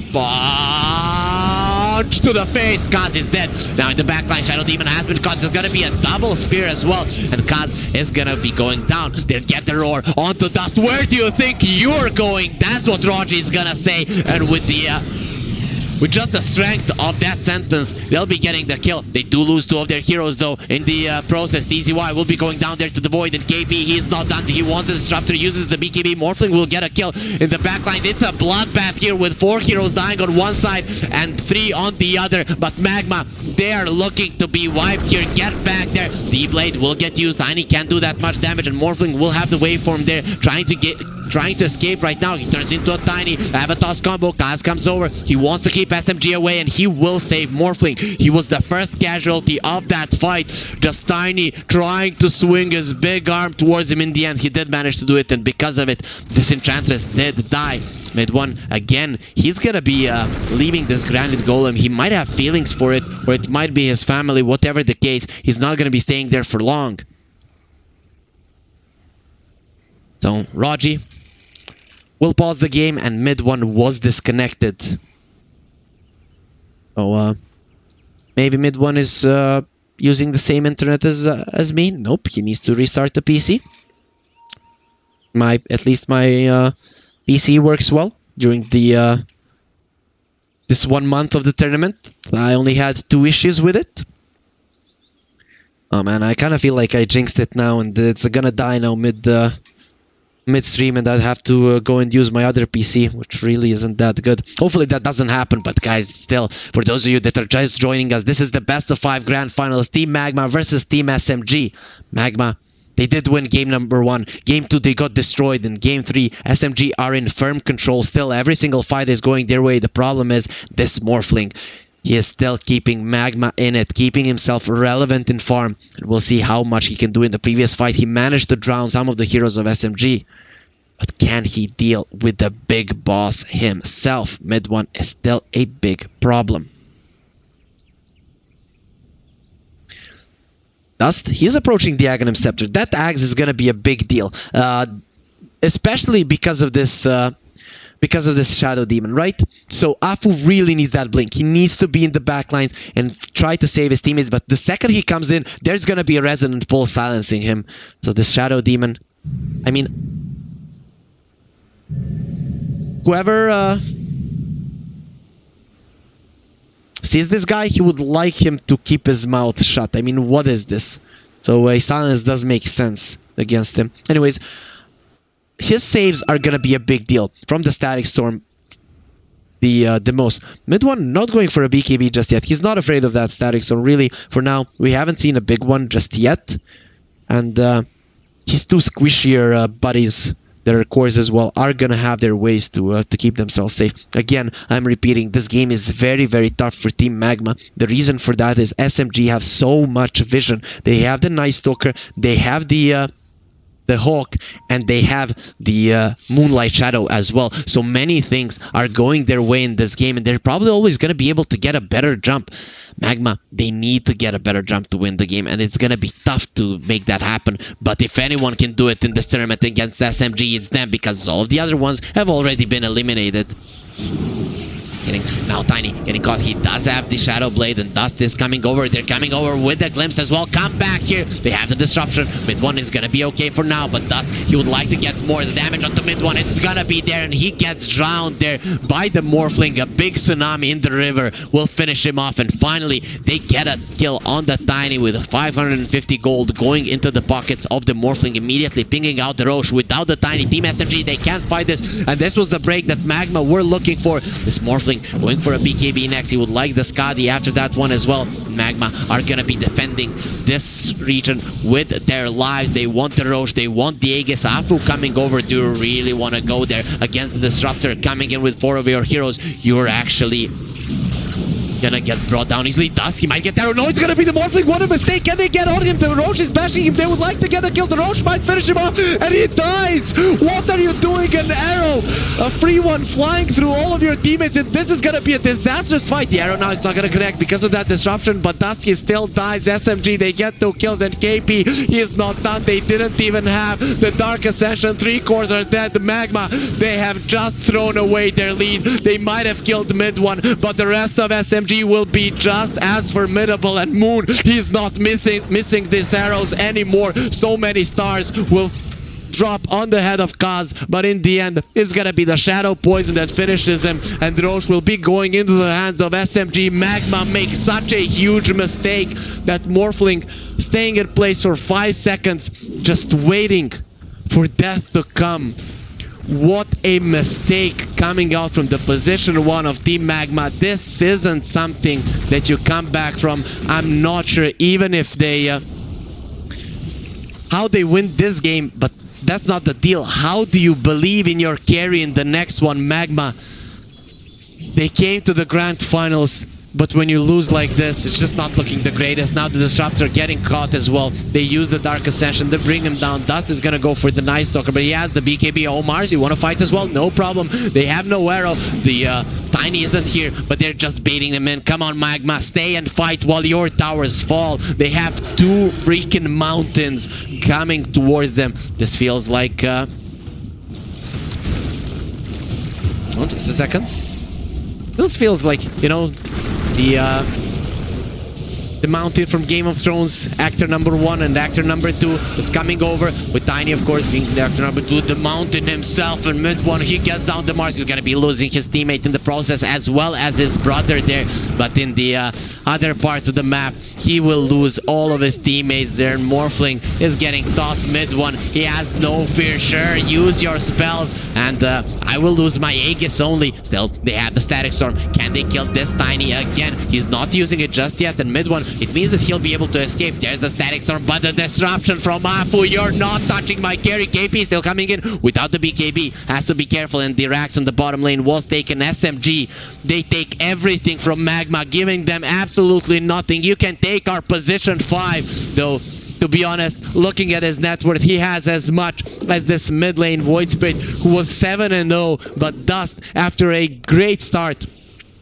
punch to the face. Kaz is dead. Now in the backline, Shadow Demon has been caught. There's gonna be a double spear as well, and Kaz is gonna be going down. They'll get the roar onto Dust. Where do you think you're going? That's what Raji is gonna say. And with just the strength of that sentence, they'll be getting the kill. They do lose 2 of their heroes though in the process. DZY will be going down there to the void, and KP, he's not done. He wants the disruptor, uses the BKB. Morphling will get a kill in the backlines. It's a bloodbath here with 4 heroes dying on one side and 3 on the other. But Magma, they are looking to be wiped here. Get back there. D-Blade will get used. Tiny can't do that much damage, and Morphling will have the waveform there, trying to escape right now. He turns into a Tiny. Avatos combo. Kaz comes over. He wants to keep SMG away, and he will save Morphling. He was the first casualty of that fight. Just Tiny trying to swing his big arm towards him. In the end, he did manage to do it, and because of it, this Enchantress did die. Mid-1, again, he's gonna be leaving this Granite Golem. He might have feelings for it, or it might be his family. Whatever the case, he's not gonna be staying there for long. So, Raji will pause the game, and Mid-1 was disconnected. So, maybe Mid-1 is using the same internet as me. Nope, he needs to restart the PC. At least my PC works well during the this 1 month of the tournament. I only had 2 issues with it. Oh man, I kind of feel like I jinxed it now, and it's gonna die now midstream, and I'd have to go and use my other PC, which really isn't that good. Hopefully that doesn't happen, but guys, still, for those of you that are just joining us, this is the best of 5 grand finals. Team Magma versus Team SMG. Magma, they did win game number 1. Game 2, they got destroyed. In game 3, SMG are in firm control still. Every single fight is going their way. The problem is this Morphling. He is still keeping Magma in it, keeping himself relevant in farm. And we'll see how much he can do. In the previous fight, he managed to drown some of the heroes of SMG. But can he deal with the big boss himself? Mid-1 is still a big problem. Dust, he's approaching the Aghanim Scepter. That Axe is going to be a big deal. Especially because of this Shadow Demon, right? So Afu really needs that blink. He needs to be in the backlines and try to save his teammates. But the second he comes in, there's going to be a Resonant Pulse silencing him. So this Shadow Demon, I mean, whoever sees this guy, he would like him to keep his mouth shut. I mean, what is this? So a silence does make sense against him. Anyways, his saves are gonna be a big deal from the Static Storm. The most. Mid-1 not going for a BKB just yet. He's not afraid of that Static Storm. Really, for now, we haven't seen a big one just yet. And his 2 squishier buddies, their cores as well, are gonna have their ways to keep themselves safe. Again, I'm repeating, this game is very, very tough for Team Magma. The reason for that is SMG have so much vision. They have the Night Stalker, they have the Hawk, and they have the Moonlight Shadow as well. So many things are going their way in this game, and they're probably always going to be able to get a better jump. Magma, they need to get a better jump to win the game, and it's going to be tough to make that happen. But if anyone can do it in this tournament against SMG, it's them, because all of the other ones have already been eliminated. Now Tiny getting caught. He does have the Shadow Blade, and Dust is coming over. They're coming over with the Glimpse as well. Come back here. They have the disruption. Mid-1 is going to be okay for now, but Dust, he would like to get more damage onto Mid-1. It's going to be there, and he gets drowned there by the Morphling. A big tsunami in the river will finish him off, and finally they get a kill on the Tiny with 550 gold going into the pockets of the Morphling, immediately pinging out the Roche. Without the Tiny, Team SMG, they can't fight this, and this was the break that Magma were looking for. This Morphling going for a BKB next. He would like the Skadi after that one as well. Magma are going to be defending this region with their lives. They want the Roche, they want the Aegis. Afu coming over. Do you really want to go there against the Disruptor? Coming in with 4 of your heroes, you're actually gonna get brought down easily. Dust, he might get there. No, it's gonna be the Morphling. What a mistake. Can they get on him? The Roche is bashing him. They would like to get a kill. The Roche might finish him off, and he dies. What are you doing? An arrow, a free one flying through all of your teammates, and this is gonna be a disastrous fight. The arrow now is not gonna connect because of that disruption, but Dusky still dies. SMG, they get 2 kills, and KP, he is not done. They didn't even have the Dark Ascension. 3 cores are dead. The Magma, they have just thrown away their lead. They might have killed Mid-1, but the rest of SMG SMG will be just as formidable, and Moon, he's not missing these arrows anymore. So many stars will drop on the head of Kaz, but in the end it's gonna be the Shadow Poison that finishes him, and Roche will be going into the hands of SMG. Magma makes such a huge mistake, that Morphling staying in place for 5 seconds, just waiting for death to come. What a mistake coming out from the position 1 of Team Magma. This isn't something that you come back from. I'm not sure even if they how they win this game, but that's not the deal. How do you believe in your carry in the next one? Magma, they came to the grand finals, but when you lose like this, it's just not looking the greatest. Now the Disruptor getting caught as well. They use the Dark Ascension, they bring him down. Dust is gonna go for the Night Stalker, but he has the BKB. Oh, Mars, you wanna fight as well? No problem. They have no arrow. The Tiny isn't here, but they're just baiting him in. Come on, Magma, stay and fight while your towers fall. They have 2 freaking mountains coming towards them. This feels like... Oh, just a second. This feels like, you know, the mountain from Game of Thrones, actor number 1 and actor number 2 is coming over, with Tiny of course being the actor number 2, the mountain himself, and mid-1 he gets down to Mars. He's gonna be losing his teammate in the process, as well as his brother there, but in the other part of the map he will lose all of his teammates there. Morphling is getting tossed mid-1. He has no fear. Sure, use your spells, and I will lose my Aegis only. Still, they have the Static Storm. Can they kill this Tiny again? He's not using it just yet, and mid-1, it means that he'll be able to escape. There's the Static Storm, but the disruption from Afu. You're not touching my carry. KP still coming in without the BKB. Has to be careful, and the Rax on the bottom lane was taken. SMG, they take everything from Magma, giving them absolutely nothing. You can take our position 5, though. To be honest, looking at his net worth, he has as much as this mid lane Void Spirit, who was 7-0, but Dust, after a great start,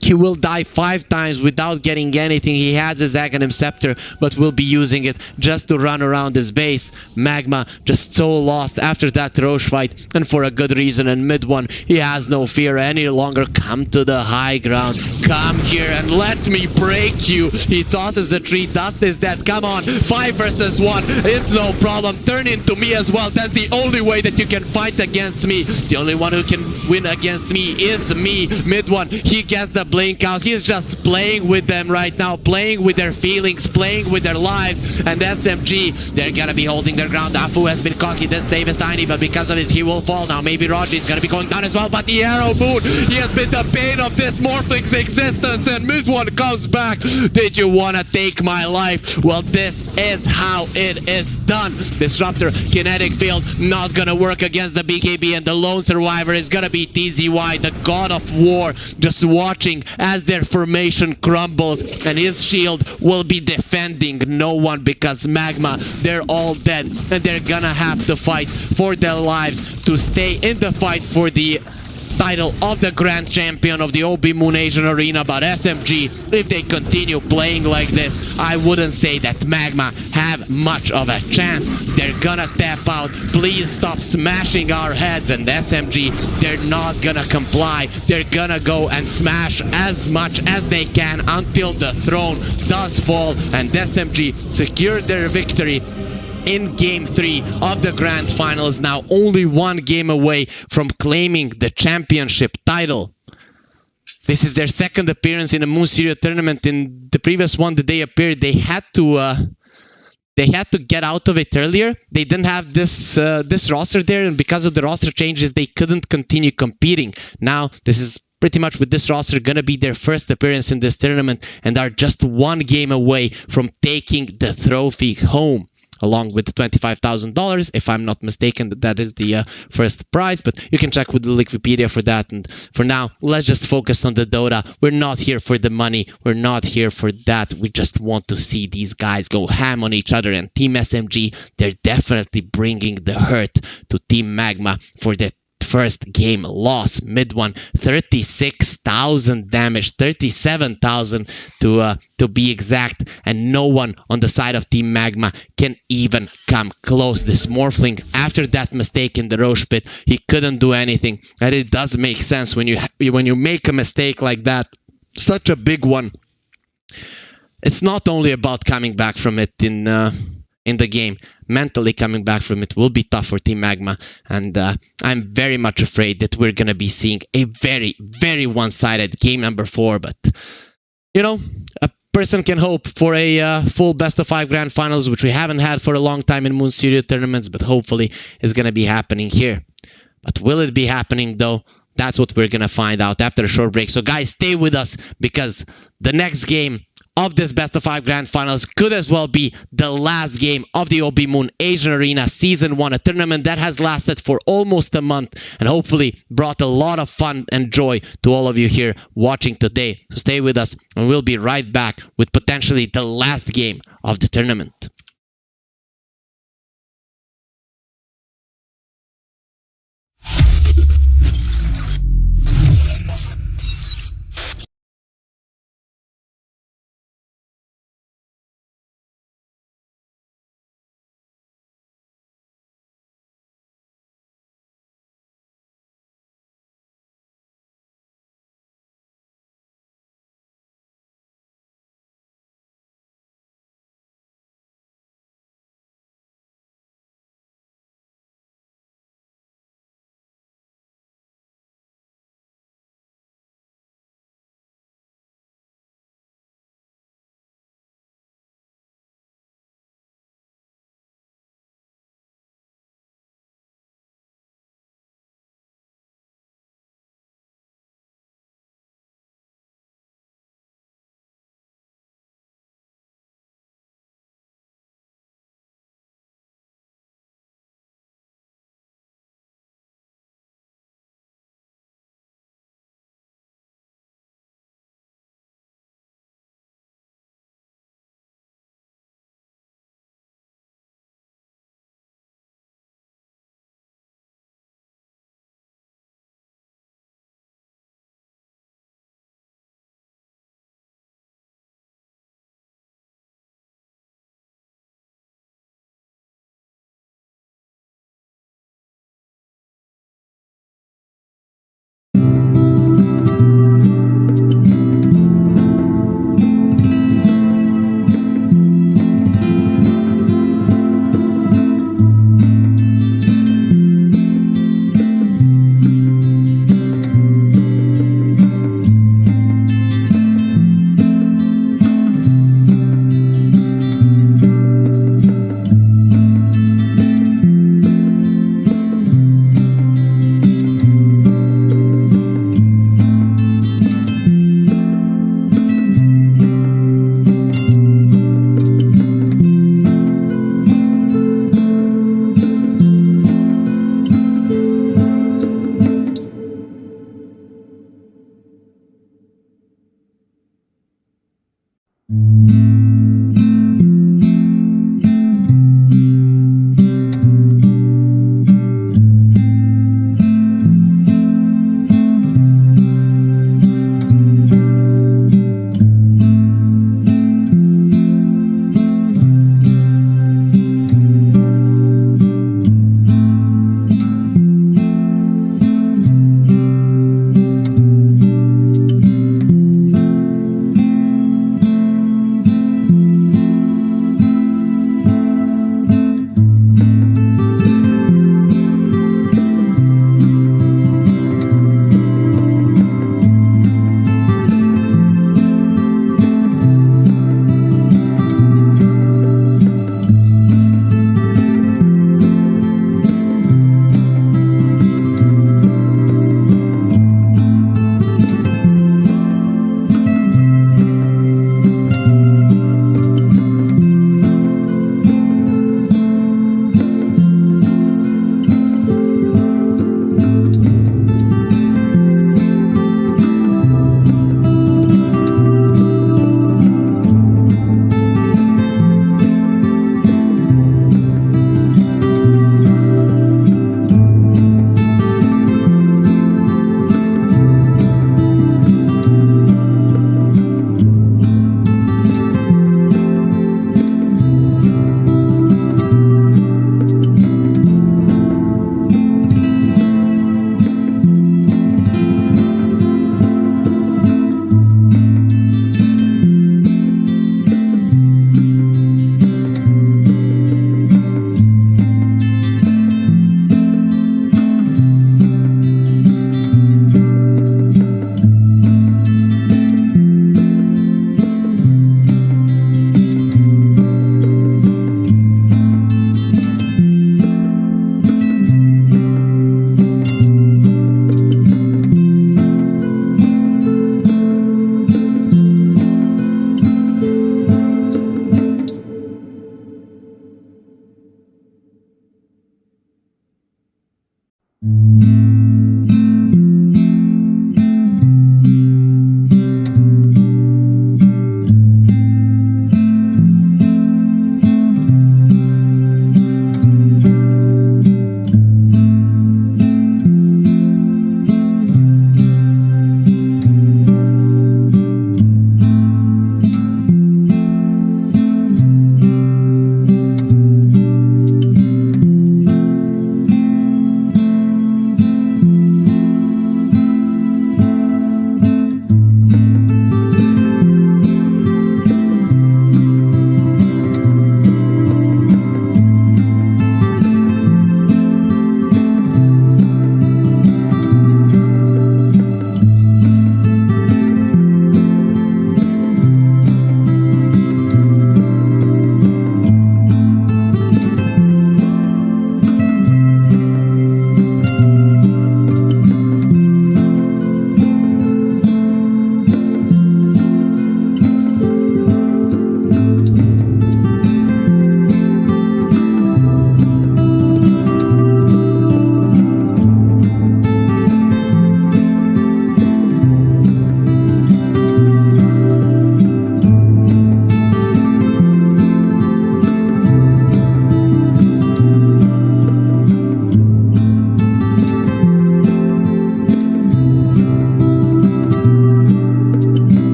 he will die 5 times without getting anything. He has his Aghanim Scepter, but will be using it just to run around his base. Magma just so lost after that Roche fight, and for a good reason. And mid-1, he has no fear any longer. Come to the high ground. Come here and let me break you. He tosses the tree. Dust is dead. Come on. 5 versus 1. It's no problem. Turn into me as well. That's the only way that you can fight against me. The only one who can win against me is me. Mid-1, he gets the blink out. He's just playing with them right now, playing with their feelings, playing with their lives. And SMG, they're gonna be holding their ground. Afu has been cocky, didn't save his Tiny, but because of it he will fall now. Maybe Raji is gonna be going down as well, but the arrow Moon, he has been the bane of this Morphling's existence, and mid-1 comes back. Did you wanna take my life? Well, this is how it is done. Disruptor, kinetic field, not gonna work against the BKB, and the lone survivor is gonna be TZY, the god of war, just watching as their formation crumbles, and his shield will be defending no one, because Magma, they're all dead, and they're gonna have to fight for their lives to stay in the fight for the title of the Grand Champion of the OB.Moon Asian Arena. But SMG, if they continue playing like this, I wouldn't say that Magma have much of a chance. They're gonna tap out. Please stop smashing our heads. And SMG, they're not gonna comply. They're gonna go and smash as much as they can until the throne does fall, and SMG secure their victory in Game 3 of the Grand Finals, now only 1 game away from claiming the championship title. This is their 2nd appearance in a Moon Studio tournament. In the previous one that they appeared, they had to get out of it earlier. They didn't have this roster there, and because of the roster changes, they couldn't continue competing. Now, this is pretty much with this roster gonna be their 1st appearance in this tournament, and are just 1 game away from taking the trophy home, along with the $25,000, if I'm not mistaken. That is the first prize, but you can check with the Wikipedia for that. And for now, let's just focus on the Dota. We're not here for the money. We're not here for that. We just want to see these guys go ham on each other. And Team SMG, they're definitely bringing the hurt to Team Magma for the first game loss. Mid-1, 36,000 damage, 37,000 to be exact, and no one on the side of Team Magma can even come close. This Morphling, after that mistake in the Roche pit, he couldn't do anything, and it does make sense when you make a mistake like that, such a big one. it's not only about coming back from it in the game. Mentally coming back from it will be tough for Team Magma, and I'm very much afraid that we're gonna be seeing a very, very one-sided game number 4. But you know, a person can hope for a full best of 5 grand finals, which we haven't had for a long time in Moon Studio tournaments, but hopefully is gonna be happening here. But will it be happening though? That's what we're gonna find out after a short break. So guys, stay with us because the next game of this best of 5 grand finals could as well be the last game of the OB.Moon Asian Arena Season 1, a tournament that has lasted for almost a month and hopefully brought a lot of fun and joy to all of you here watching today. So stay with us and we'll be right back with potentially the last game of the tournament.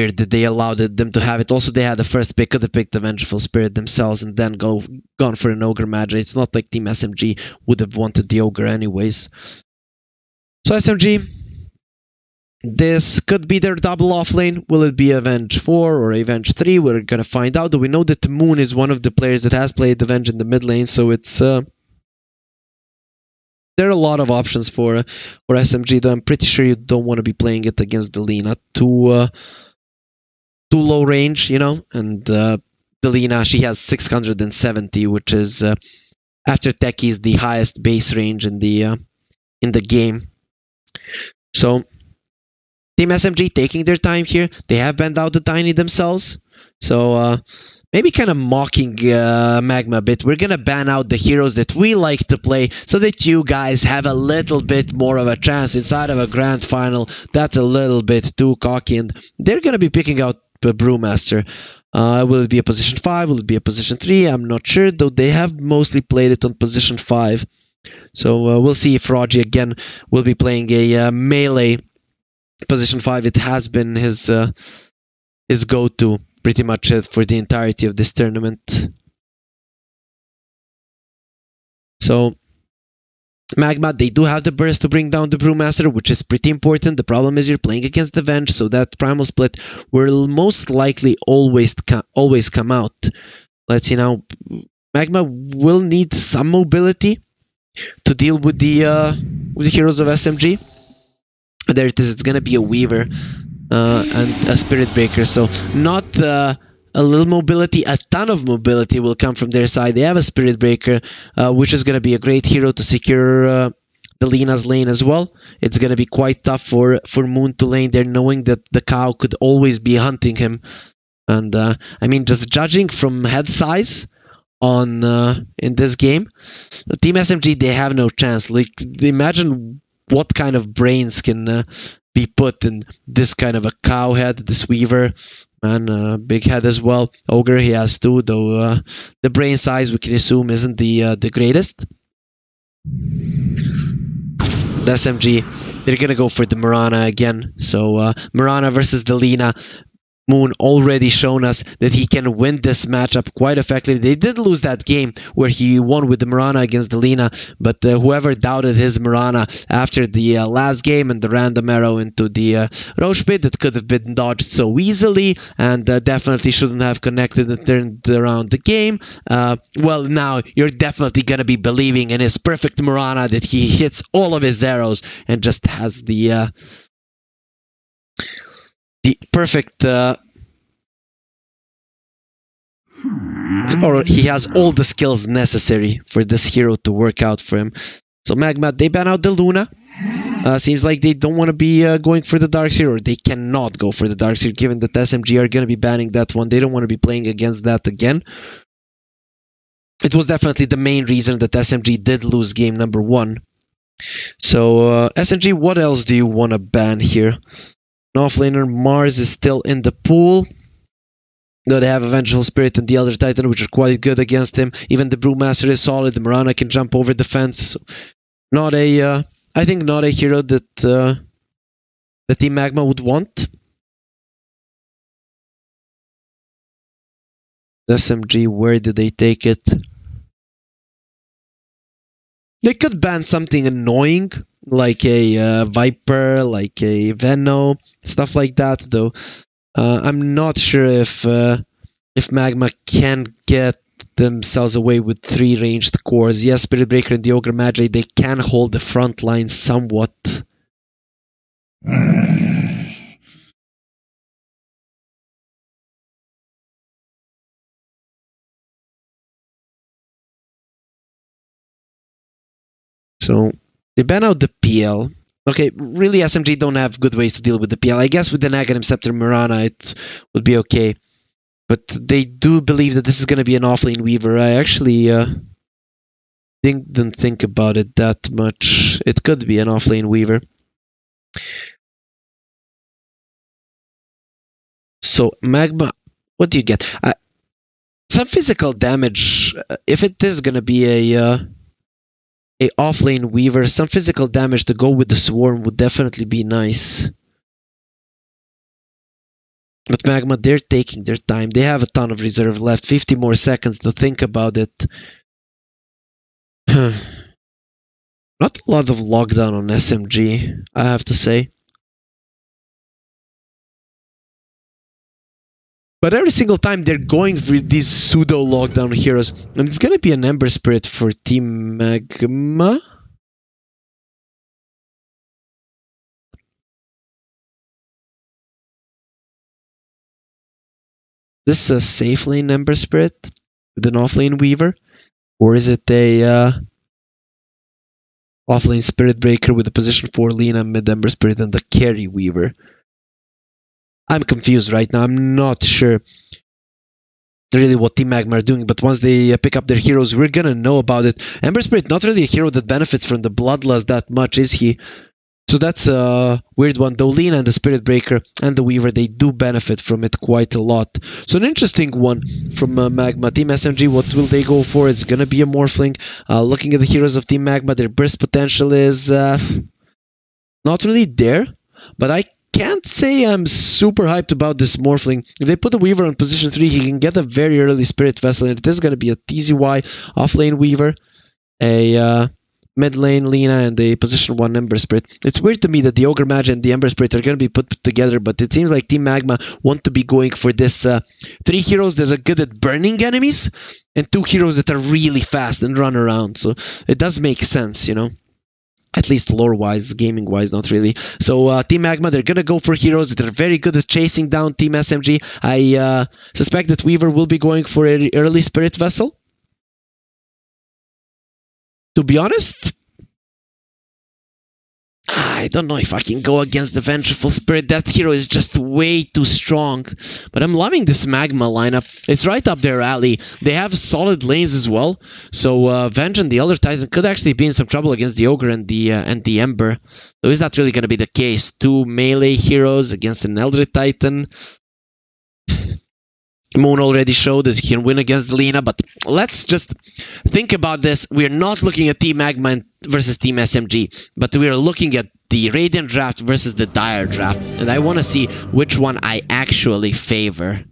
Spirit that they allowed them to have it. Also, they had the first pick, could have picked the Vengeful Spirit themselves and then gone for an Ogre Magi. It's not like Team SMG would have wanted the Ogre anyways. So SMG, this could be their double off lane. Will it be Avenge 4 or Avenge 3? We're gonna find out. We know that Moon is one of the players that has played Avenge in the mid lane, so it's there are a lot of options for SMG, though I'm pretty sure you don't want to be playing it against Delina. Too low range, you know, and Delina, she has 670, which is after techies the highest base range in the game. So Team SMG taking their time here. They have banned out the Tiny themselves, so maybe kind of mocking Magma a bit. We're gonna ban out the heroes that we like to play so that you guys have a little bit more of a chance inside of a grand final. That's a little bit too cocky, and they're gonna be picking out the Brewmaster. Will it be a position 5? Will it be a position 3? I'm not sure, though they have mostly played it on position 5. So we'll see if Raji again will be playing a melee position 5. It has been his go-to pretty much for the entirety of this tournament. So Magma, they do have the burst to bring down the Brewmaster, which is pretty important. The problem is you're playing against the Venge, so that primal split will most likely always come out. Let's see now. Magma will need some mobility to deal with the heroes of SMG. There it is. It's gonna be a Weaver and a Spirit Breaker. So not a little mobility, a ton of mobility will come from their side. They have a Spirit Breaker, which is gonna be a great hero to secure the Lina's lane as well. It's gonna be quite tough for Moon to lane there, knowing that the cow could always be hunting him. And I mean, just judging from head size on in this game, Team SMG, they have no chance. Like, imagine what kind of brains can be put in this kind of a cow head, this Weaver, and big head as well. Ogre, he has two, though the brain size we can assume isn't the greatest. The SMG, they're gonna go for the Mirana again. So Mirana versus the Lina. Moon already shown us that he can win this matchup quite effectively. They did lose that game where he won with the Mirana against the Lina, but whoever doubted his Mirana after the last game and the random arrow into the Roche pit that could have been dodged so easily and definitely shouldn't have connected and turned around the game, well, now you're definitely going to be believing in his perfect Mirana, that he hits all of his arrows and just has the perfect or he has all the skills necessary for this hero to work out for him. So Magma, they ban out the Luna. Seems like they don't want to be going for the Darkseer, or they cannot go for the Darkseer, given that SMG are going to be banning that one. They don't want to be playing against that again. It was definitely the main reason that SMG did lose game number 1. So SMG, what else do you want to ban here? An offlaner, Mars is still in the pool. No, they have a Vengeful Spirit and the Elder Titan, which are quite good against him. Even the Brewmaster is solid. The Mirana can jump over the fence. Not a, I think not a hero that the Team Magma would want. SMG, where did they take it? They could ban something annoying, like a Viper, like a Venno, stuff like that, though. I'm not sure if Magma can get themselves away with 3 ranged cores. Yes, Spirit Breaker and the Ogre Magi, they can hold the front line somewhat. So they ban out the PL. Okay, really SMG don't have good ways to deal with the PL. I guess with the Negative Scepter Mirana it would be okay. But they do believe that this is going to be an offlane Weaver. I actually didn't think about it that much. It could be an offlane Weaver. So Magma, what do you get? Some physical damage. If it is going to be a offlane Weaver, some physical damage to go with the Swarm would definitely be nice. But Magma, they're taking their time. They have a ton of reserve left. 50 more seconds to think about it. Not a lot of lockdown on SMG, I have to say. But every single time they're going for these pseudo lockdown heroes. And it's gonna be an Ember Spirit for Team Magma. This is a safe lane Ember Spirit with an offlane Weaver? Or is it a offlane Spirit Breaker with a position 4 Lina, mid Ember Spirit, and the carry Weaver? I'm confused right now. I'm not sure. really what Team Magma are doing, but once they pick up their heroes, we're gonna know about it. Ember Spirit, not really a hero that benefits from the Bloodlust that much, is he? So that's a weird one. The Lina and the Spirit Breaker and the Weaver, they do benefit from it quite a lot. So an interesting one from Magma. Team SMG, what will they go for? It's gonna be a Morphling. Looking at the heroes of Team Magma, their burst potential is not really there, but I can't say I'm super hyped about this Morphling. If they put the Weaver on position 3, he can get a very early Spirit Vessel, and it is going to be a TZY off-lane Weaver, a mid-lane Lina, and a position 1 Ember Spirit. It's weird to me that the Ogre Mage and the Ember Spirit are going to be put together, but it seems like Team Magma want to be going for this 3 heroes that are good at burning enemies, and 2 heroes that are really fast and run around. So it does make sense, you know? At least lore-wise, gaming-wise, not really. So Team Magma, they're going to go for heroes that are very good at chasing down Team SMG. I suspect that Weaver will be going for an early Spirit Vessel. To be honest, I don't know if I can go against the Vengeful Spirit. That hero is just way too strong. But I'm loving this Magma lineup. It's right up their alley. They have solid lanes as well. So Venge and the Elder Titan could actually be in some trouble against the Ogre and the Ember. So is that really going to be the case? 2 melee heroes against an Elder Titan. Moon already showed that he can win against Lina, but let's just think about this. We're not looking at Team Magma versus Team SMG, but we are looking at the Radiant draft versus the Dire draft, and I want to see which one I actually favor.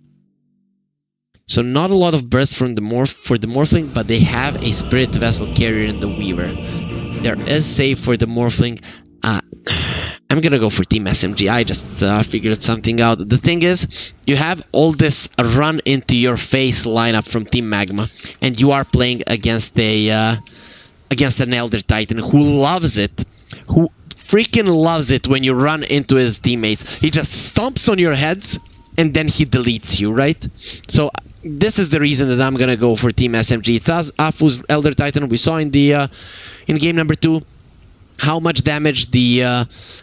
So not a lot of burst from the Morphling, but they have a Spirit Vessel carrier in the Weaver. There is save for the Morphling. I'm gonna go for Team SMG. I just figured something out. The thing is, you have all this run into your face lineup from Team Magma, and you are playing against an Elder Titan who loves it, who freaking loves it when you run into his teammates. He just stomps on your heads and then he deletes you, right? So this is the reason that I'm gonna go for Team SMG. It's Afu's Elder Titan. We saw in game number 2 how much damage the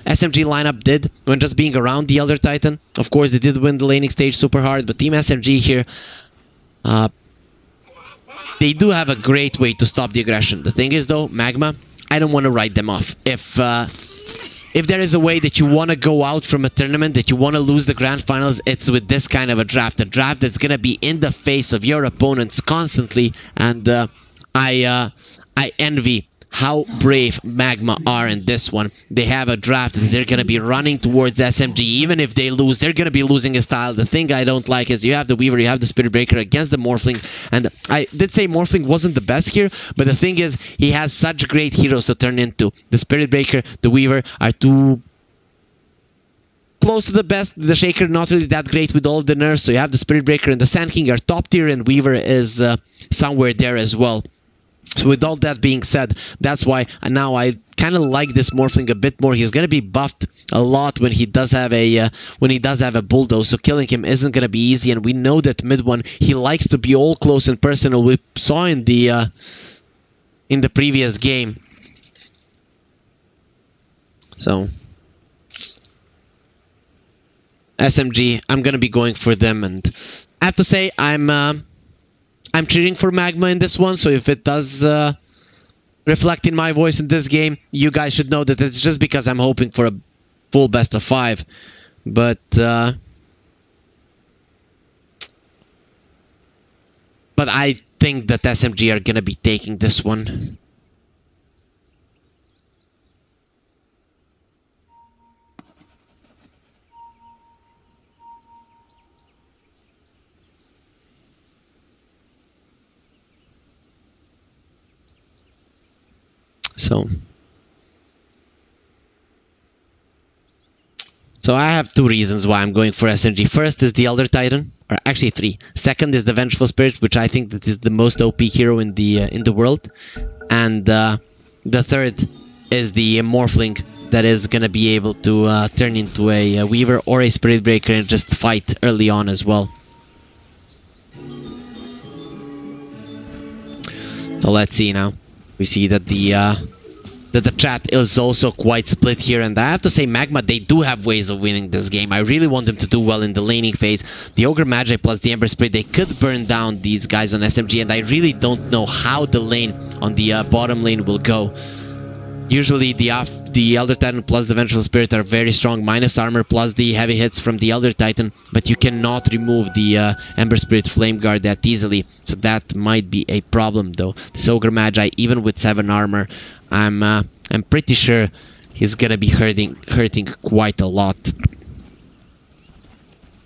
SMG lineup did when just being around the Elder Titan. Of course, they did win the laning stage super hard, but Team SMG here, they do have a great way to stop the aggression. The thing is, though, Magma, I don't want to write them off. If there is a way that you want to go out from a tournament, that you want to lose the grand finals, it's with this kind of a draft that's going to be in the face of your opponents constantly, and I envy how brave Magma are in this one. They have a draft that they're going to be running towards SMG. Even if they lose, they're going to be losing a style. The thing I don't like is you have the Weaver, you have the Spirit Breaker against the Morphling. And I did say Morphling wasn't the best here, but the thing is, he has such great heroes to turn into. The Spirit Breaker, the Weaver are too close to the best. The Shaker not really that great with all the nerfs. So you have the Spirit Breaker and the Sand King are top tier, and Weaver is somewhere there as well. So with all that being said, that's why now I kind of like this Morphling a bit more. He's going to be buffed a lot when he does have a bulldoze, so killing him isn't going to be easy. And we know that mid one, he likes to be all close and personal. We saw in the previous game. So SMG, I'm going to be going for them, and I have to say I'm cheering for Magma in this one, so if it does reflect in my voice in this game, you guys should know that it's just because I'm hoping for a full best of 5. But I think that SMG are gonna be taking this one. So I have 2 reasons why I'm going for SMG. First is the Elder Titan, or actually 3. Second is the Vengeful Spirit, which I think that is the most OP hero in the world. And the third is the Morphling that is gonna be able to turn into a Weaver or a Spirit Breaker and just fight early on as well. So let's see now. We see that the that the chat is also quite split here, and I have to say Magma, they do have ways of winning this game. I really want them to do well in the laning phase. The Ogre Magi plus the Ember Spirit, they could burn down these guys on SMG, and I really don't know how the lane on the bottom lane will go. Usually the Elder Titan plus the Vengeful Spirit are very strong, minus armor plus the heavy hits from the Elder Titan, but you cannot remove the Ember Spirit Flame Guard that easily, so that might be a problem though. This Ogre Magi, even with 7 armor, I'm pretty sure he's gonna be hurting quite a lot.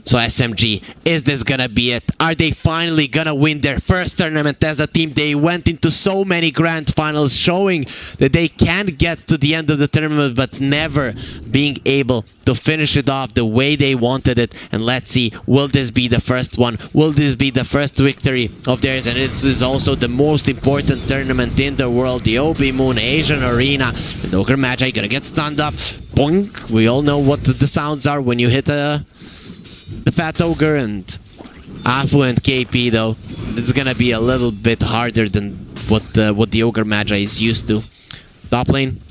So SMG, is this gonna be it? Are they finally gonna win their first tournament as a team? They went into so many grand finals showing that they can get to the end of the tournament but never being able to finish it off the way they wanted it. And let's see, will this be the first one? Will this be the first victory of theirs? And this is also the most important tournament in the world, the OB.Moon Asian Arena. And Ogre Magi gonna get stunned up. Boink! We all know what the sounds are when you hit the Fat Ogre, and Afu and KP though, it's gonna be a little bit harder than what the Ogre Magi is used to. Top lane,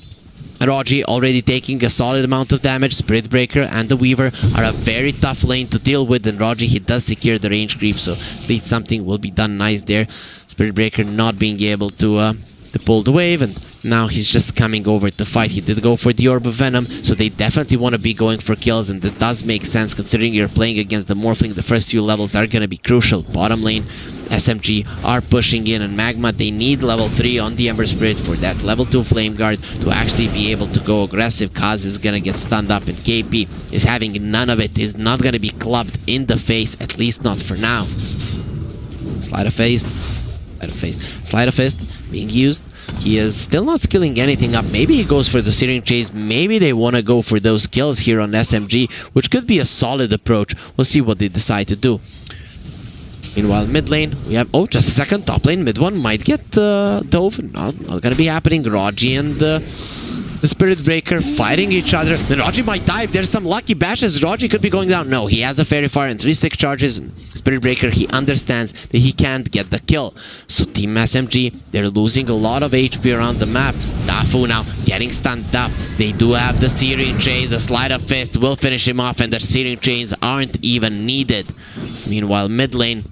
Rogi already taking a solid amount of damage. Spirit Breaker and the Weaver are a very tough lane to deal with, and Rogi, he does secure the range creep, so at least something will be done nice there. Spirit Breaker not being able to pull the wave, and now he's just coming over to fight. He did go for the Orb of Venom, so they definitely want to be going for kills, and that does make sense considering you're playing against the Morphling. The first few levels are going to be crucial. Bottom lane, SMG are pushing in, and Magma, they need level 3 on the Ember Spirit for that level 2 Flame Guard to actually be able to go aggressive. Kaz is going to get stunned up, and KP is having none of it. Is not going to be clubbed in the face, at least not for now. Sleight of Fist. Sleight of Fist being used. He is still not skilling anything up. Maybe he goes for the Searing Chase. Maybe they want to go for those kills here on SMG, which could be a solid approach. We'll see what they decide to do. Meanwhile, mid lane, we have... Oh, just a second. Top lane, mid one might get dove. Not going to be happening. Rogi and the Spirit Breaker fighting each other. Then Rogi might die if there's some lucky bashes. Rogi could be going down. No, he has a Fairy Fire and 3 stick charges. Spirit Breaker, he understands that he can't get the kill. So Team SMG, they're losing a lot of HP around the map. Dafu now getting stunned up. They do have the Searing Chains. The Sleight of Fist will finish him off, and the Searing Chains aren't even needed. Meanwhile, mid lane,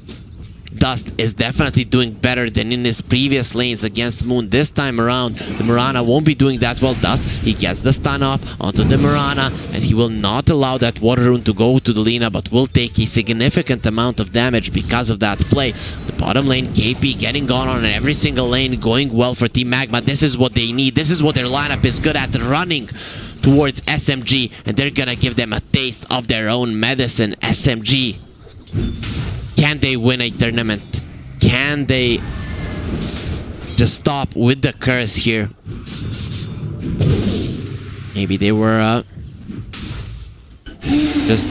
Dust is definitely doing better than in his previous lanes against Moon. This time around, the Mirana won't be doing that well. Dust, he gets the stun off onto the Mirana, and he will not allow that Water Rune to go to the Lina, but will take a significant amount of damage because of that play. The bottom lane, KP getting gone on every single lane, going well for Team Magma. This is what they need. This is what their lineup is good at, running towards SMG, and they're gonna give them a taste of their own medicine. SMG, can they win a tournament? Can they just stop with the curse here? Maybe they were just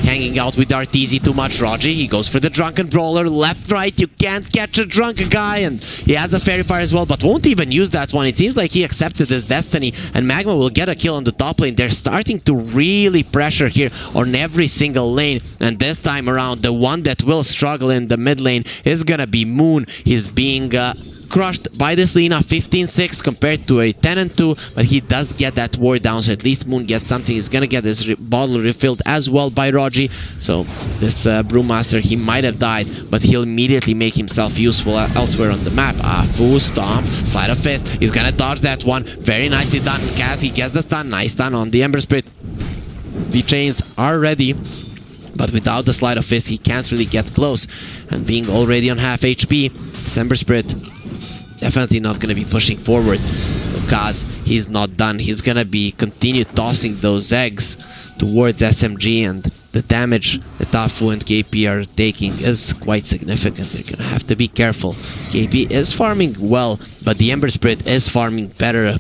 hanging out with Arteezy too much. Rogi, he goes for the Drunken Brawler. Left, right, you can't catch a drunk guy. And he has a Fairy Fire as well, but won't even use that one. It seems like he accepted his destiny, and Magma will get a kill on the top lane. They're starting to really pressure here on every single lane. And this time around, the one that will struggle in the mid lane is gonna be Moon. He's being crushed by this Lina, 15-6 compared to a 10-2, but he does get that ward down, so at least Moon gets something. He's gonna get his bottle refilled as well by Rogi. So this Brewmaster, he might have died, but he'll immediately make himself useful elsewhere on the map. Full Stomp, Sleight of Fist, he's gonna dodge that one. Very nicely done. Kaz, he gets the stun. Nice stun on the Ember Spirit. The chains are ready, but without the Sleight of Fist, he can't really get close. And being already on half HP, this Ember Spirit definitely not going to be pushing forward. Kaz, he's not done. He's going to be continue tossing those eggs towards SMG, and the damage that Afu and KP are taking is quite significant. They're going to have to be careful. KP is farming well, but the Ember Spirit is farming better,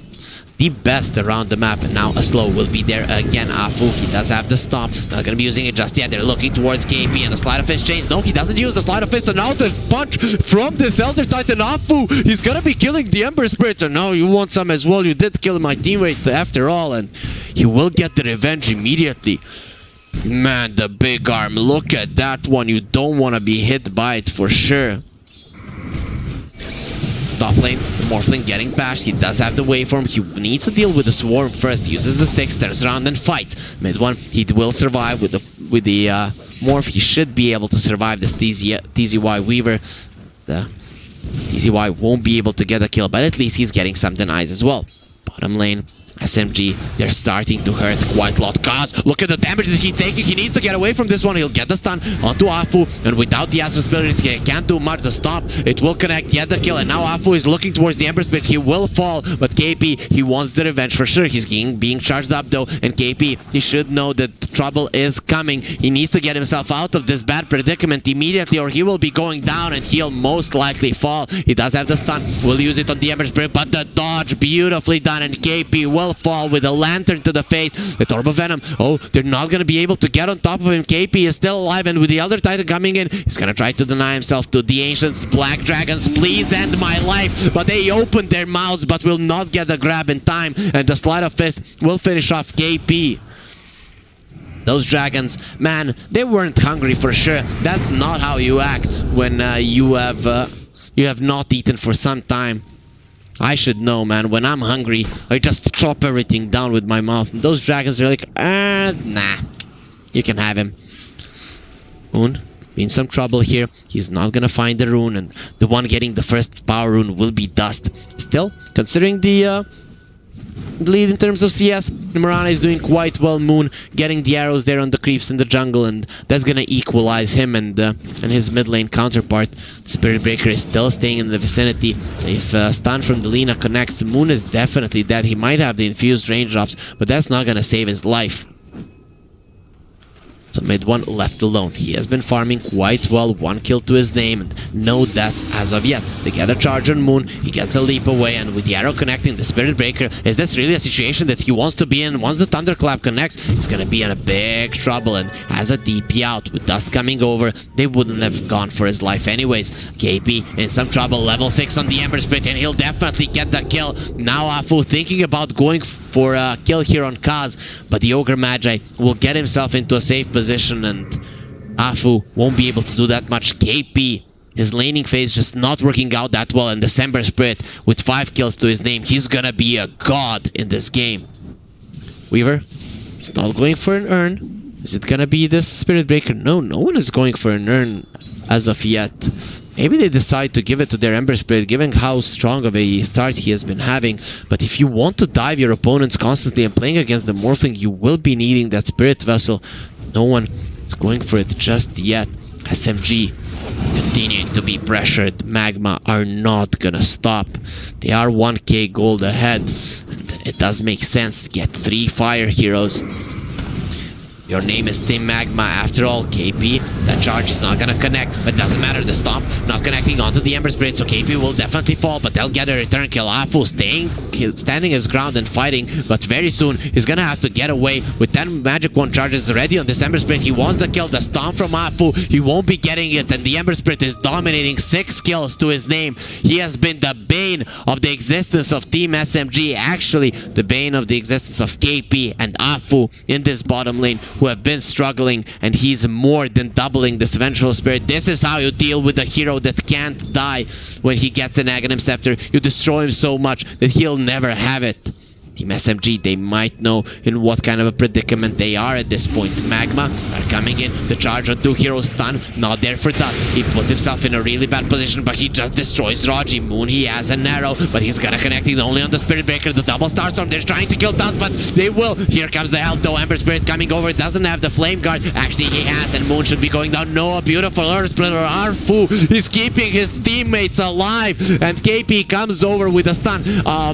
the best around the map. And now a slow will be there again. Afu, he does have the stomp, not gonna be using it just yet. They're looking towards KP, and the Sleight of Fist chains. No, he doesn't use the Sleight of Fist, and now the punch from this Elder Titan. Afu, he's gonna be killing the Ember Spirits, and now you want some as well. You did kill my teammate after all, and he will get the revenge immediately. Man, the big arm, look at that one. You don't want to be hit by it for sure. top lane. The Morphling getting bashed. He does have the waveform. He needs to deal with the swarm first. Uses the sticks, turns around and fights. Mid one, he will survive with the morph. He should be able to survive this TZY Weaver. The TZY won't be able to get a kill, but at least he's getting some denies as well. Bottom lane, SMG, they're starting to hurt quite a lot. Kaz, look at the damage that he's taking. He needs to get away from this one. He'll get the stun onto Afu, and without the Aspen Spirit, he can't do much. The stop, it will connect, get the kill, and now Afu is looking towards the Ember Spirit. He will fall, but KP, he wants the revenge for sure. He's being charged up though, and KP, he should know that trouble is coming. He needs to get himself out of this bad predicament immediately, or he will be going down, and he'll most likely fall. He does have the stun, will use it on the Ember Spirit, but the dodge, beautifully done, and KP will fall with a lantern to the face. The Torb of Venom, oh, they're not going to be able to get on top of him. KP is still alive, and with the other Titan coming in, he's going to try to deny himself to the Ancients. Black Dragons, please end my life, but they opened their mouths, but will not get the grab in time, and the Sleight of Fist will finish off KP. Those dragons, man, they weren't hungry for sure. That's not how you act when you have not eaten for some time. I should know, man. When I'm hungry, I just chop everything down with my mouth. And those dragons are like, nah. You can have him. Moon, in some trouble here. He's not gonna find the rune, and the one getting the first power rune will be Dust. Still, considering the lead in terms of CS, Mirana is doing quite well. Moon getting the arrows there on the creeps in the jungle, and that's gonna equalize him and his mid lane counterpart. Spirit Breaker is still staying in the vicinity. If stun from the Lina connects, Moon is definitely dead. He might have the infused raindrops, but that's not gonna save his life. So mid one left alone. He has been farming quite well. 1 kill to his name and no deaths as of yet. They get a charge on Moon. He gets the leap away, and with the arrow connecting the Spirit Breaker, is this really a situation that he wants to be in? Once the Thunderclap connects, he's gonna be in a big trouble, and has a DP out. With Dust coming over, they wouldn't have gone for his life anyways. KP in some trouble. Level 6 on the Ember Spirit, and he'll definitely get the kill. Now Afu thinking about going for a kill here on Kaz, but the Ogre Magi will get himself into a safe position, and Afu won't be able to do that much. KP, his laning phase just not working out that well, and December Spirit with 5 kills to his name, he's gonna be a god in this game. Weaver, he's not going for an urn. Is it gonna be this Spirit Breaker? No one is going for an urn as of yet. Maybe they decide to give it to their Ember Spirit, given how strong of a start he has been having. But if you want to dive your opponents constantly and playing against the Morphling, you will be needing that Spirit Vessel. No one is going for it just yet. SMG continuing to be pressured. Magma are not gonna stop. They are 1k gold ahead. And it does make sense to get 3 fire heroes. Your name is Team Magma after all, KP. That charge is not gonna connect, but doesn't matter. The stomp not connecting onto the Ember Spirit, so KP will definitely fall, but they'll get a return kill. Afu standing his ground and fighting, but very soon he's gonna have to get away. With 10 magic wand charges ready on this Ember Spirit, he wants the kill. The stomp from Afu, he won't be getting it, and the Ember Spirit is dominating. 6 kills to his name. He has been the bane of the existence of Team SMG, actually the bane of the existence of KP and Afu in this bottom lane, who have been struggling, and he's more than doubling this Vengeful Spirit. This is how you deal with a hero that can't die when he gets an Aghanim Scepter. You destroy him so much that he'll never have it. Team SMG, they might know in what kind of a predicament they are at this point. Magma are coming in. The charge on 2 heroes stun. Not there for that. He put himself in a really bad position, but he just destroys Raji. Moon, he has an arrow, but he's gonna connect it only on the Spirit Breaker. The double Starstorm, they're trying to kill that, but they will. Here comes the help though. Ember Spirit coming over. Doesn't have the Flame Guard. Actually, he has, and Moon should be going down. No, a beautiful Earth Splitter. Arfu is keeping his teammates alive, and KP comes over with a stun.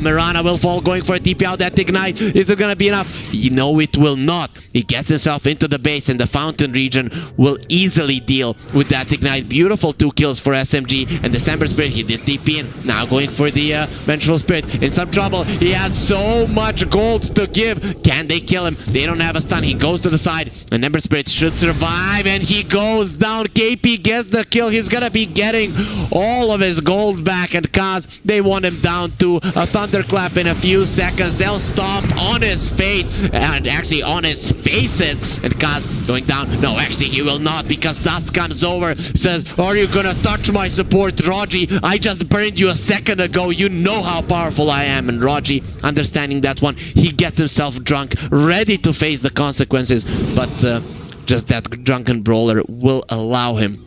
Mirana will fall, going for a TP out. That Ignite, is it gonna be enough? No, it will not. He gets himself into the base, and the Fountain region will easily deal with that Ignite. Beautiful 2 kills for SMG, and December Spirit, he did TP in. Now going for the Vengeful Spirit. In some trouble. He has so much gold to give. Can they kill him? They don't have a stun. He goes to the side, and Ember Spirit should survive, and he goes down. KP gets the kill. He's gonna be getting all of his gold back, and Kaz, they want him down to a Thunderclap in a few seconds. they'll stomp on his face, and actually on his faces. And Kaz going down. No, actually he will not, because Dust comes over, says, are you gonna touch my support, Raji? I just burned you a second ago. You know how powerful I am. And Raji, understanding that one, he gets himself drunk, ready to face the consequences. But just that drunken brawler will allow him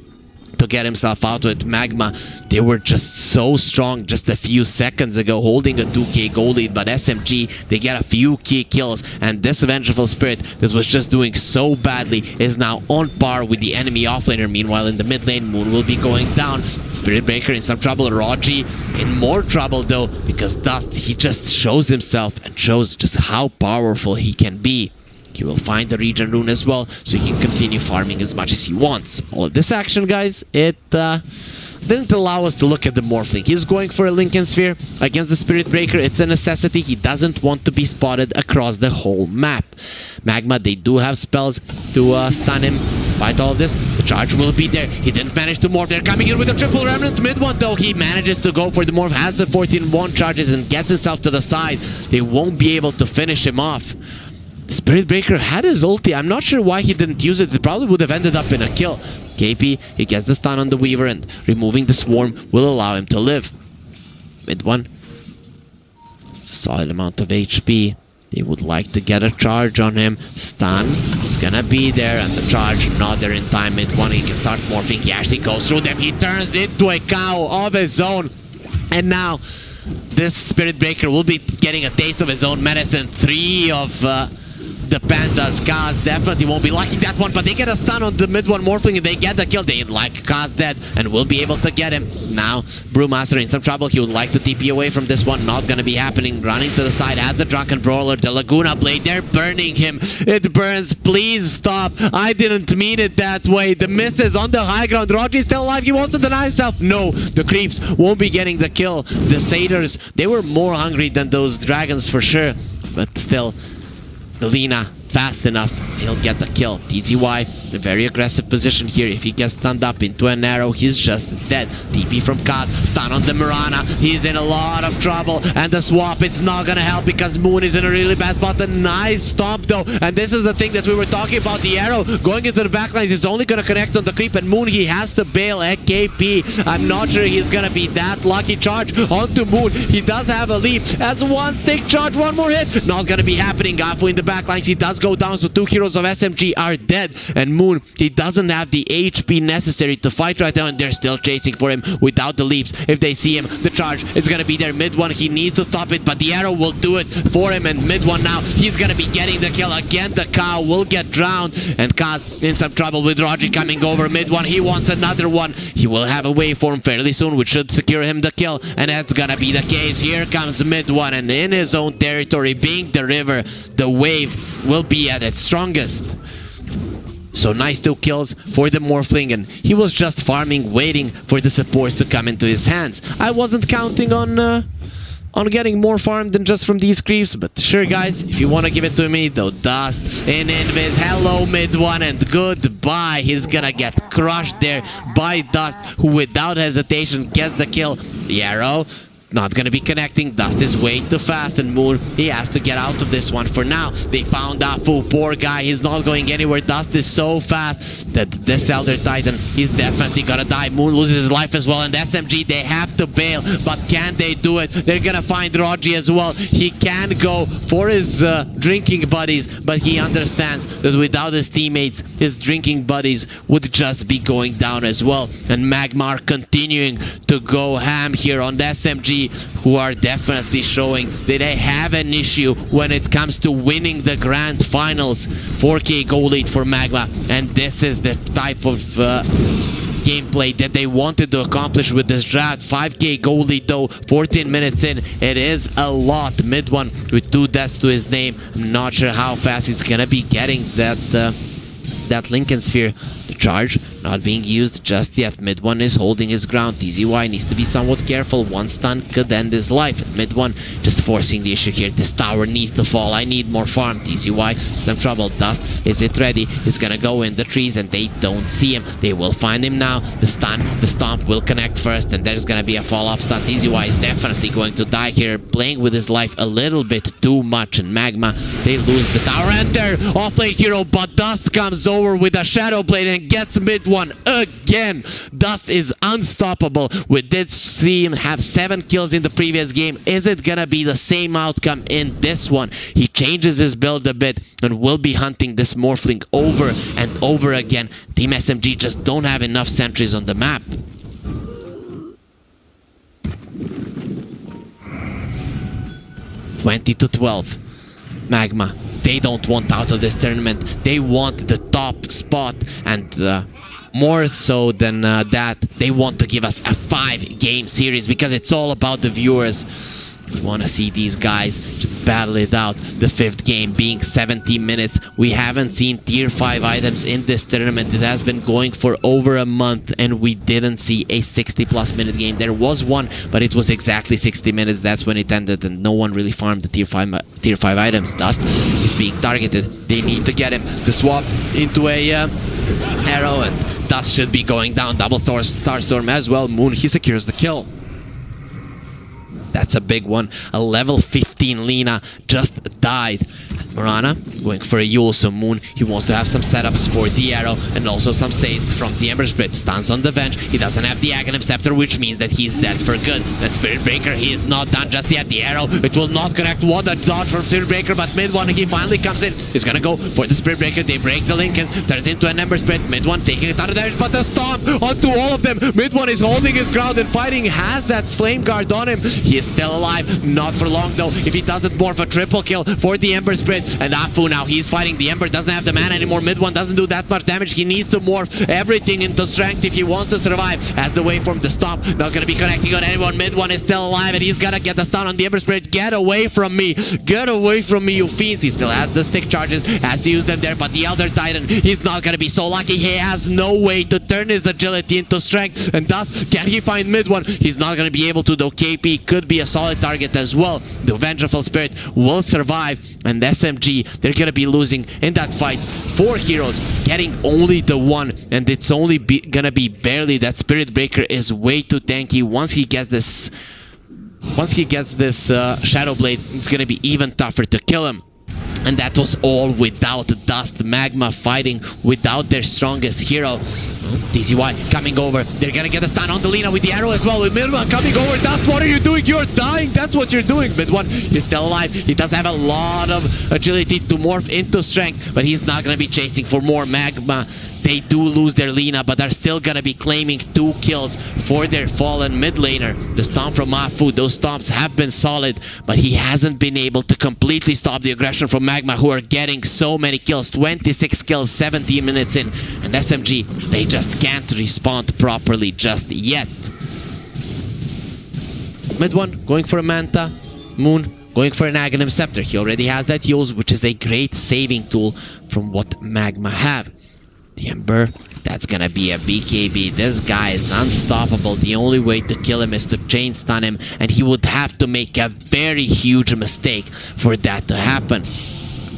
to get himself out of it. Magma, they were just so strong just a few seconds ago, holding a 2k goal lead, but SMG, they get a few key kills, and this Vengeful Spirit that was just doing so badly is now on par with the enemy offlaner. Meanwhile, in the mid lane, Moon will be going down. Spirit Breaker in some trouble. Raji in more trouble though, because Dust, he just shows himself and shows just how powerful he can be. He will find the regen rune as well, so he can continue farming as much as he wants. All of this action, guys, it didn't allow us to look at the Morphling. He's going for a Lincoln Sphere against the Spirit Breaker. It's a necessity. He doesn't want to be spotted across the whole map. Magma, they do have spells to stun him. Despite all of this, the charge will be there. He didn't manage to morph. They're coming in with a triple remnant mid one, though. He manages to go for the morph, has the 14-1 charges, and gets himself to the side. They won't be able to finish him off. Spirit Breaker had his ulti. I'm not sure why he didn't use it. It probably would have ended up in a kill. KP, he gets the stun on the Weaver, and removing the swarm will allow him to live. Mid one. Solid amount of HP. They would like to get a charge on him. Stun. It's gonna be there, and the charge not there in time. Mid one, he can start morphing. He actually goes through them. He turns into a cow of his own. And now this Spirit Breaker will be getting a taste of his own medicine. 3 of the Pandas. Kaz definitely won't be liking that one, but they get a stun on the mid one Morphling and they get the kill. They like Kaz dead and will be able to get him. Now, Brewmaster in some trouble. He would like to TP away from this one. Not gonna be happening. Running to the side as the Drunken Brawler. The Laguna Blade, they're burning him. It burns. Please stop. I didn't mean it that way. The misses on the high ground. Raji's still alive. He wants to deny himself. No, the creeps won't be getting the kill. The Satyrs, they were more hungry than those dragons for sure. But still, the Lina, fast enough, he'll get the kill. TZY, a very aggressive position here. If he gets stunned up into an arrow, he's just dead. TP from Kaz, stun on the Mirana. He's in a lot of trouble, and the swap, it's not gonna help because Moon is in a really bad spot. A nice stomp though, and this is the thing that we were talking about. The arrow going into the backlines is only gonna connect on the creep, and Moon, he has to bail at KP. I'm not sure he's gonna be that lucky. Charge onto Moon. He does have a leap. As one stick charge, one more hit. Not gonna be happening. Gafu in the backlines. He does go down, so 2 heroes of SMG are dead, and Moon, he doesn't have the HP necessary to fight right now, and they're still chasing for him without the leaps. If they see him, the charge is gonna be there. Mid one, he needs to stop it, but the arrow will do it for him, and mid one now, he's gonna be getting the kill again. The cow will get drowned, and Kaz in some trouble with Raji coming over. Mid one, he wants another one. He will have a waveform fairly soon, which should secure him the kill, and that's gonna be the case. Here comes mid one, and in his own territory, being the river, the wave will be at its strongest. So nice 2 kills for the Morphling, and he was just farming, waiting for the supports to come into his hands. I wasn't counting on getting more farm than just from these creeps, but sure guys, if you want to give it to me, though, Dust in Invis, hello mid one, and goodbye. He's gonna get crushed there by Dust, who without hesitation gets the kill. The arrow not gonna be connecting. Dust is way too fast, and Moon, he has to get out of this one for now. They found Afu, poor guy, he's not going anywhere. Dust is so fast that this Elder Titan, he's definitely gonna die. Moon loses his life as well, and SMG, they have to bail, but can they do it? They're gonna find Raji as well. He can go for his drinking buddies, but he understands that without his teammates, his drinking buddies would just be going down as well. And Magma are continuing to go ham here on the SMG, who are definitely showing that they have an issue when it comes to winning the grand finals. 4k goal lead for Magma, and this is the type of gameplay that they wanted to accomplish with this draft. 5k goal lead though, 14 minutes in, it is a lot. Mid one with 2 deaths to his name. I'm not sure how fast he's gonna be getting that Lincoln Sphere. The charge not being used just yet. Mid one is holding his ground. TZY needs to be somewhat careful. One stun could end his life. Mid one just forcing the issue here. This tower needs to fall. I need more farm. TZY, some trouble. Dust, is it ready? He's gonna go in the trees and they don't see him. They will find him now. The stun, the stomp will connect first and there's gonna be a follow-up stun. TZY is definitely going to die here, playing with his life a little bit too much. And Magma, they lose the tower and their off-lane hero, but Dust comes over with a Shadow Blade and gets mid one again. Dust is unstoppable. We did see him have 7 kills in the previous game. Is it gonna be the same outcome in this one? He changes his build a bit and will be hunting this Morphling over and over again. Team SMG just don't have enough sentries on the map. (20-12). Magma, they don't want out of this tournament. They want the top spot, and more so than that, they want to give us a 5-game series because it's all about the viewers. We want to see these guys just battle it out. The 5th game being 70 minutes. We haven't seen tier 5 items in this tournament. It has been going for over a month and we didn't see a 60+ minute game. There was one, but it was exactly 60 minutes. That's when it ended and no one really farmed the tier 5 items. Dust is being targeted. They need to get him to swap into a arrow, and Dust should be going down. Double Starstorm as well. Moon, he secures the kill. That's a big one. A level 15 Lina just died. Mirana going for a Yule, so Moon, he wants to have some setups for the arrow and also some saves from the Ember Spirit. Stands on the Venge. He doesn't have the Aghanim Scepter, which means that he's dead for good. That Spirit Breaker, he is not done just yet. The arrow, it will not connect. What a dodge from Spirit Breaker, but mid one, he finally comes in. He's gonna go for the Spirit Breaker. They break the Lincolns. Turns into an Ember Spirit. Mid one taking a ton of damage, but the stomp onto all of them. Mid one is holding his ground and fighting. Has that Flame Guard on him. He is still alive. Not for long though. If he doesn't morph, a triple kill for the Ember Spirit. And Afu now, he's fighting. The Ember doesn't have the mana anymore. Mid one doesn't do that much damage. He needs to morph everything into strength if he wants to survive. As the waveform, the stomp, not gonna be connecting on anyone. Mid one is still alive and he's gonna get the stun on the Ember Spirit. Get away from me. Get away from me, you fiends. He still has the stick charges, has to use them there, but the Elder Titan, he's not gonna be so lucky. He has no way to turn his agility into strength. And thus, can he find mid one? He's not gonna be able to, though. KP could be a solid target as well. The Vengeful Spirit will survive, and SMG, they're gonna be losing in that fight. 4 heroes getting only the one, and it's only gonna be barely. That Spirit Breaker is way too tanky. Once he gets this Shadow Blade, it's gonna be even tougher to kill him. And that was all without Dust. Magma fighting without their strongest hero. TZY coming over. They're gonna get a stun on the Lina with the arrow as well. With Mid-1 coming over. Dust, what are you doing? You're dying. That's what you're doing. Mid-1 is still alive. He does have a lot of agility to morph into strength, but he's not gonna be chasing for more. Magma, they do lose their Lina, but are still gonna be claiming 2 kills for their fallen mid laner. The stomp from Afu, those stomps have been solid, but he hasn't been able to completely stop the aggression from Magma, who are getting so many kills. 26 kills, 17 minutes in, and SMG, they just can't respond properly just yet. Mid one going for a Manta. Moon going for an Aghanim Scepter. He already has that use, which is a great saving tool from what Magma have. The Ember, that's gonna be a BKB. This guy is unstoppable. The only way to kill him is to chain stun him, and he would have to make a very huge mistake for that to happen.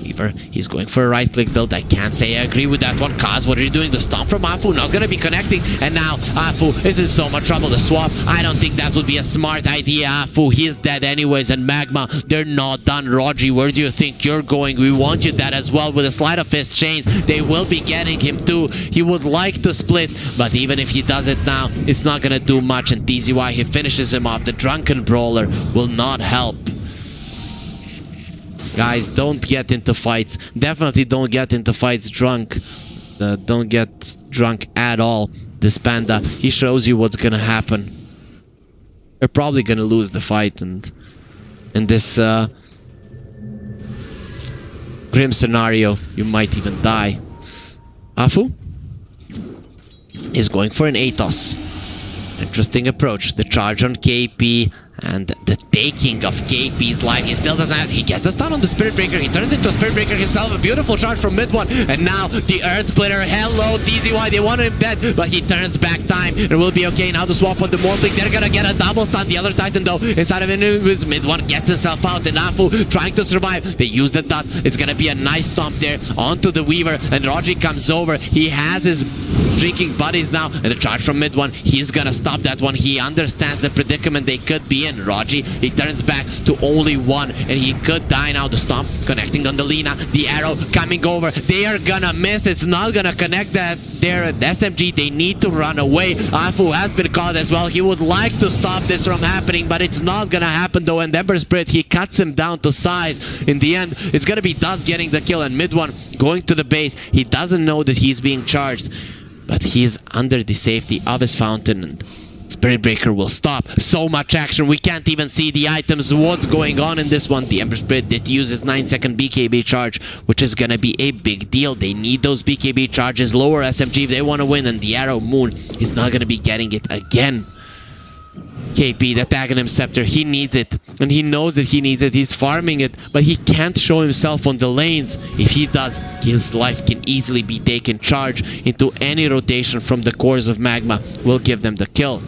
Weaver, he's going for a right-click build. I can't say I agree with that one. Kaz, what are you doing? The stomp from Afu, not gonna be connecting. And now Afu is in so much trouble. The swap, I don't think that would be a smart idea. Afu, he's dead anyways. And Magma, they're not done. Rogi, where do you think you're going? We want you dead as well. With a sleight of fist chains, they will be getting him too. He would like to split, but even if he does it now, it's not gonna do much. And TZY, he finishes him off. The Drunken Brawler will not help. Guys, don't get into fights. Definitely don't get into fights drunk. Don't get drunk at all. This Panda, he shows you what's gonna happen. You're probably gonna lose the fight, and in this grim scenario, you might even die. Afu is going for an Atos. Interesting approach. The charge on KP And the taking of KP's life, he still doesn't have, he gets the stun on the Spirit Breaker, he turns into a Spirit Breaker himself, a beautiful charge from mid one, and now the Earth Splitter, hello DZY, they want him dead, but he turns back time, it will be okay, now the swap on the Morphling, they're gonna get a double stun, the other Titan though, inside of his mid one, gets himself out, and Afu trying to survive, they use the dust, it's gonna be a nice stomp there, onto the Weaver, and Rogi comes over, he has his drinking buddies now, and the charge from mid one, he's gonna stop that one, he understands the predicament they could be in. Rogi, he turns back to only one, and he could die now. The stomp connecting on the Lina, the arrow coming over, they are gonna miss, it's not gonna connect that there at SMG, they need to run away. Afu has been caught as well, he would like to stop this from happening, but it's not gonna happen though, and Ember Spirit, he cuts him down to size. In the end, it's gonna be Dust getting the kill, and mid one going to the base, he doesn't know that he's being charged, but he's under the safety of his fountain, and Spirit Breaker will stop. So much action, we can't even see the items, what's going on in this one. The Ember Spirit did use his 9-second BKB charge, which is gonna be a big deal. They need those BKB charges, lower SMG if they want to win, and the Arrow Moon is not gonna be getting it again. KP, the Aghanim Scepter, he needs it, and he knows that he needs it, he's farming it, but he can't show himself on the lanes. If he does, his life can easily be taken. Charge into any rotation from the cores of Magma will give them the kill.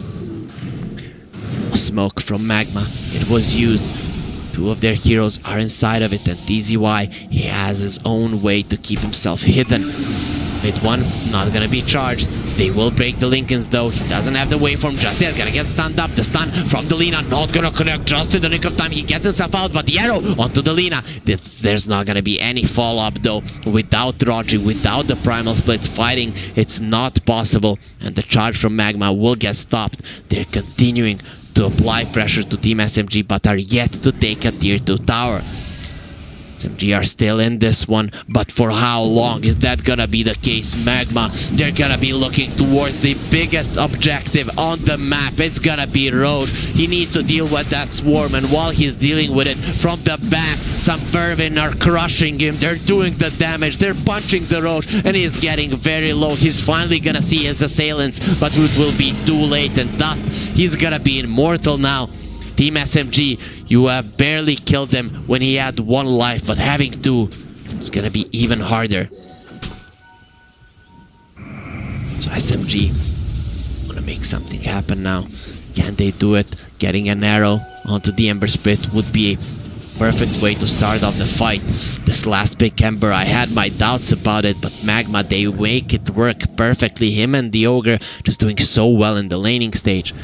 Smoke from Magma, it was used. Two of their heroes are inside of it, and DZY, he has his own way to keep himself hidden. Mid one, not gonna be charged. They will break the Lincolns though. He doesn't have the waveform just yet. Gonna get stunned up. The stun from the Lina, not gonna connect just in the nick of time. He gets himself out, but the arrow onto the Lina. There's not gonna be any follow-up though. Without Rogi, without the Primal Splits fighting, it's not possible. And the charge from Magma will get stopped. They're continuing to apply pressure to Team SMG, but are yet to take a tier 2 tower. SMG are still in this one, but for how long is that gonna be the case? Magma, they're gonna be looking towards the biggest objective on the map. It's gonna be Roach. He needs to deal with that swarm, and while he's dealing with it from the back, some Vervin are crushing him. They're doing the damage, they're punching the Roach, and he's getting very low. He's finally gonna see his assailants, but it will be too late, and Dust, he's gonna be immortal now. Team SMG, you have barely killed him when he had 1 life, but having 2, it's gonna be even harder. So SMG wanna make something happen now. Can they do it? Getting an arrow onto the Ember Spirit would be a perfect way to start off the fight. This last big Ember, I had my doubts about it, but Magma, they make it work perfectly. Him and the Ogre just doing so well in the laning stage.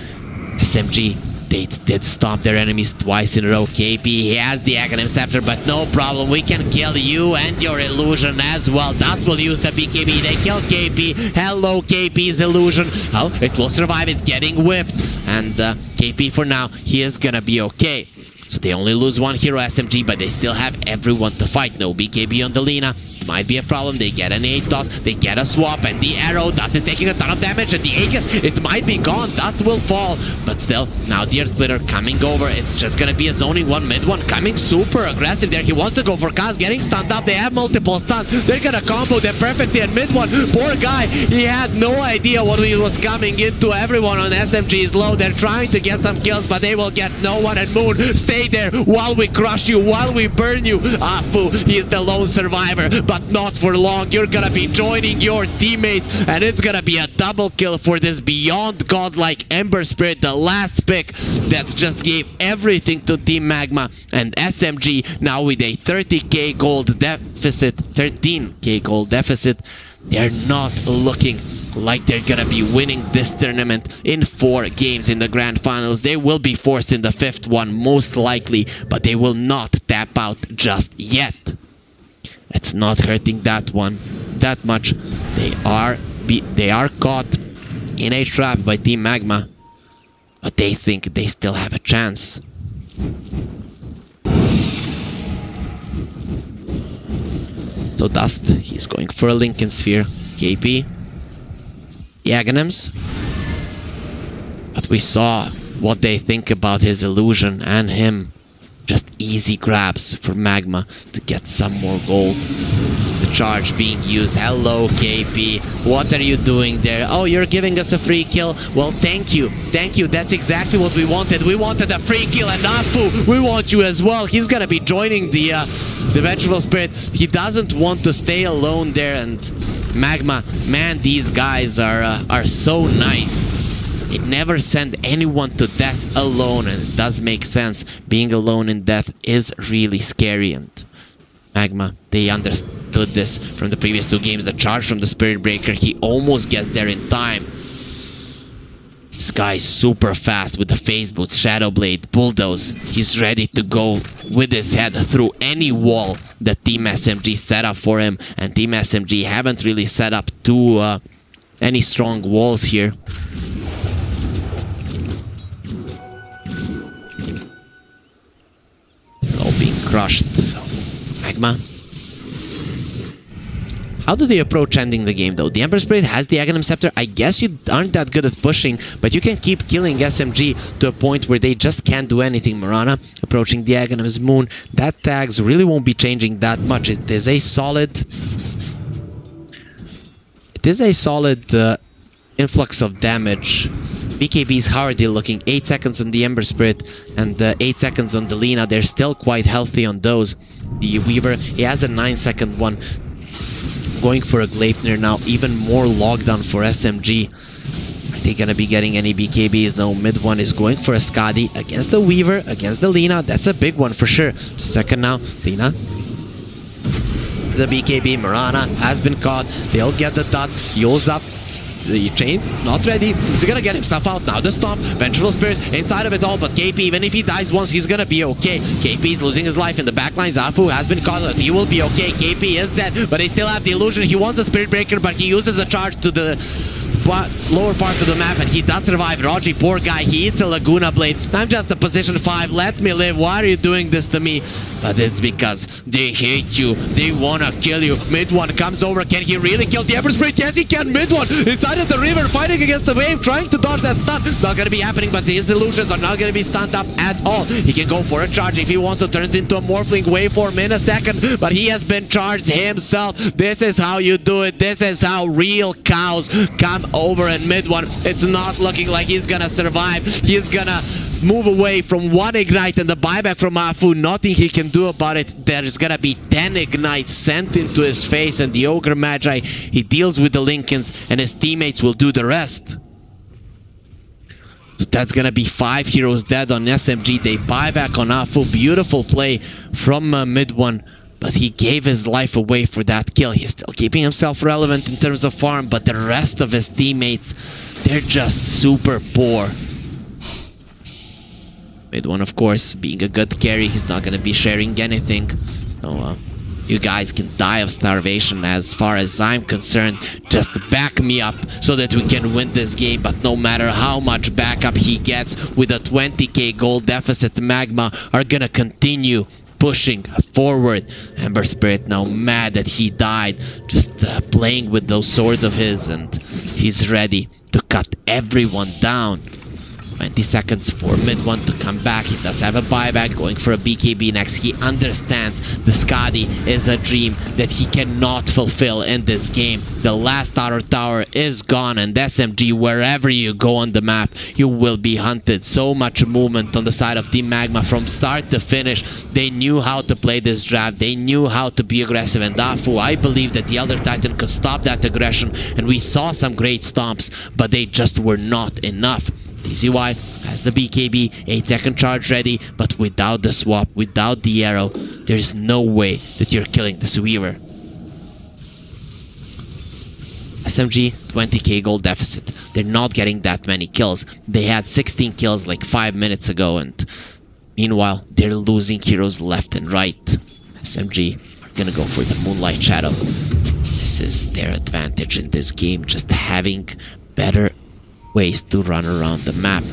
SMG, they did stomp their enemies twice in a row. KP, he has the Aghanim Scepter, but no problem. We can kill you and your illusion as well. Dust will use the BKB. They kill KP. Hello, KP's illusion. Oh, it will survive. It's getting whipped. And KP, for now, he is gonna be okay. So they only lose 1 hero SMG, but they still have everyone to fight. No BKB on the Lina. It might be a problem. They get an 8 toss, they get a swap, and the arrow, Dust is taking a ton of damage, and the Aegis, it might be gone. Dust will fall, but still, now the Earth Splitter coming over. It's just gonna be a zoning 1 mid one, coming super aggressive there. He wants to go for Kaz, getting stunned up. They have multiple stuns. They're gonna combo them perfectly, and mid one, poor guy, he had no idea what he was coming into. Everyone on SMG is low. They're trying to get some kills, but they will get no one. And Moon, stay there while we crush you, while we burn you. Afu, he is the lone survivor, but not for long. You're gonna be joining your teammates, and it's gonna be a double kill for this beyond godlike Ember Spirit, the last pick that just gave everything to Team Magma. And SMG now with a 30k gold deficit, 13k gold deficit, they're not looking like they're gonna be winning this tournament in 4 games in the grand finals. They will be forced in the 5th one most likely, but they will not tap out just yet. It's not hurting that one that much. They are caught in a trap by Team Magma, but they think they still have a chance. So Dust, he's going for a Lincoln Sphere. KP, the Aghanims, but we saw what they think about his illusion and him. Just easy grabs for Magma to get some more gold. The charge being used. Hello, KP. What are you doing there? Oh, you're giving us a free kill? Well, thank you. Thank you. That's exactly what we wanted. We wanted a free kill, and Afu, we want you as well. He's gonna be joining the Vengeful Spirit. He doesn't want to stay alone there, and Magma, man, these guys are so nice. They never send anyone to death alone, and it does make sense. Being alone in death is really scary, and Magma, they understood this from the previous 2 games. The charge from the Spirit Breaker, he almost gets there in time. This guy's super fast with the Phase Boots, Shadow Blade, Bulldoze. He's ready to go with his head through any wall that Team SMG set up for him, and Team SMG haven't really set up any strong walls here. All being crushed. So, Magma. How do they approach ending the game though? The Ember Spirit has the Aghanim Scepter. I guess you aren't that good at pushing, but you can keep killing SMG to a point where they just can't do anything. Mirana approaching the Aghanim's Moon. That tags really won't be changing that much. It is a solid influx of damage. BKB's how are they looking? 8 seconds on the Ember Spirit and 8 seconds on the Lina. They're still quite healthy on those. The Weaver, he has a 9-second one. Going for a Gleipnir now, even more lockdown for SMG. Are they gonna be getting any BKBs? No, mid one is going for a Skadi against the Weaver, against the Lina. That's a big one for sure. Second now, Lina. The BKB, Mirana has been caught. They'll get the dot. Yules up. The chains not ready. He's gonna get himself out now. The stomp, Vengeful Spirit inside of it all, but KP, even if he dies once, he's gonna be okay. KP is losing his life in the backline. Zafu has been caught. He will be okay. KP is dead, but they still have the illusion. He wants the Spirit Breaker, but he uses a charge to the lower part of the map, and he does survive. Rogi, poor guy, he eats a Laguna Blade. I'm just a position 5. Let me live. Why are you doing this to me? But it's because they hate you. They wanna kill you. Mid one comes over. Can he really kill the Ember Spirit? Yes, he can. Mid one inside of the river, fighting against the wave, trying to dodge that stun. It's not gonna be happening, but his illusions are not gonna be stunned up at all. He can go for a charge if he wants to. Turns into a Morphling waveform in a second, but he has been charged himself. This is how you do it. This is how real cows come over in mid one. It's not looking like he's gonna survive. He's gonna move away from 1 ignite and the buyback from Afu. Nothing he can do about it. There's gonna be 10 ignites sent into his face, and the Ogre Magi, he deals with the Lincolns, and his teammates will do the rest. So that's gonna be 5 heroes dead on SMG. They buy back on Afu. Beautiful play from mid one. But he gave his life away for that kill. He's still keeping himself relevant in terms of farm, but the rest of his teammates, they're just super poor. Mid one, of course, being a good carry, he's not going to be sharing anything. So, you guys can die of starvation as far as I'm concerned. Just back me up so that we can win this game. But no matter how much backup he gets with a 20k gold deficit, Magma are going to continue pushing forward. Ember Spirit now mad that he died, just playing with those swords of his, and he's ready to cut everyone down. 20 seconds for mid one to come back. He does have a buyback, going for a BKB next. He understands the Skadi is a dream that he cannot fulfill in this game. The last outer tower is gone, and SMG, wherever you go on the map, you will be hunted. So much movement on the side of Team Magma from start to finish. They knew how to play this draft. They knew how to be aggressive, and Afu, I believe that the Elder Titan could stop that aggression, and we saw some great stomps, but they just were not enough. TCY has the BKB, 8-second charge ready, but without the swap, without the arrow, there's no way that you're killing this Weaver. SMG, 20k gold deficit. They're not getting that many kills. They had 16 kills like 5 minutes ago, and meanwhile, they're losing heroes left and right. SMG are gonna go for the Moonlight Shadow. This is their advantage in this game, just having better ways to run around the map.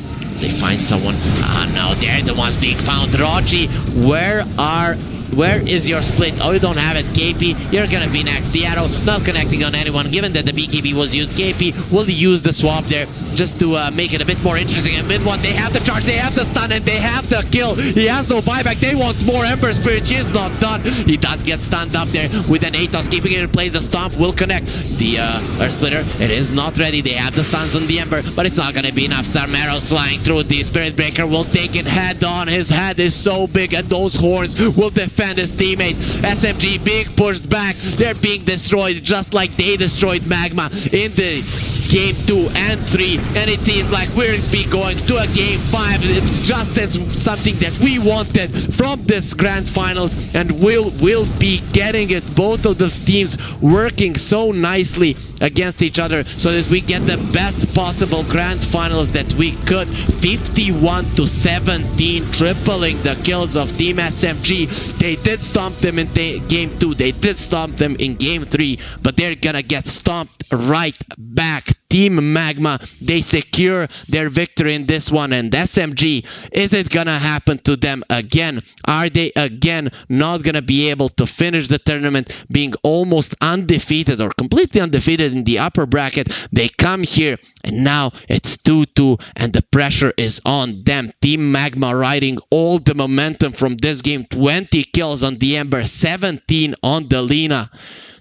They find someone. Ah, no, they're the ones being found. Rogi, where are Where is your split? Oh, you don't have it. KP, you're gonna be next. The arrow not connecting on anyone. Given that the BKB was used, KP will use the swap there just to make it a bit more interesting. And mid one, they have the charge, they have the stun, and they have the kill. He has no buyback. They want more Ember Spirit. He is not done. He does get stunned up there with an Atos, keeping it in place. The stomp will connect. The Earth Splitter, it is not ready. They have the stuns on the Ember, but it's not gonna be enough. Some arrows flying through. The Spirit Breaker will take it head on. His head is so big, and those horns will defend his teammates. SMG being pushed back. They're being destroyed just like they destroyed Magma in the game 2 and 3, and it seems like we'll be going to a game 5. It's just as something that we wanted from this grand finals, and we'll be getting it. Both of the teams working so nicely against each other so that we get the best possible grand finals that we could. 51-17, tripling the kills of Team SMG. They did stomp them in game 2, they did stomp them in game 3, but they're gonna get stomped right back. Team Magma, they secure their victory in this one, and SMG, is it gonna happen to them again? Are they again not gonna be able to finish the tournament being almost undefeated or completely undefeated in the upper bracket? They come here and now it's 2-2 and the pressure is on them. Team Magma riding all the momentum from this game. 20 kills on the Ember, 17 on the Lina.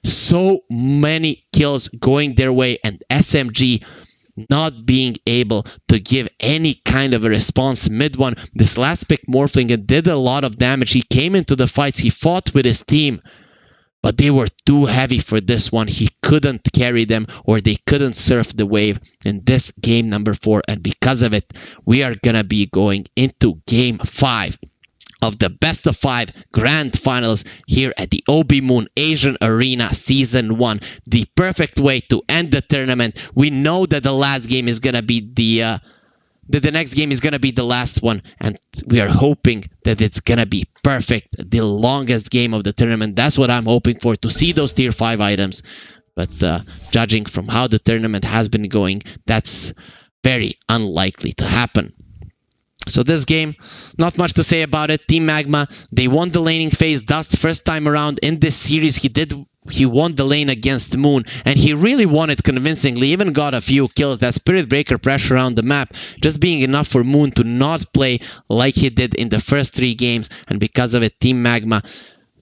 So many kills going their way, and SMG not being able to give any kind of a response mid one. This last pick Morphling, it did a lot of damage. He came into the fights, he fought with his team, but they were too heavy for this one. He couldn't carry them, or they couldn't surf the wave in this game number 4, and because of it, we are gonna be going into game 5 of the best of 5 grand finals here at the OB.Moon Asian Arena Season 1. The perfect way to end the tournament. We know that the last game is gonna be the next game is gonna be the last one, and we are hoping that it's gonna be perfect, the longest game of the tournament. That's what I'm hoping for, to see those tier 5 items. But judging from how the tournament has been going, that's very unlikely to happen. So this game, not much to say about it. Team Magma, they won the laning phase. Dust, first time around in this series, he won the lane against Moon, and he really won it convincingly, even got a few kills. That Spirit Breaker pressure around the map just being enough for Moon to not play like he did in the first 3 games, and because of it, Team Magma,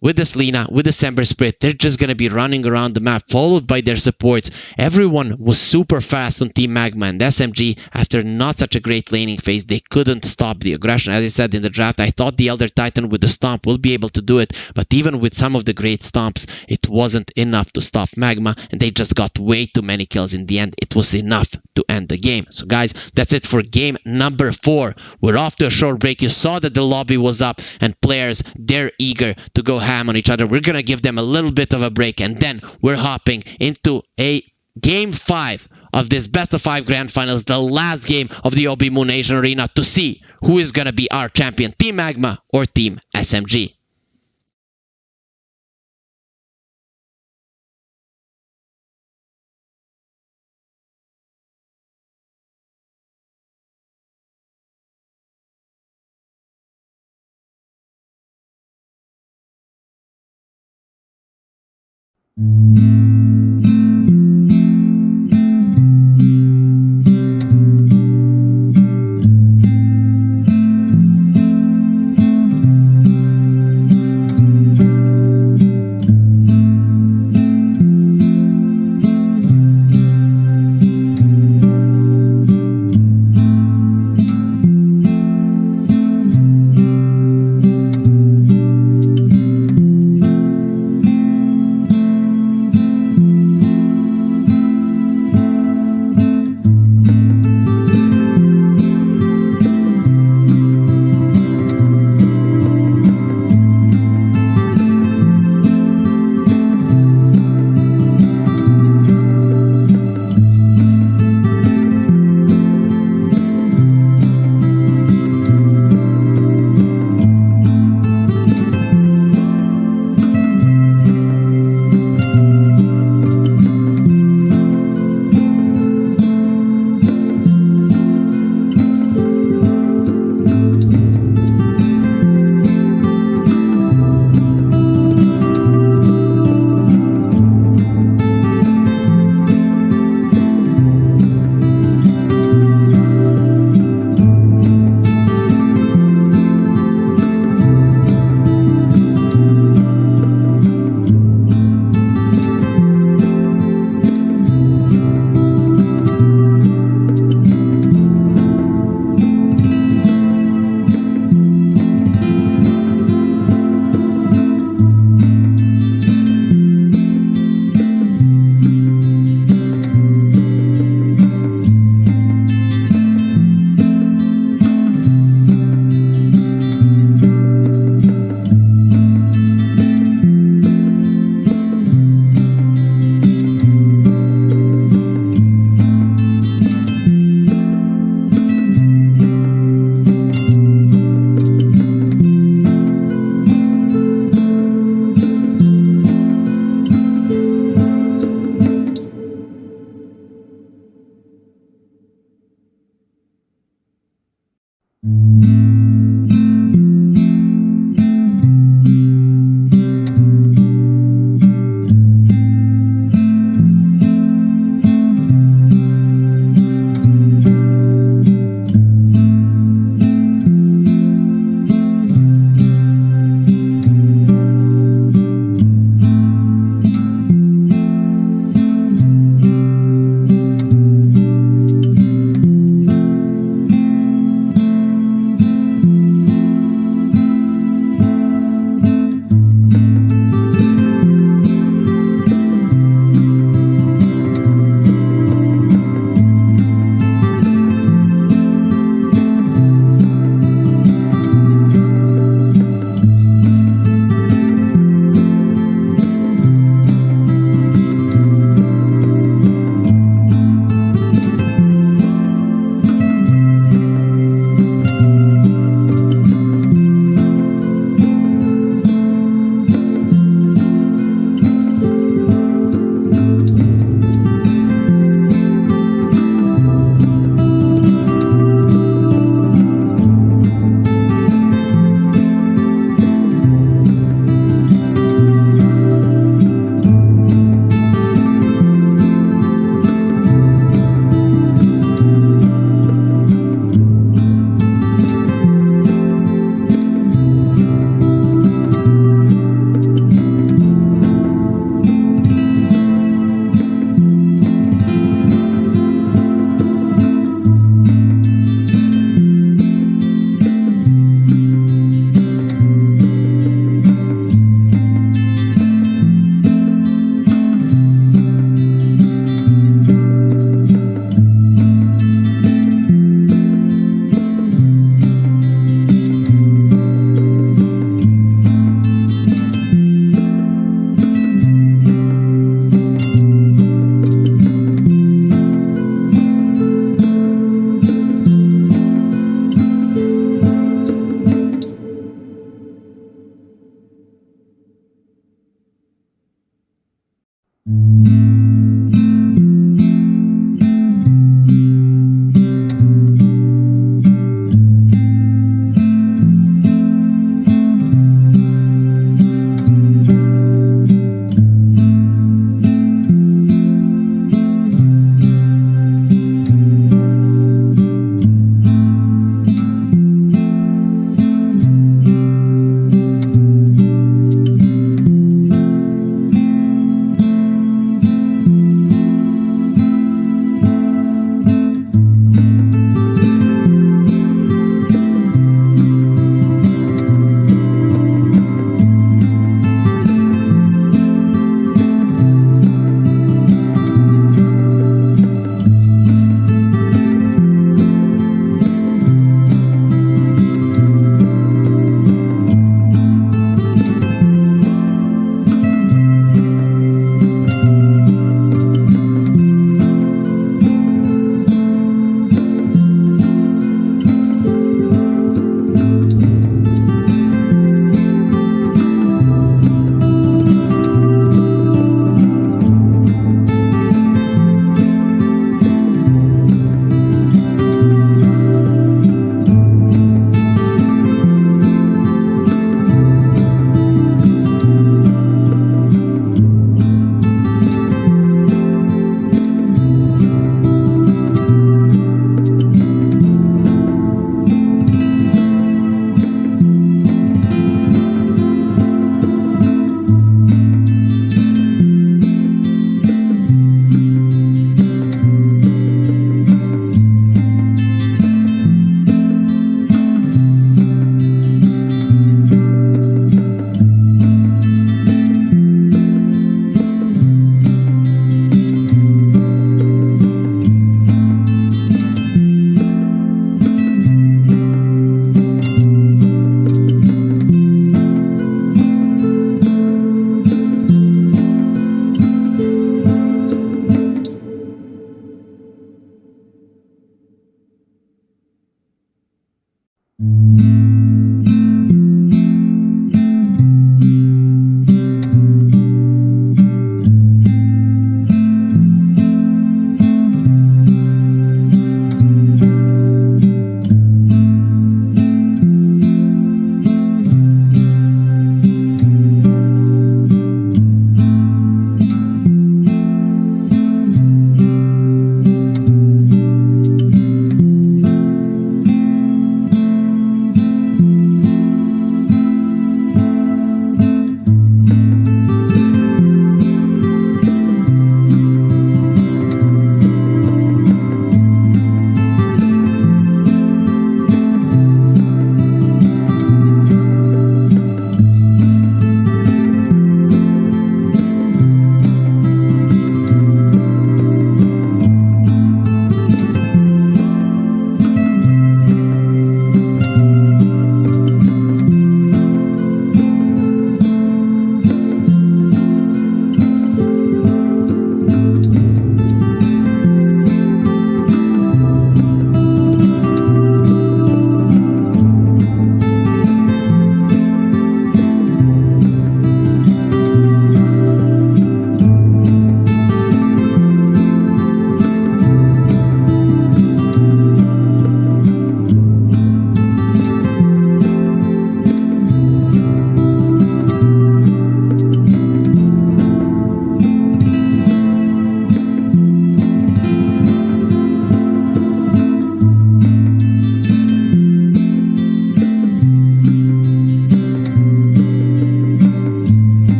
with this Lina, with the Ember Spirit, they're just going to be running around the map, followed by their supports. Everyone was super fast on Team Magma, and SMG, after not such a great laning phase, they couldn't stop the aggression. As I said in the draft, I thought the Elder Titan with the stomp will be able to do it, but even with some of the great stomps, it wasn't enough to stop Magma, and they just got way too many kills in the end. It was enough to end the game. So guys, that's it for game number 4. We're off to a short break. You saw that the lobby was up, and players, they're eager to go ham on each other. We're gonna give them a little bit of a break, and then we're hopping into a game 5 of this best of 5 grand finals, the last game of the OB.Moon Asian Arena, to see who is gonna be our champion, Team Magma or Team SMG.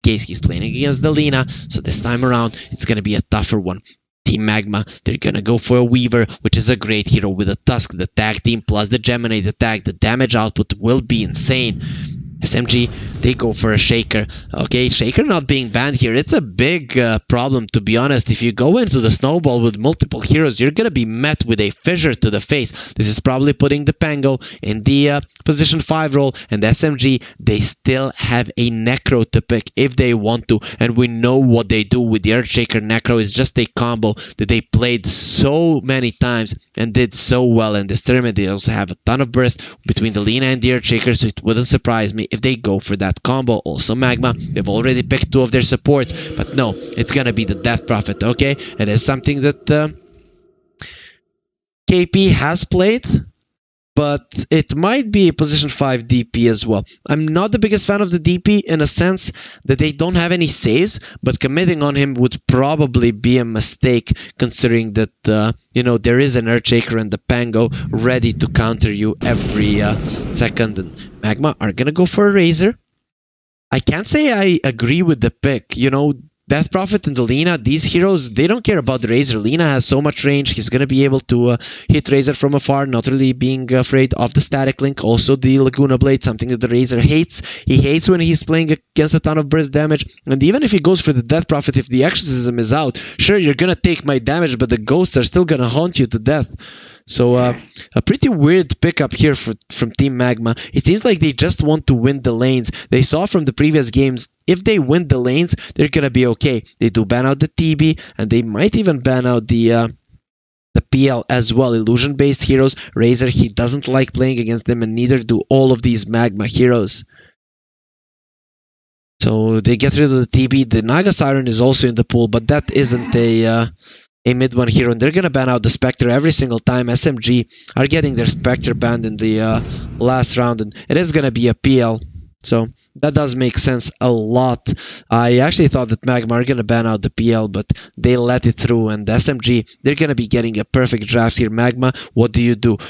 case he's playing against the Lina. So this time around, it's going to be a tougher one. Team Magma, they're going to go for a Weaver, which is a great hero with a Tusk, the tag team, plus the Geminate attack. The damage output will be insane. SMG, they go for a Shaker. Okay, Shaker not being banned here. It's a big problem, to be honest. If you go into the Snowball with multiple heroes, you're going to be met with a fissure to the face. This is probably putting the Pango in the position 5 role. And SMG, they still have a Necro to pick if they want to. And we know what they do with the Earthshaker Necro. Is just a combo that they played so many times and did so well in this tournament. They also have a ton of burst between the Lina and the Earthshaker, so it wouldn't surprise me if they go for that combo. Also Magma, they've already picked 2 of their supports, but no, it's gonna be the Death Prophet. Okay, it is something that KP has played, but it might be a position 5 DP as well. I'm not the biggest fan of the DP in a sense that they don't have any saves, but committing on him would probably be a mistake, considering that you know, there is an Earthshaker and the Pango ready to counter you every second. And Magma are gonna go for a Razor. I can't say I agree with the pick. You know, Death Prophet and the Lina, these heroes, they don't care about the Razor. Lina has so much range. He's going to be able to hit Razor from afar, not really being afraid of the Static Link. Also, the Laguna Blade, something that the Razor hates. He hates when he's playing against a ton of burst damage. And even if he goes for the Death Prophet, if the Exorcism is out, sure, you're going to take my damage, but the ghosts are still going to haunt you to death. So a pretty weird pickup here from Team Magma. It seems like they just want to win the lanes. They saw from the previous games, if they win the lanes, they're going to be okay. They do ban out the TB, and they might even ban out the PL as well. Illusion-based heroes. Razor, he doesn't like playing against them, and neither do all of these Magma heroes. So they get rid of the TB. The Naga Siren is also in the pool, but that isn't a mid one hero, and they're gonna ban out the Spectre every single time. SMG are getting their Spectre banned in the last round, and it is gonna be a PL, so that does make sense a lot. I actually thought that Magma are gonna ban out the PL, but they let it through, and SMG, they're gonna be getting a perfect draft here. Magma, what do?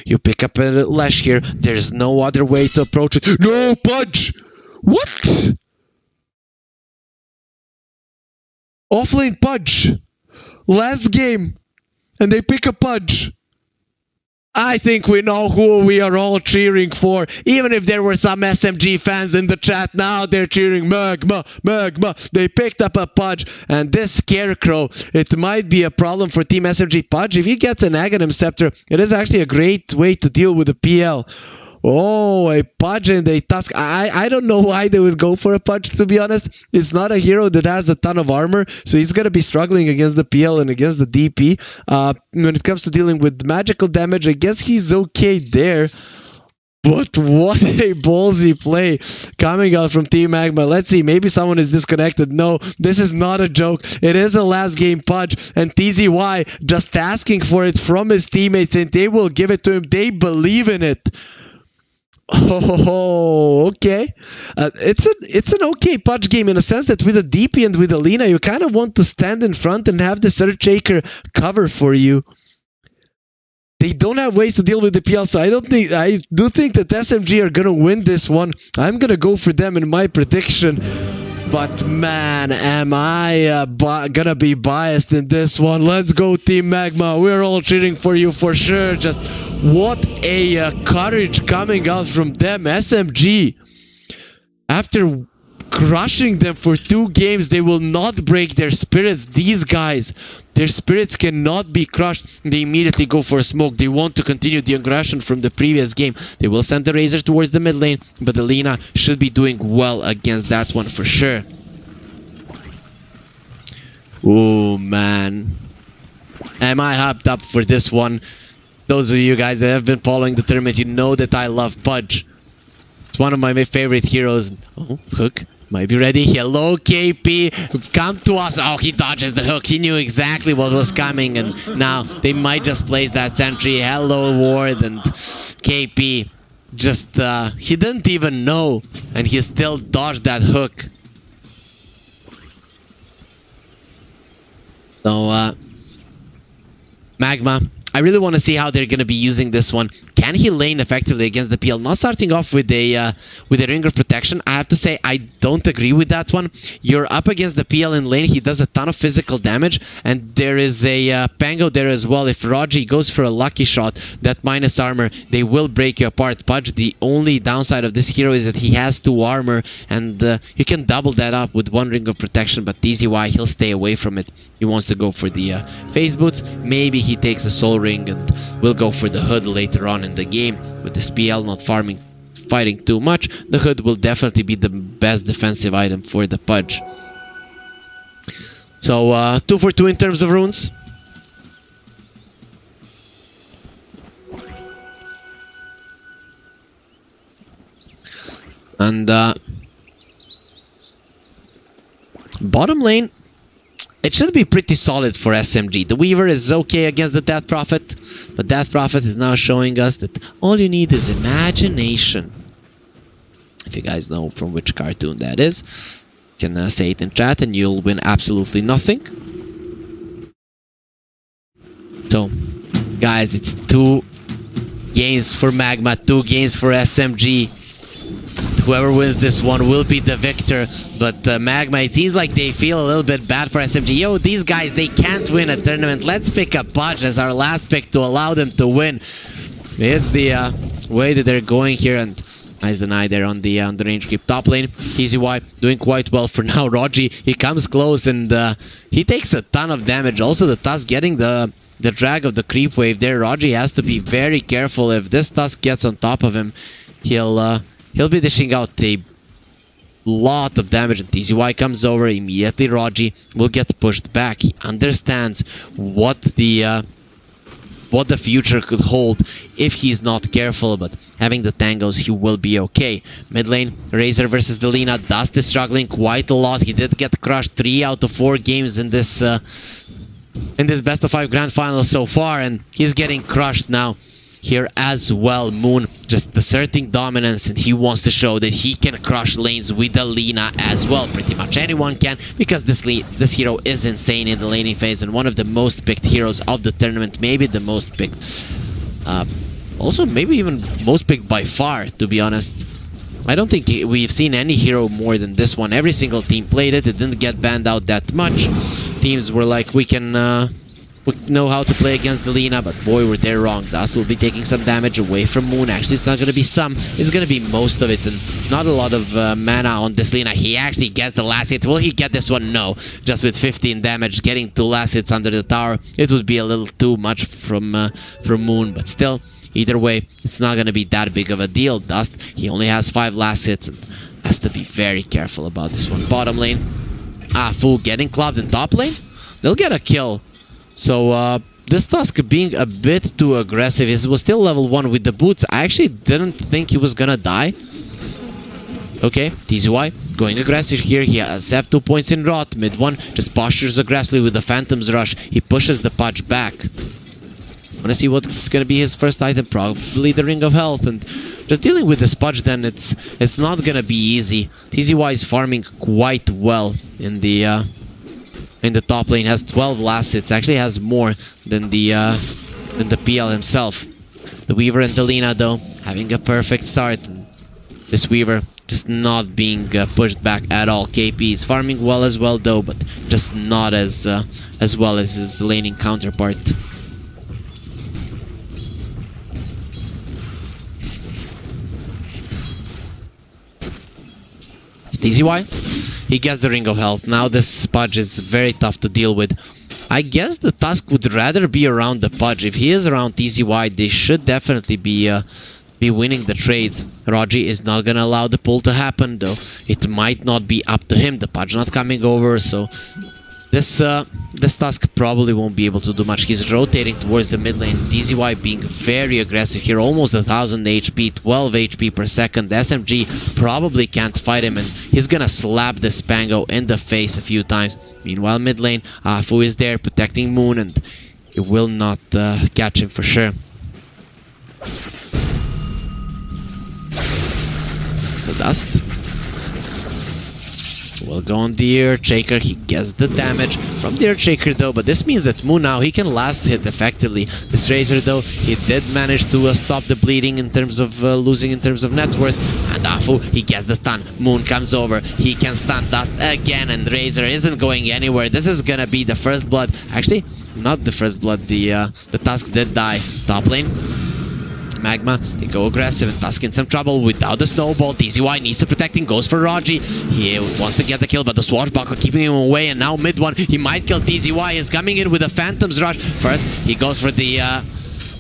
You pick up a Lash here. There's no other way to approach it. No, Pudge! What? Offlane Pudge! Last game, and they pick a Pudge. I think we know who we are all cheering for. Even if there were some SMG fans in the chat, now they're cheering Magma, Magma. They picked up a Pudge, and this Scarecrow, it might be a problem for Team SMG. Pudge, if he gets an Aghanim Scepter, it is actually a great way to deal with the PL. Oh, a Pudge and a Tusk. I don't know why they would go for a Pudge, to be honest. It's not a hero that has a ton of armor, so he's going to be struggling against the PL and against the DP. When it comes to dealing with magical damage, I guess he's okay there. But what a ballsy play coming out from Team Magma. Let's see, maybe someone is disconnected. No, this is not a joke. It is a last game Pudge, and TZY just asking for it from his teammates, and they will give it to him. They believe in it. Oh, okay. It's an okay Pudge game in a sense that with a DP and with a Lina, you kind of want to stand in front and have the Earthshaker cover for you. They don't have ways to deal with the PL, so I do think that SMG are gonna win this one. I'm gonna go for them in my prediction. But man, am I gonna be biased in this one. Let's go Team Magma. We're all cheering for you for sure. Just what a courage coming out from them. SMG, after crushing them for 2 games, they will not break their spirits. These guys, their spirits cannot be crushed. They immediately go for a smoke. They want to continue the aggression from the previous game. They will send the Razor towards the mid lane, but the Lina should be doing well against that one for sure. Oh man, am I hyped up for this one? Those of you guys that have been following the tournament, you know that I love Pudge. It's one of my favorite heroes. Oh, Hook might be ready. Hello, KP. Come to us. Oh, he dodges the hook. He knew exactly what was coming, and now they might just place that sentry. Hello, Ward, and KP just, he didn't even know, and he still dodged that hook. So, Magma, I really want to see how they're going to be using this one. Can he lane effectively against the PL? Not starting off with a ring of protection. I have to say I don't agree with that one. You're up against the PL in lane. He does a ton of physical damage, and there is a Pango there as well. If Raji goes for a lucky shot, that minus armor, they will break you apart. Pudge, the only downside of this hero is that he has 2 armor, and you can double that up with 1 ring of protection, but TZY, he'll stay away from it. He wants to go for the phase boots. Maybe he takes a soul ring and will go for the hood later on in the game. With this PL not fighting too much, the hood will definitely be the best defensive item for the Pudge. So 2 for 2 in terms of runes. And bottom lane, it should be pretty solid for SMG. The Weaver is okay against the Death Prophet, but Death Prophet is now showing us that all you need is imagination. If you guys know from which cartoon that is, you can say it in chat and you'll win absolutely nothing. So, guys, it's 2 games for Magma, 2 games for SMG. Whoever wins this one will be the victor, but Magma, it seems like they feel a little bit bad for SMG. Yo, these guys, they can't win a tournament. Let's pick a Pudge as our last pick to allow them to win. It's the way that they're going here, and nice deny there on the range creep top lane. TZY doing quite well for now. Raji, he comes close and he takes a ton of damage. Also, the Tusk getting the drag of the creep wave there. Raji has to be very careful. If this Tusk gets on top of him, he'll be dishing out a lot of damage, and TZY comes over immediately. Raji will get pushed back. He understands what the future could hold if he's not careful, but having the tangos, he will be okay. Mid lane, Razor versus Delina. Dust is struggling quite a lot. He did get crushed 3 out of 4 games in this best of 5 grand final so far, and he's getting crushed now here as well. Moon just asserting dominance, and he wants to show that he can crush lanes with Alina as well. Pretty much anyone can, because this hero is insane in the laning phase and one of the most picked heroes of the tournament. Maybe the most picked. Also, maybe even most picked by far, to be honest. I don't think we've seen any hero more than this one. Every single team played it. It didn't get banned out that much. Teams were like, we know how to play against Delina, but boy, were they wrong. Dust will be taking some damage away from Moon. Actually, it's not going to be some, it's going to be most of it, and not a lot of mana on this Lina. He actually gets the last hit. Will he get this one? No. Just with 15 damage, getting 2 last hits under the tower, it would be a little too much from Moon, but still, either way, it's not going to be that big of a deal. Dust, he only has 5 last hits, and has to be very careful about this one. Bottom lane, Fool getting clubbed in top lane. They'll get a kill. So this Tusk being a bit too aggressive. He was still level 1 with the boots. I actually didn't think he was gonna die. Okay, TZY going aggressive here. He has 2 points in rot. Mid 1 just postures aggressively with the Phantom's Rush. He pushes the Pudge back. Wanna see what's gonna be his first item? Probably the Ring of Health. And just dealing with this Pudge, then it's not gonna be easy. TZY is farming quite well in the top lane, has 12 last hits, actually has more than the PL himself. The Weaver and Delina, though, having a perfect start. And this Weaver just not being pushed back at all. KP is farming well as well, though, but just not as well as his laning counterpart. TZY, he gets the Ring of Health. Now this Pudge is very tough to deal with. I guess the Tusk would rather be around the Pudge. If he is around TZY, they should definitely be winning the trades. Raji is not gonna allow the pull to happen, though. It might not be up to him. The Pudge not coming over, so this Tusk probably won't be able to do much. He's rotating towards the mid lane. TZY being very aggressive here, almost 1000 HP, 12 HP per second. The SMG probably can't fight him, and he's gonna slap the Spango in the face a few times. Meanwhile, mid lane, Fu is there protecting Moon, and it will not catch him for sure. The Dust. Will go on the Earthshaker. He gets the damage from the Earthshaker though, but this means that Moon now, he can last hit effectively. This Razor though, he did manage to stop the bleeding in terms of losing in terms of net worth. And Afu, he gets the stun. Moon comes over. He can stun Dust again, and Razor isn't going anywhere. This is gonna be the first blood. Actually, not the first blood. The Tusk did die. Top lane. Magma, they go aggressive, and Tusk in some trouble without the snowball. TZY needs to protect him, goes for Raji. He wants to get the kill, but the Swashbuckler keeping him away, and now mid one, he might kill TZY. He's coming in with a Phantom's Rush. First, he goes for the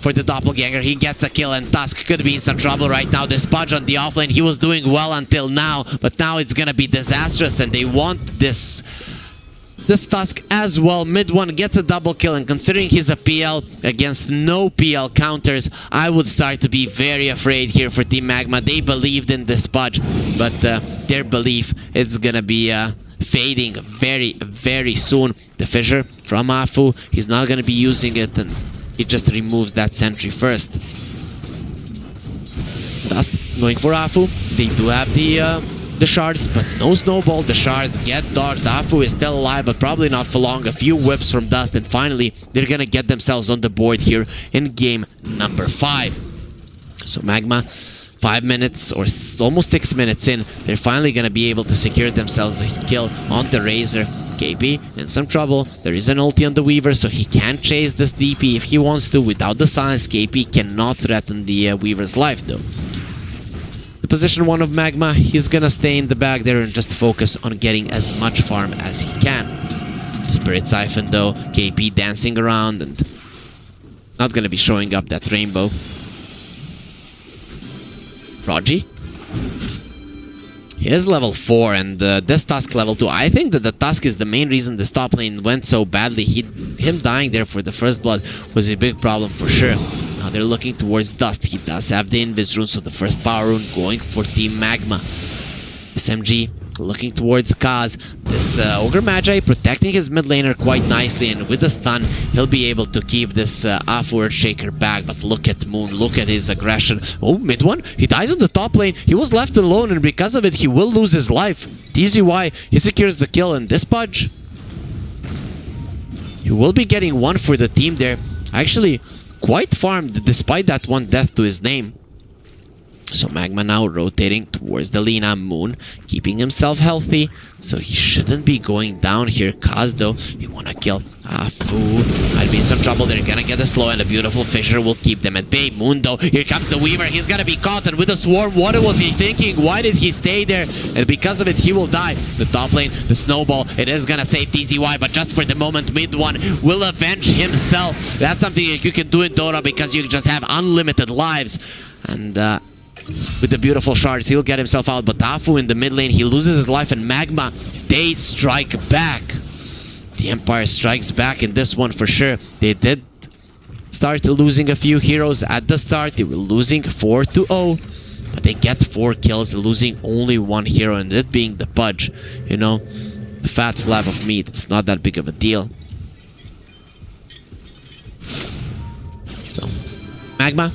Doppelganger. He gets a kill, and Tusk could be in some trouble right now. This Pudge on the offlane, he was doing well until now, but now it's gonna be disastrous, and they want this Tusk as well. Mid one gets a double kill, and considering he's a PL against no PL counters, I would start to be very afraid here for Team Magma. They believed in this Pudge, but their belief is gonna be fading very, very soon. The Fissure from Afu, he's not gonna be using it, and he just removes that sentry first. Dust going for Afu. They do have the shards, but no snowball. The shards get dodged. Afu is still alive, but probably not for long. A few whips from Dust, and finally they're gonna get themselves on the board here in game number 5. So Magma, 5 minutes or almost 6 minutes in, they're finally gonna be able to secure themselves a kill on the Razor. KP in some trouble. There is an ulti on the Weaver, so he can chase this DP if he wants to. Without the silence, KP cannot threaten the Weaver's life though. The position 1 of Magma, he's gonna stay in the back there and just focus on getting as much farm as he can. Spirit Siphon though, KP dancing around and not gonna be showing up that rainbow. Raji, he is level 4, and this Tusk level 2. I think that the Tusk is the main reason this top lane went so badly. Him dying there for the first blood was a big problem for sure. Now they're looking towards Dust. He does have the Invis rune, so the first power rune going for Team Magma. SMG looking towards Kaz. This Ogre Magi protecting his mid laner quite nicely, and with the stun, he'll be able to keep this Afu Earthshaker back. But look at Moon, look at his aggression. Oh, mid one, he dies on the top lane. He was left alone, and because of it, he will lose his life. TZY, he secures the kill, and this Pudge, he will be getting one for the team there. Actually, quite farmed despite that one death to his name. So Magma now rotating towards the Lina. Moon keeping himself healthy, so he shouldn't be going down here. Kaz though, you wanna kill Afu. Might be in some trouble. They're gonna get a slow, and a beautiful Fissure will keep them at bay. Moon though, here comes the Weaver. He's gonna be caught, and with the Swarm, what was he thinking? Why did he stay there? And because of it, he will die. The top lane, the Snowball, it is gonna save TZY, but just for the moment, mid one will avenge himself. That's something that you can do in Dota because you just have unlimited lives. And with the beautiful shards, he'll get himself out. But Afu in the mid lane, he loses his life, and Magma, they strike back. The Empire strikes back in this one for sure. They did start losing a few heroes at the start. They were losing 4-0, but they get 4 kills, losing only 1 hero, and it being the Pudge. You know, the fat flap of meat, it's not that big of a deal. So, Magma,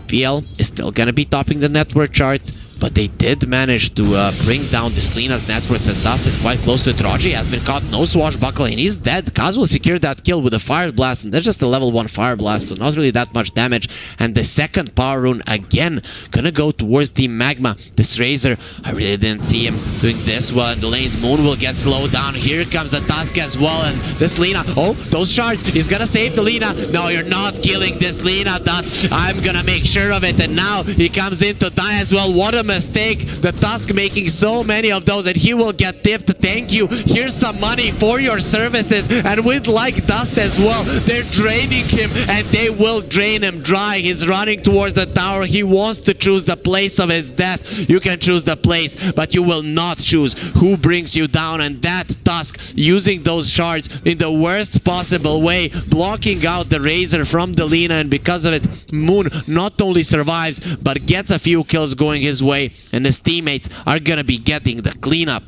PL is still gonna be topping the net worth chart, but they did manage to bring down this Lina's net worth, and Dust is quite close to it. Raji has been caught, no Swashbuckler, and he's dead. Kaz will secure that kill with a Fire Blast, and that's just a level 1 Fire Blast, so not really that much damage. And the second power rune again gonna go towards Team Magma. This Razor, I really didn't see him doing this well, and the lane's Moon will get slowed down. Here comes the Tusk as well, and this Lina, oh, those shards, he's gonna save the Lina. No, you're not killing this Lina, Dust. I'm gonna make sure of it, and now he comes in to die as well. What a mistake. The Tusk making so many of those, and he will get tipped. Thank you. Here's some money for your services. And with like Dust as well, they're draining him, and they will drain him dry. He's running towards the tower. He wants to choose the place of his death. You can choose the place, but you will not choose who brings you down. And that Tusk using those shards in the worst possible way, blocking out the Razor from the Lina, and because of it, Moon not only survives, but gets a few kills going his way, and his teammates are gonna be getting the cleanup.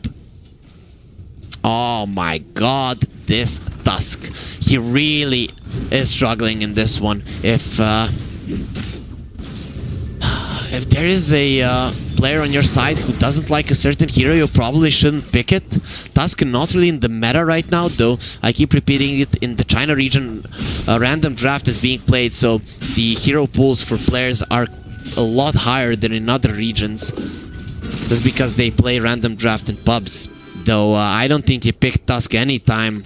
Oh my god, this Tusk, he really is struggling in this one. If there is a player on your side who doesn't like a certain hero, you probably shouldn't pick it. Tusk not really in the meta right now, though. I keep repeating it, in the China region, a random draft is being played, so the hero pools for players are a lot higher than in other regions, just because they play random draft in pubs. Though I don't think he picked Tusk anytime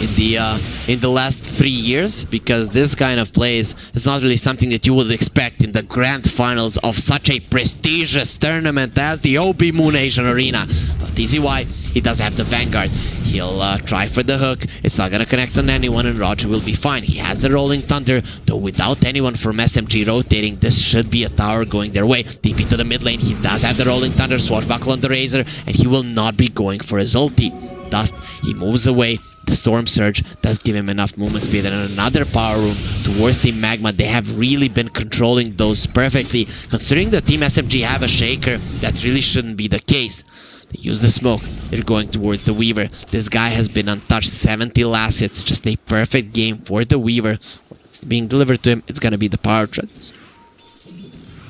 in the last 3 years, because this kind of plays is not really something that you would expect in the grand finals of such a prestigious tournament as the OB.Moon Asian Arena. But easy why, he does have the Vanguard. He'll try for the hook. It's not gonna connect on anyone, and Roger will be fine. He has the Rolling Thunder, though without anyone from SMG rotating, this should be a tower going their way. TP to the mid lane. He does have the Rolling Thunder, Swashbuckle on the Razor, and he will not be going for his ulti. Thus, he moves away. The Storm Surge does give him enough movement speed, and another power room towards Team Magma. They have really been controlling those perfectly. Considering the Team SMG have a Shaker, that really shouldn't be the case. They use the smoke. They're going towards the Weaver. This guy has been untouched. 70 last hits. Just a perfect game for the Weaver. What's being delivered to him, it's going to be the power treads.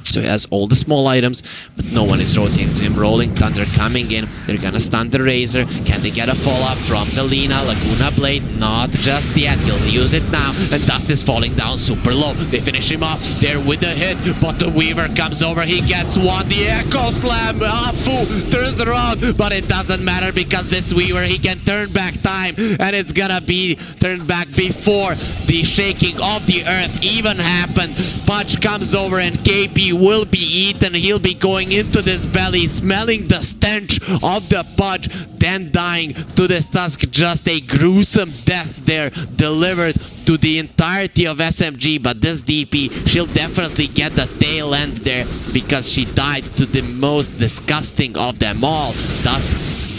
So he has all the small items, but no one is rotating to him. Rolling Thunder coming in. They're gonna stun the Razor. Can they get a follow-up from the Lina? Laguna Blade, not just yet. He'll use it now, and Dust is falling down super low. They finish him off there with the hit, but the Weaver comes over. He gets one. The Echo Slam. Afu turns around, but it doesn't matter because this Weaver, he can turn back time, and it's gonna be turned back before the shaking of the earth even happened. Punch comes over, and KP will be eaten. He'll be going into this belly, smelling the stench of the Pudge, then dying to this Tusk. Just a gruesome death there, delivered to the entirety of SMG. But this DP, she'll definitely get the tail end there, because she died to the most disgusting of them all. Thus,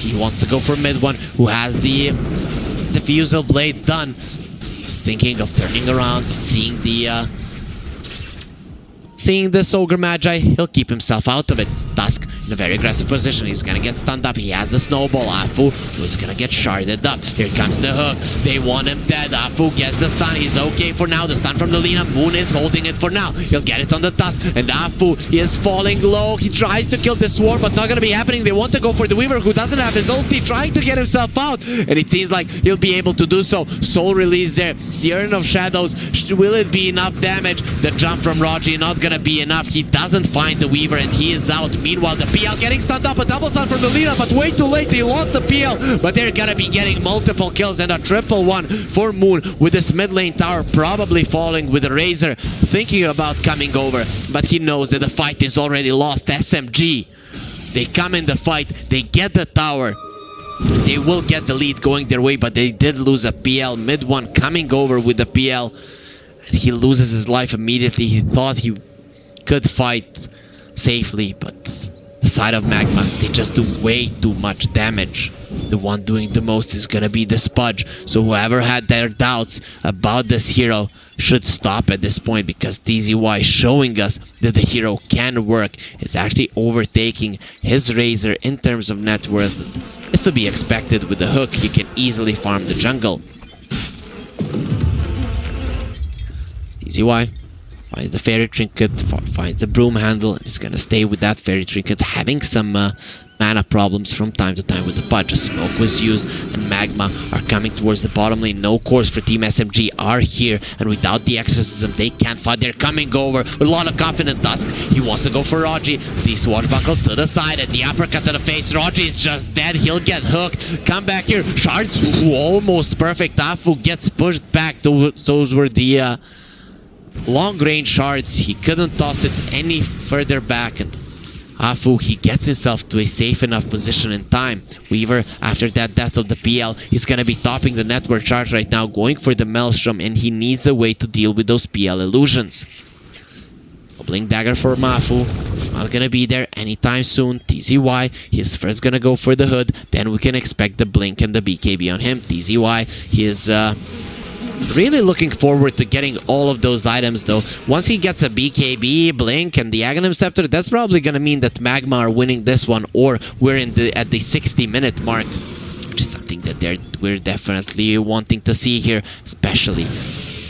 he wants to go for mid one, who has the Fusel Blade done. He's thinking of turning around, seeing this Ogre Magi. He'll keep himself out of it. Tusk in a very aggressive position. He's gonna get stunned up. He has the snowball. Afu, who's gonna get sharded up. Here comes the hook. They want him dead. Afu gets the stun. He's okay for now. The stun from the Lina. Moon is holding it for now. He'll get it on the Tusk. And Afu is falling low. He tries to kill the Swarm, but not gonna be happening. They want to go for the Weaver, who doesn't have his ulti, trying to get himself out. And it seems like he'll be able to do so. Soul release there. The Urn of Shadows. Will it be enough damage? The jump from Raji, not gonna be enough. He doesn't find the Weaver, and he is out. Meanwhile, the PL getting stunned up. A double stun from the Lina, but way too late. They lost the PL, but they're gonna be getting multiple kills, and a triple one for Moon with this mid lane tower probably falling, with the Razor thinking about coming over, but he knows that the fight is already lost. SMG, they come in the fight, they get the tower. They will get the lead going their way, but they did lose a PL. Mid one coming over with the PL. He loses his life immediately. He thought he could fight safely, but the side of Magma, they just do way too much damage. The one doing the most is gonna be the Spudge. So whoever had their doubts about this hero should stop at this point, because TZY showing us that the hero can work. It's actually overtaking his Razor in terms of net worth. It's to be expected. With the hook, you can easily farm the jungle. TZY finds the Fairy Trinket, finds the Broom Handle, and is gonna stay with that Fairy Trinket, having some mana problems from time to time with the Pudge. Smoke was used, and Magma are coming towards the bottom lane. No cores for Team SMG are here, and without the Exorcism, they can't fight. They're coming over with a lot of confidence. Tusk, he wants to go for Raji. The Swashbuckle to the side, and the uppercut to the face. Raji is just dead. He'll get hooked. Come back here. Shards, almost perfect. Afu gets pushed back. Those were the long-range shards. He couldn't toss it any further back, and Afu, he gets himself to a safe enough position in time. Weaver, after that death of the PL, he's gonna be topping the network charge right now, going for the Maelstrom, and he needs a way to deal with those PL illusions. A Blink Dagger for Mafu. It's not gonna be there anytime soon. TZY, he's first gonna go for the Hood, then we can expect the Blink and the BKB on him. TZY, he is really looking forward to getting all of those items, though. Once he gets a BKB, Blink, and the Aghanim Scepter, that's probably going to mean that Magma are winning this one, or we're at the 60-minute mark, which is something that we're definitely wanting to see here, especially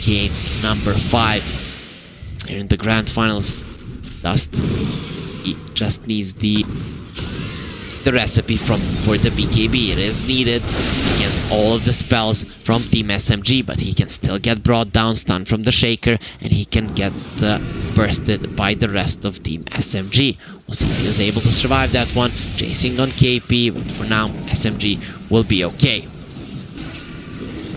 game number 5 here in the grand finals. Dust He just needs the recipe for the BKB. It is needed against all of the spells from Team SMG, but he can still get brought down, stunned from the Shaker, and he can get bursted by the rest of Team SMG. We'll see if he is able to survive that one. Chasing on KP, but for now, SMG will be okay.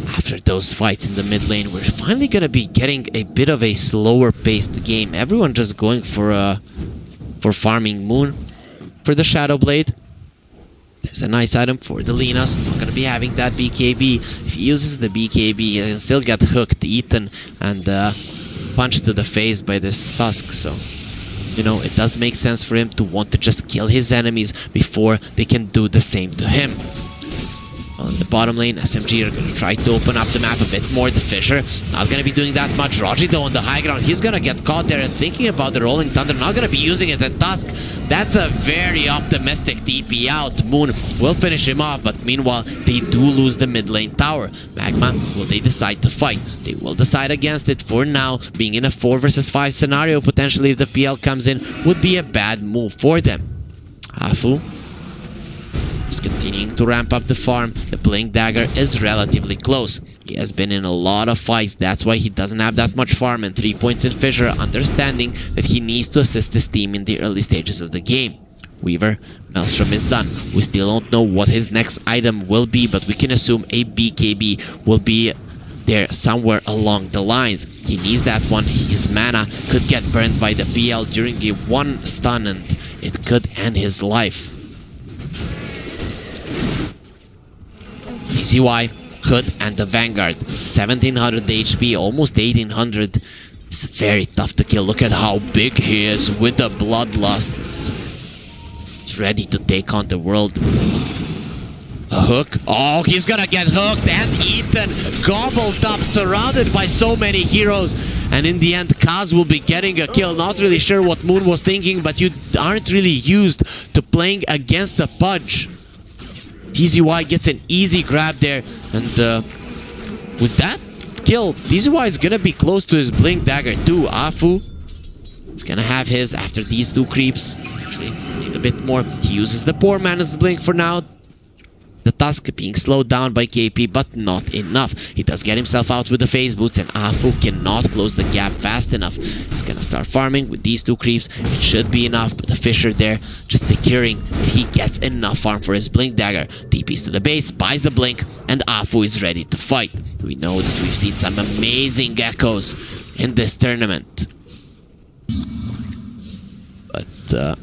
After those fights in the mid lane, we're finally gonna be getting a bit of a slower paced game. Everyone just going for farming Moon for the Shadow Blade. There's a nice item for the Linas. Not gonna be having that BKB. If he uses the BKB, he can still get hooked, eaten, and punched to the face by this Tusk. So, you know, it does make sense for him to want to just kill his enemies before they can do the same to him. On the bottom lane, SMG are going to try to open up the map a bit more. The Fissure not going to be doing that much. Rogi though on the high ground, he's going to get caught there, and thinking about the Rolling Thunder, not going to be using it at Tusk. That's a very optimistic TP out. Moon will finish him off, but meanwhile they do lose the mid lane tower. Magma, will they decide to fight? They will decide against it for now. Being in a 4 versus 5 scenario, potentially if the PL comes in, would be a bad move for them. Afu continuing to ramp up the farm. The Blink Dagger is relatively close. He has been in a lot of fights, that's why he doesn't have that much farm, and 3 points in Fissure, understanding that he needs to assist his team in the early stages of the game. Weaver, Maelstrom is done. We still don't know what his next item will be, but we can assume a BKB will be there somewhere along the lines. He needs that one. His mana could get burned by the PL during the one stun, and it could end his life. TZY, Hood, and the Vanguard. 1700 HP, almost 1800. It's very tough to kill. Look at how big he is with the Bloodlust. He's ready to take on the world. A hook. Oh, he's gonna get hooked and eaten. Gobbled up, surrounded by so many heroes. And in the end, Kaz will be getting a kill. Not really sure what Moon was thinking, but you aren't really used to playing against the Pudge. TZY gets an easy grab there, and with that kill, TZY is gonna be close to his Blink Dagger too. Afu is gonna have his after these 2 creeps. Actually, need a bit more. He uses the poor man's Blink for now. The Tusk being slowed down by KP, but not enough. He does get himself out with the phase boots, and Afu cannot close the gap fast enough. He's gonna start farming with these 2 creeps. It should be enough, but the Fissure there just securing that he gets enough farm for his Blink Dagger. TPs to the base, buys the Blink, and Afu is ready to fight. We know that we've seen some amazing echoes in this tournament. But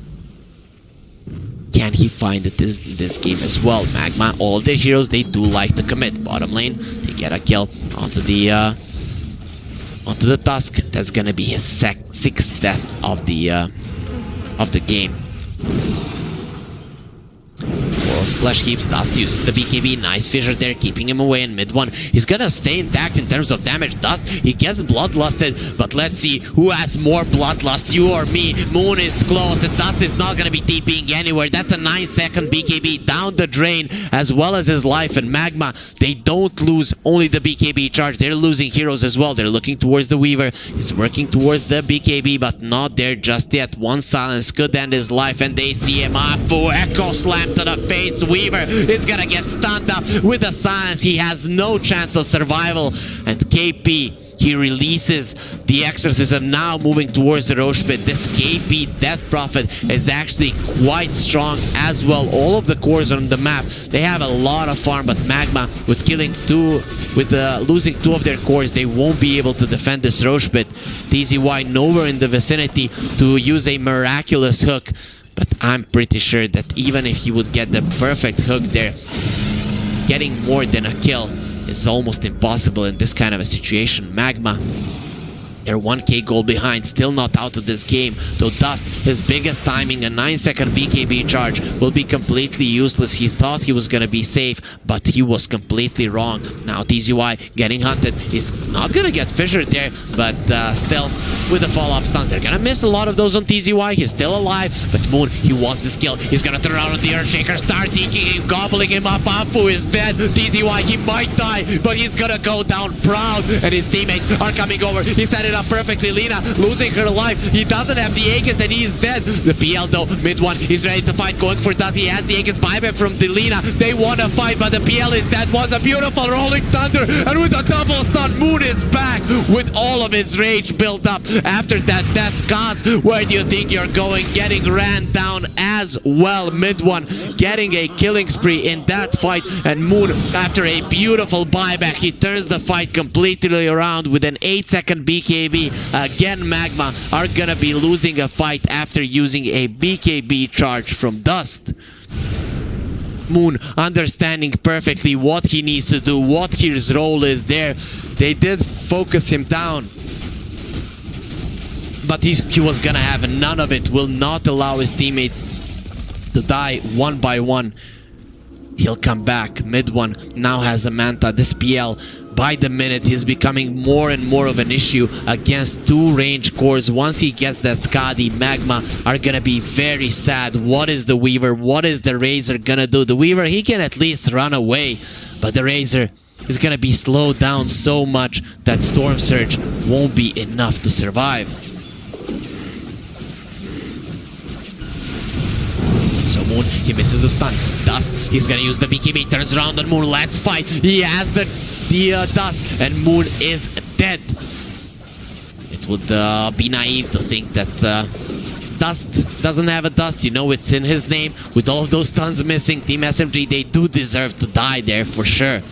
can he find it this game as well? Magma, all their heroes, they do like to commit. Bottom lane, they get a kill onto the Tusk. That's gonna be his 6th death of the game. 4 flesh keeps. Dust uses the BKB. Nice Fissure there, keeping him away in mid 1. He's gonna stay intact in terms of damage. Dust, he gets bloodlusted, but let's see who has more bloodlust, you or me. Moon is close, and Dust is not gonna be TPing anywhere. That's a 9-second BKB down the drain, as well as his life. And Magma, they don't lose only the BKB charge, they're losing heroes as well. They're looking towards the Weaver. He's working towards the BKB, but not there just yet. One silence could end his life, and they see him off. Full Echo Slam to the face. Weaver is gonna get stunned up with a silence. He has no chance of survival, and KP, he releases the Exorcism, now moving towards the Roche Pit. This KP Death Prophet is actually quite strong as well. All of the cores on the map, they have a lot of farm, but Magma, with losing 2 of their cores, they won't be able to defend this Roche Pit. TZY nowhere in the vicinity to use a miraculous hook. But I'm pretty sure that even if he would get the perfect hook there, getting more than a kill is almost impossible in this kind of a situation. Magma, they're 1k goal behind, still not out of this game. Though Dust, his biggest timing, a 9-second BKB charge, will be completely useless. He thought he was going to be safe, but he was completely wrong. Now TZY getting hunted. He's not going to get Fissure there, but still, with the follow-up stuns, they're going to miss a lot of those on TZY. He's still alive, but Moon, he wants this kill. He's going to turn around on the Earthshaker, start deking him, gobbling him up. Afu is dead. TZY, he might die, but he's going to go down proud, and his teammates are coming over. He set it up up perfectly. Lina losing her life. He doesn't have the Aegis and he is dead. The PL though, mid one is ready to fight, going for Dust. He has the Aegis buyback from the Lina. They want to fight, but the PL is dead. Was a beautiful rolling thunder, and with a double stun, Moon is back with all of his rage built up after that death. Gods, where do you think you're going? Getting ran down as well. Mid one getting a killing spree in that fight, and Moon, after a beautiful buyback, he turns the fight completely around with an 8-second BKB. Again, Magma are gonna be losing a fight after using a BKB charge from Dust. Moon understanding perfectly what he needs to do, what his role is there. They did focus him down, but he was gonna have none of it. Will not allow his teammates to die one by one. He'll come back. Mid one now has a Manta. This PL, by the minute, he's becoming more and more of an issue against two range cores. Once he gets that Skadi, Magma are gonna be very sad. What is the Weaver? What is the Razor gonna do? The Weaver, he can at least run away, but the Razor is gonna be slowed down so much that Storm Surge won't be enough to survive. So Moon, he misses the stun. Dust, he's gonna use the BKB, turns around on Moon, let's fight. He has the Dust, and Moon is dead. It would be naive to think that Dust doesn't have a Dust. You know, it's in his name. With all of those stuns missing, Team SMG, they do deserve to die there for sure.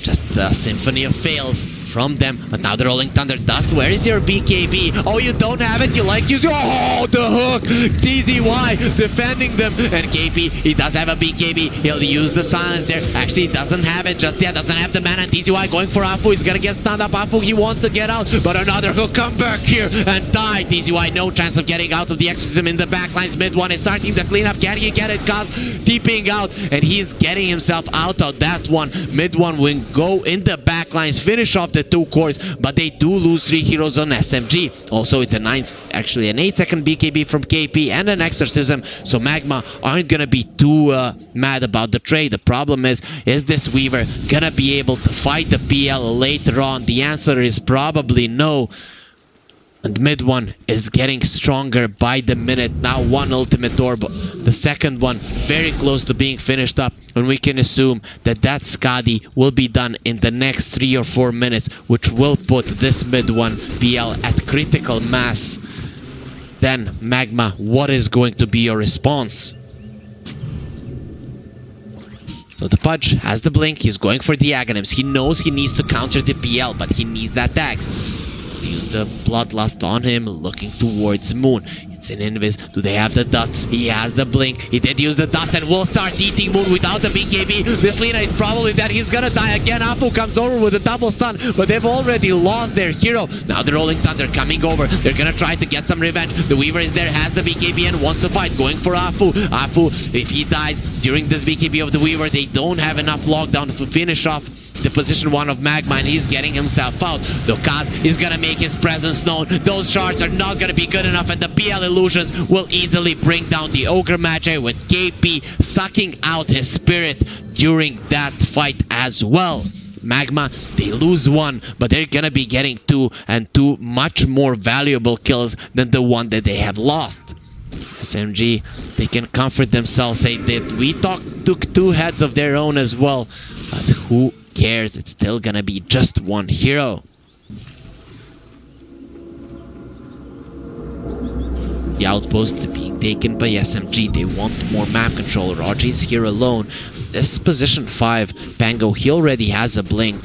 Just a symphony of fails from them, but now the rolling thunder. Dust, where is your BKB? Oh, you don't have it? You like using... Oh, the hook! TZY defending them, and KP, he does have a BKB. He'll use the silence there. Actually, he doesn't have it just yet, doesn't have the mana. And TZY going for Afu. He's gonna get stunned up. Afu, he wants to get out, but another hook, come back here and die. TZY, no chance of getting out of the exorcism in the backlines. Mid one is starting the cleanup. Can he get it? Cuz deeping out, and he's getting himself out of that one. Mid one will go in the backlines, finish off the two cores, but they do lose 3 heroes on SMG. Also, it's an 8-second BKB from KP and an exorcism, so Magma aren't gonna be too mad about the trade. The problem is this Weaver gonna be able to fight the PL later on? The answer is probably no. And mid one is getting stronger by the minute. Now one ultimate orb, the second one very close to being finished up, and we can assume that Skadi will be done in the next 3 or 4 minutes, which will put this mid one PL at critical mass. Then Magma, what is going to be your response? So the Pudge has the blink, he's going for the Aghanims. He knows he needs to counter the PL, but he needs that tax. Use the Bloodlust on him, looking towards Moon. It's an Invis. Do they have the Dust? He has the blink. He did use the Dust and will start eating Moon without the BKB. This Lina is probably dead. He's gonna die again. Afu comes over with a double stun, but they've already lost their hero. Now the Rolling Thunder coming over. They're gonna try to get some revenge. The Weaver is there, has the BKB and wants to fight. Going for Afu. Afu, if he dies during this BKB of the Weaver, they don't have enough lockdown to finish off the position 1 of Magma, and he's getting himself out. The Kaz is gonna make his presence known. Those shards are not gonna be good enough, and the PL illusions will easily bring down the Ogre Magi, with KP sucking out his spirit during that fight as well. Magma, they lose 1, but they're gonna be getting 2, and 2 much more valuable kills than the one that they have lost. SMG, they can comfort themselves, say that we took 2 heads of their own as well, but who cares? It's still gonna be just 1 hero. The outpost being taken by SMG. They want more map control. Raji's here alone. This is position 5. Pango, he already has a blink.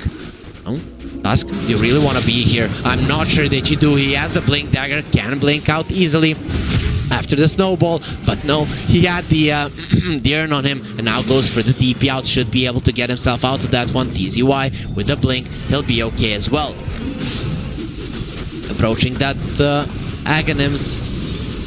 Oh, Dusk, you really want to be here? I'm not sure that you do. He has the blink dagger, can blink out easily after the snowball, but no, he had the urn on him, and now goes for the DP out. Should be able to get himself out of that one. TZY with the blink, he'll be okay as well. Approaching that Aghanims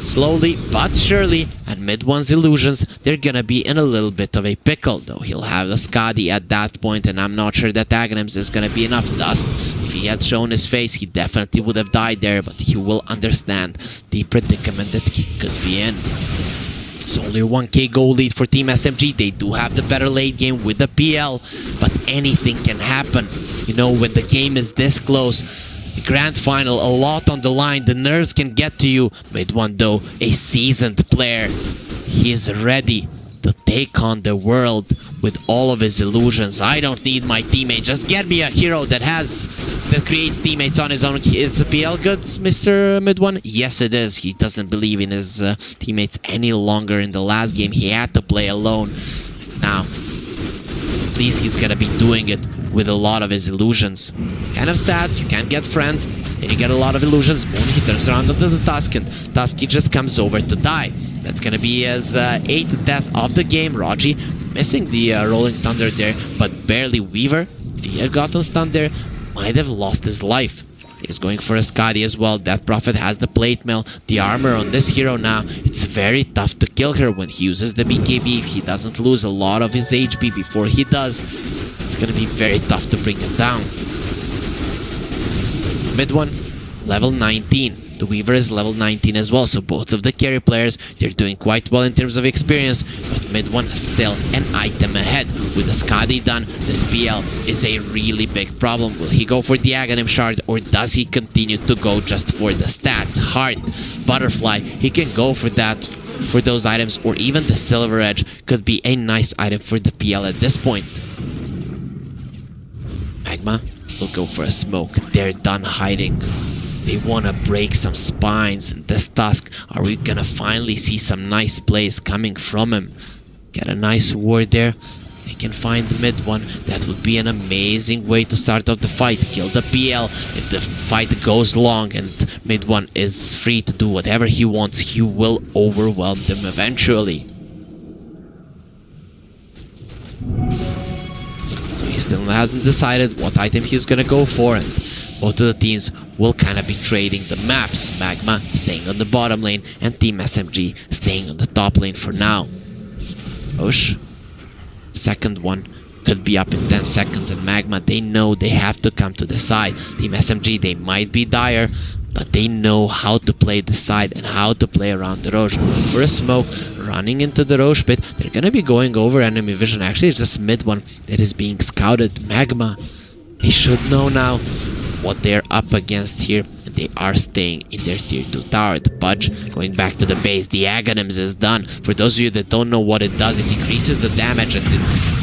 slowly but surely, and mid one's illusions, they're gonna be in a little bit of a pickle, though he'll have the Skadi at that point, and I'm not sure that Aghanims is gonna be enough. Dust, if he had shown his face, he definitely would have died there, but he will understand the predicament that he could be in. It's only a 1k goal lead for Team SMG. They do have the better late game with the PL, but anything can happen. You know, when the game is this close, The grand final, a lot on the line. The nerves can get to you. Mid one though, a seasoned player. He is ready to take on the world with all of his illusions. I don't need my teammates. Just get me a hero that creates teammates on his own. Is PL good, Mr. Mid One? Yes, it is. He doesn't believe in his teammates any longer. In the last game, he had to play alone. Now, at least he's gonna be doing it with a lot of his illusions. Kind of sad, you can't get friends, and you get a lot of illusions. Moon, he turns around onto the Tusk, and Tusky just comes over to die. That's gonna be his 8th death of the game. Raji missing the Rolling Thunder there, but barely. Weaver, if he had gotten stunned there, might have lost his life. He's going for a Skadi as well. Death Prophet has the plate mail. The armor on this hero now, it's very tough to kill her when he uses the BKB. If he doesn't lose a lot of his HP before he does, it's gonna be very tough to bring him down. Mid one, level 19. The Weaver is level 19 as well, so both of the carry players, they're doing quite well in terms of experience, but Mid one is still an item ahead. With the Skadi done, this PL is a really big problem. Will he go for the Aghanim Shard, or does he continue to go just for the stats? Heart, Butterfly, he can go for that, for those items, or even the Silver Edge could be a nice item for the PL at this point. Magma will go for a smoke. They're done hiding. They want to break some spines in this Tusk. Are we gonna finally see some nice plays coming from him? Get a nice ward there. They can find the Mid one. That would be an amazing way to start off the fight. Kill the PL. If the fight goes long and Mid one is free to do whatever he wants, he will overwhelm them eventually. So he still hasn't decided what item he's gonna go for, and both of the teams will kind of be trading the maps. Magma staying on the bottom lane and Team SMG staying on the top lane for now. Push. Second one could be up in 10 seconds, and Magma, they know they have to come to the side. Team SMG, they might be dire, but they know how to play the side and how to play around the Roche. For a smoke, running into the Roche pit, they're gonna be going over enemy vision. Actually, it's just Mid one that is being scouted. Magma, they should know now what they're up against here, and they are staying in their tier 2 tower. The Pudge going back to the base. The Aghanims is done. For those of you that don't know what it does, it increases the damage, and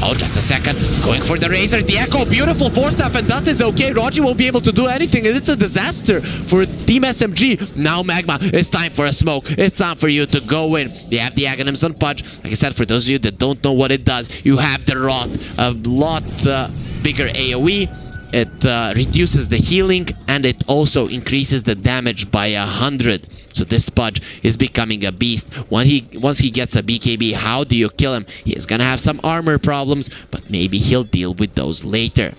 oh, just a second, going for the Razor. The Echo, beautiful 4-staff, and that is okay. Raji won't be able to do anything, and it's a disaster for Team SMG. Now Magma, it's time for a smoke. It's time for you to go in. They have the Aghanims on Pudge. Like I said, for those of you that don't know what it does, you have the Rot, a lot bigger AoE. It reduces the healing, and it also increases the damage by 100. So this Pudge is becoming a beast. Once he gets a BKB, how do you kill him? He's gonna have some armor problems, but maybe he'll deal with those later.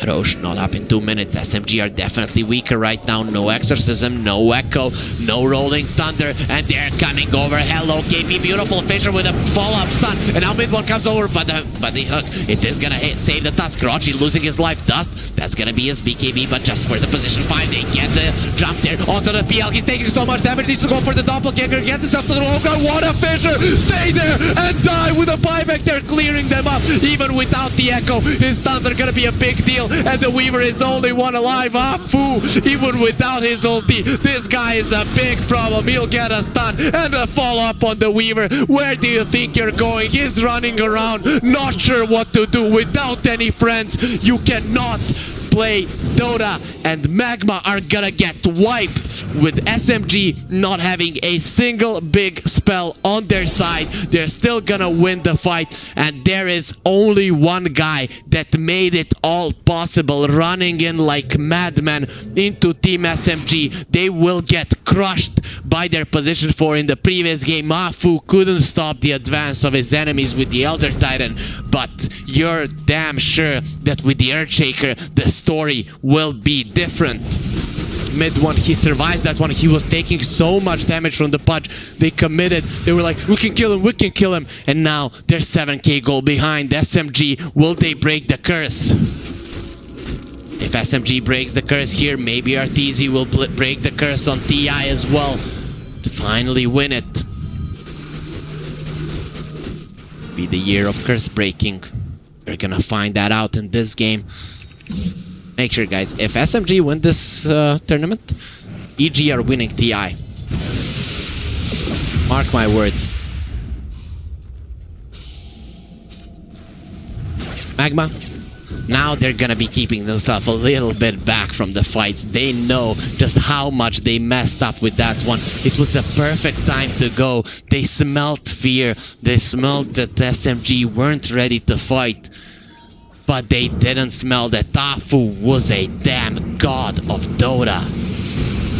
Roche not up in 2 minutes. SMG are definitely weaker right now. No Exorcism, no Echo, no Rolling Thunder, and they're coming over. Hello, KP, beautiful Fisher with a follow-up stun, and now Mid one comes over, but the hook, it is gonna save the Tusk. Raji losing his life. Dust, that's gonna be his BKB, but just for the position 5, they get the jump there onto the PL. He's taking so much damage, needs to go for the doppelganger, gets himself to the Roga. What a Fisher! Stay there and die with a buyback. They're clearing them up. Even without the Echo, his stuns are gonna be a big deal. And the Weaver is only one alive. Ah, foo! Even without his ulti, this guy is a big problem. He'll get a stun and a follow-up on the Weaver. Where do you think you're going? He's running around, not sure what to do. Without any friends, you cannot play Dota, and Magma are gonna get wiped with SMG not having a single big spell on their side. They're still gonna win the fight, and there is only one guy that made it all possible, running in like madmen into Team SMG. They will get crushed by their position 4 in the previous game. Mafu couldn't stop the advance of his enemies with the Elder Titan, but you're damn sure that with the Earthshaker, the story will be different. Mid one, he survives that one. He was taking so much damage from the Pudge. They committed. They were like, we can kill him, we can kill him. And now they're 7k goal behind. SMG, will they break the curse? If SMG breaks the curse here, maybe Arteezy will break the curse on TI as well to finally win it. Be the year of curse breaking. We're gonna find that out in this game. Make sure, guys, if SMG win this tournament, EG are winning TI. Mark my words. Magma, now they're gonna be keeping themselves a little bit back from the fights. They know just how much they messed up with that one. It was a perfect time to go. They smelt fear. They smelled that SMG weren't ready to fight. But they didn't smell that Tafu was a damn god of Dota.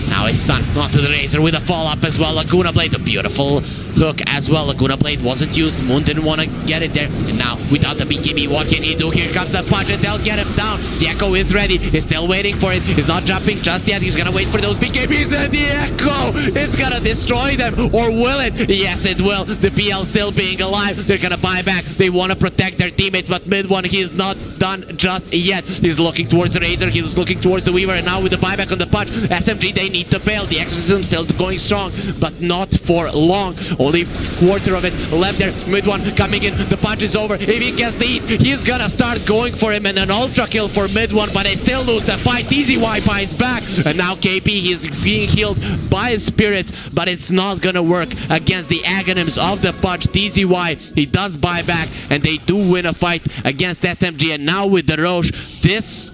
Now he's stunned onto the Razor with a follow-up as well. Laguna Blade, a beautiful hook as well. Laguna Blade wasn't used. Moon didn't want to get it there. And now, without the BKB, what can he do? Here comes the punch and they'll get him down. The Echo is ready. He's still waiting for it. He's not jumping just yet. He's going to wait for those BKBs. And the Echo, it's going to destroy them. Or will it? Yes, it will. The PL still being alive. They're going to buy back. They want to protect their teammates. But mid one, he's not done just yet. He's looking towards the Razor. He's looking towards the Weaver. And now with the buyback on the punch, SMG, they need to bail. The Exorcism still going strong, but not for long. Only quarter of it left there. Mid one coming in. The punch is over. If he gets the heat, he's gonna start going for him, and an ultra kill for mid one, but they still lose the fight. Easy Wi-Fi is back, and now KP is being healed by his spirits, but it's not gonna work against the agonyms of the punch. TZY, he does buy back, and they do win a fight against SMG. And now with the Roche, this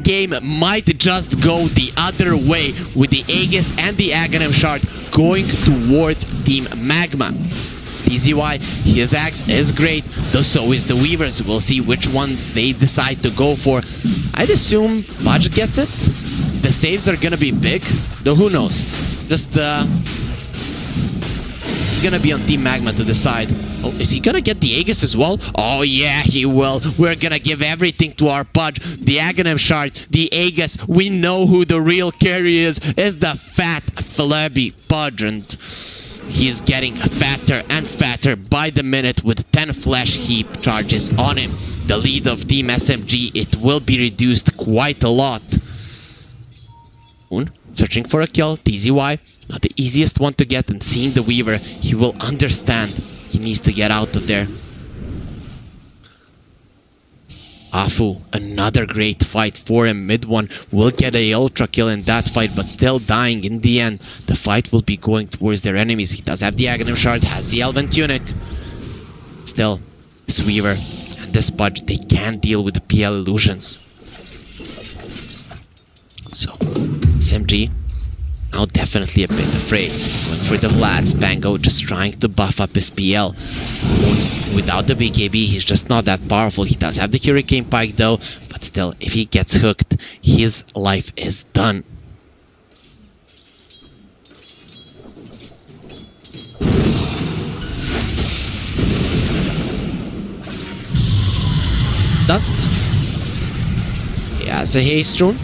game might just go the other way, with the Aegis and the Aghanim Shard going towards Team Magma. TZY, his axe is great, though so is the Weavers. We'll see which ones they decide to go for. I'd assume Budge gets it. The saves are gonna be big, though who knows. Just it's gonna be on Team Magma to decide. Oh, is he gonna get the Aegis as well? Oh yeah, he will. We're gonna give everything to our Pudge. The Aghanim Shard, the Aegis. We know who the real carry is the fat, flabby Pudge, and he's getting fatter and fatter by the minute with 10 flesh heap charges on him. The lead of Team SMG, it will be reduced quite a lot. Moon searching for a kill. TZY, not the easiest one to get, and seeing the Weaver, he will understand he needs to get out of there. Afu, another great fight for him. Mid one will get a ultra kill in that fight, but still dying in the end. The fight will be going towards their enemies. He does have the Aghanim Shard, has the Elven Tunic. Still, this Weaver and this Pudge, they can deal with the PL illusions. So, SMG, now definitely a bit afraid. Going for the Vlads. Bango just trying to buff up his PL. Without the BKB, he's just not that powerful. He does have the Hurricane Pike though, but still, if he gets hooked, his life is done. Dust. He has a Haste Rune.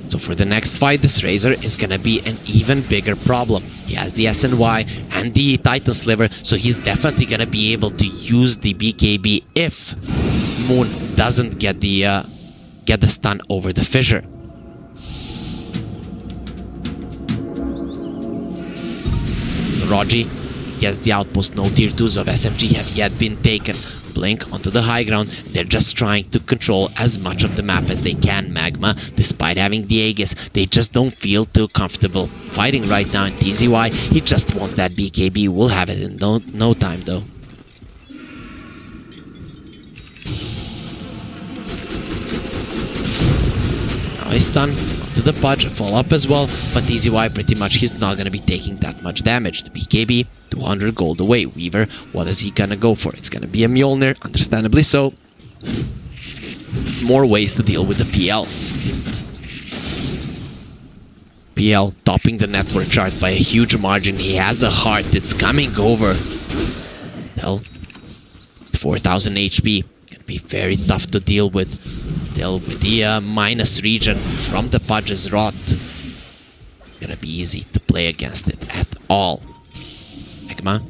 So for the next fight, this Razor is gonna be an even bigger problem. He has the SNY and the Titan Sliver, so he's definitely gonna be able to use the BKB if Moon doesn't get the stun over the fissure. Rogi gets the outpost. No tier 2s of SMG have yet been taken. Blink onto the high ground. They're just trying to control as much of the map as they can. Magma, despite having the Aegis, they just don't feel too comfortable fighting right now. And TZY, he just wants that BKB. We'll have it in no time though. Now he's stunned to the Pudge, follow up as well, but TZY pretty much he's not gonna be taking that much damage. The BKB, 200 gold away. Weaver, what is he gonna go for? It's gonna be a Mjolnir, understandably so. More ways to deal with the PL. PL topping the network chart by a huge margin. He has a heart, it's coming over. Still, 4000 HP. Gonna be very tough to deal with. Still, with the minus regen from the Pudge's Rot, gonna be easy to play against it at all. Magma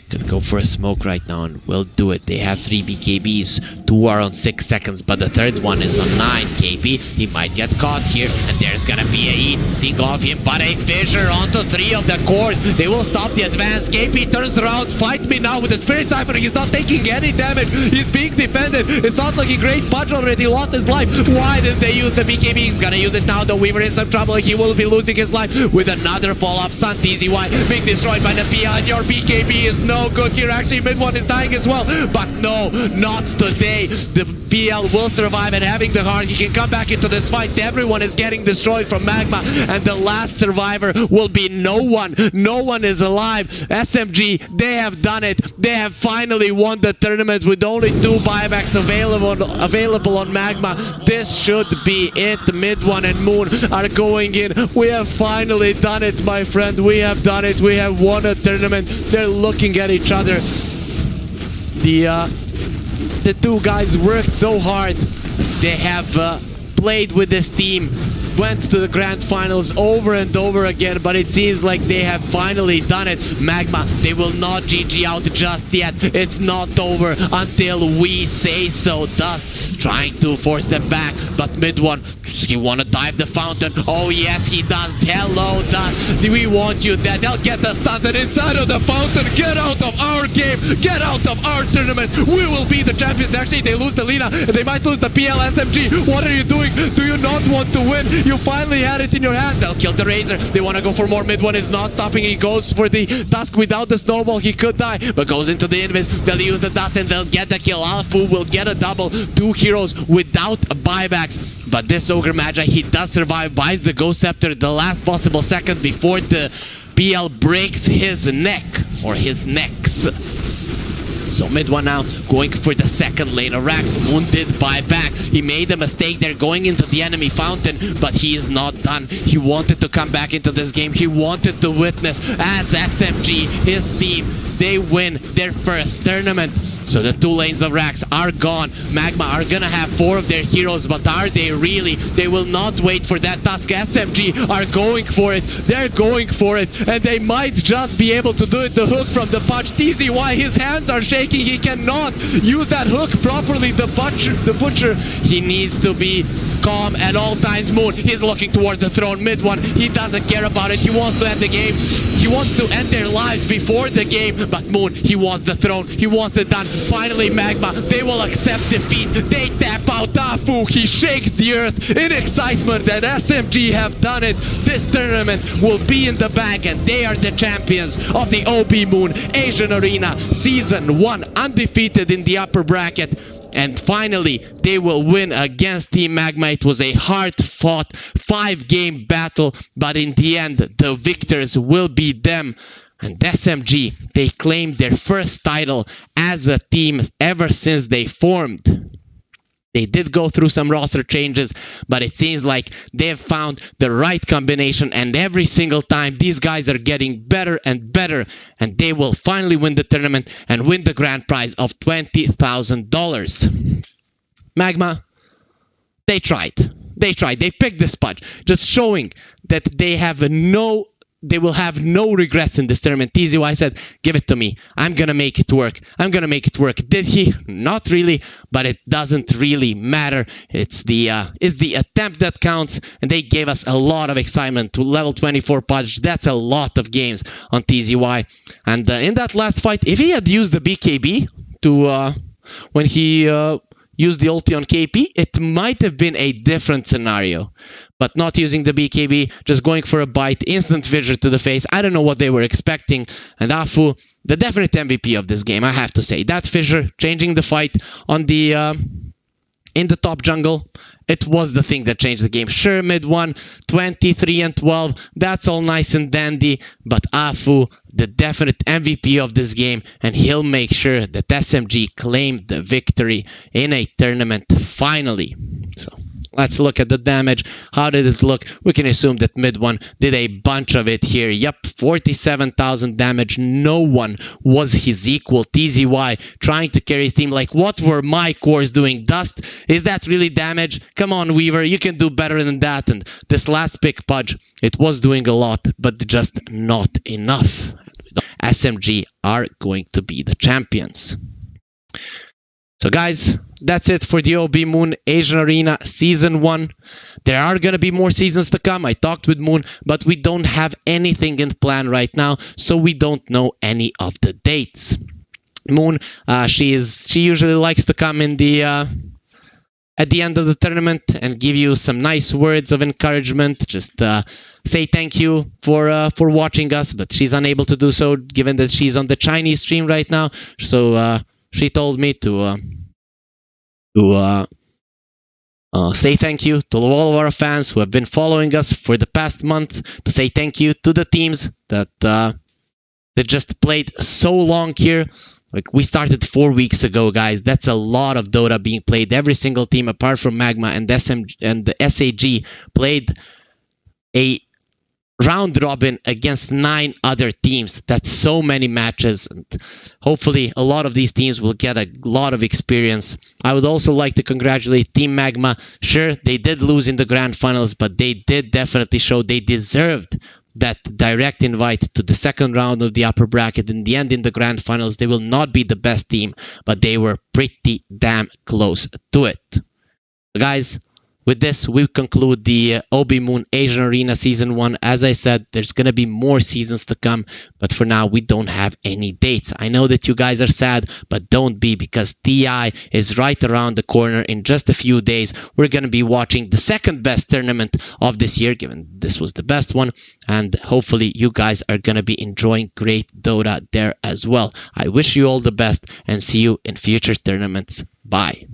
could go for a smoke right now and we'll do it. They have 3 BKBs, 2 are on 6 seconds, but the third one is on 9 KP. He might get caught here, and there's gonna be a eating of him, but a fissure onto 3 of the cores. They will stop the advance. KP turns around, fight me now with the Spirit Cypher. He's not taking any damage. He's being defended. It's not looking great. Pudge already lost his life. Why didn't they use the BKB? He's gonna use it now. The Weaver in some trouble. He will be losing his life with another follow-up stun. TZY being destroyed by the PL, and your BKB is no good here. Actually, mid one is dying as well, but no, not today. The PL will survive, and having the heart, he can come back into this fight. Everyone is getting destroyed from Magma, and the last survivor will be no one. No one is alive. SMG, they have done it. They have finally won the tournament with only 2 buybacks available on Magma. This should be it. Mid one and Moon are going in. We have finally done it, my friend. We have done it. We have won a tournament. They're looking at each other. The 2 guys worked so hard. They have played with this team, went to the grand finals over and over again, but it seems like they have finally done it. Magma, they will not GG out just yet. It's not over until we say so. Dust trying to force them back, but mid one, he wanna dive the fountain. Oh yes, he does. Hello, Dust. We want you dead. They'll get the stunted inside of the fountain. Get out of our game. Get out of our tournament. We will be the champions. Actually, they lose the Lina, and they might lose the PL SMG. What are you doing? Do you not want to win? You finally had it in your hands. They'll kill the Razor. They want to go for more. Mid one is not stopping. He goes for the Tusk without the snowball. He could die, but goes into the invis. They'll use the Dust and they'll get the kill. Alfu will get a double. 2 heroes without buybacks. But this Ogre Magi, he does survive, buys the Ghost Scepter the last possible second before the PL breaks his neck, or his necks. So mid one now, going for the second lane. Rax, Moon did buy back. He made a mistake there going into the enemy fountain, but he is not done. He wanted to come back into this game. He wanted to witness as SMG, his team, they win their first tournament. So the 2 lanes of Rax are gone. Magma are gonna have 4 of their heroes, but are they really? They will not wait for that Tusk. SMG are going for it. They're going for it, and they might just be able to do it. The hook from the punch. TZY, his hands are shaking. He cannot use that hook properly. The butcher, he needs to be calm at all times. Moon, he's looking towards the throne. Mid one, he doesn't care about it. He wants to end the game. He wants to end their lives before the game, but Moon, he wants the throne. He wants it done. Finally, Magma, they will accept defeat. They tap out Afu. He shakes the earth in excitement that SMG have done it. This tournament will be in the bag, and they are the champions of the OB.Moon Asian Arena Season 1, undefeated in the upper bracket. And finally, they will win against Team Magma. It was a hard-fought 5-game battle, but in the end, the victors will be them. And SMG, they claimed their first title as a team ever since they formed. They did go through some roster changes, but it seems like they've found the right combination, and every single time these guys are getting better and better, and they will finally win the tournament and win the grand prize of $20,000. Magma, they tried. They picked this Pudge, just showing that they will have no regrets in this tournament. TZY said, give it to me. I'm gonna make it work. I'm gonna make it work. Did he? Not really, but it doesn't really matter. It's the attempt that counts, and they gave us a lot of excitement to level 24 Pudge. That's a lot of games on TZY. And in that last fight, if he had used the BKB to when he used the ulti on KP, it might have been a different scenario. But not using the BKB, just going for a bite, instant fissure to the face. I don't know what they were expecting. And Afu, the definite MVP of this game, I have to say. That fissure, changing the fight on the in the top jungle, it was the thing that changed the game. Sure, mid one, 23 and 12, that's all nice and dandy. But Afu, the definite MVP of this game, and he'll make sure that SMG claimed the victory in a tournament finally. So let's look at the damage. How did it look? We can assume that mid one did a bunch of it here. Yep, 47,000 damage. No one was his equal. TZY trying to carry his team. Like, what were my cores doing? Dust, is that really damage? Come on, Weaver, you can do better than that. And this last pick, Pudge, it was doing a lot, but just not enough. SMG are going to be the champions. So guys, that's it for the OB.Moon Asian Arena Season 1. There are going to be more seasons to come. I talked with Moon, but we don't have anything in plan right now, so we don't know any of the dates. Moon, she usually likes to come in the at the end of the tournament and give you some nice words of encouragement. Just say thank you for watching us, but she's unable to do so given that she's on the Chinese stream right now. So she told me to say thank you to all of our fans who have been following us for the past month, to say thank you to the teams that just played so long here. Like, we started 4 weeks ago, guys. That's a lot of Dota being played. Every single team, apart from Magma and SMG and the SAG, played a round robin against 9 other teams. That's so many matches. And hopefully, a lot of these teams will get a lot of experience. I would also like to congratulate Team Magma. Sure, they did lose in the grand finals, but they did definitely show they deserved that direct invite to the second round of the upper bracket. In the end, in the grand finals, they will not be the best team, but they were pretty damn close to it. Guys, with this, we conclude the OB.Moon Asian Arena Season 1. As I said, there's going to be more seasons to come, but for now, we don't have any dates. I know that you guys are sad, but don't be, because TI is right around the corner. In just a few days, we're going to be watching the second best tournament of this year, given this was the best one, and hopefully you guys are going to be enjoying great Dota there as well. I wish you all the best, and see you in future tournaments. Bye.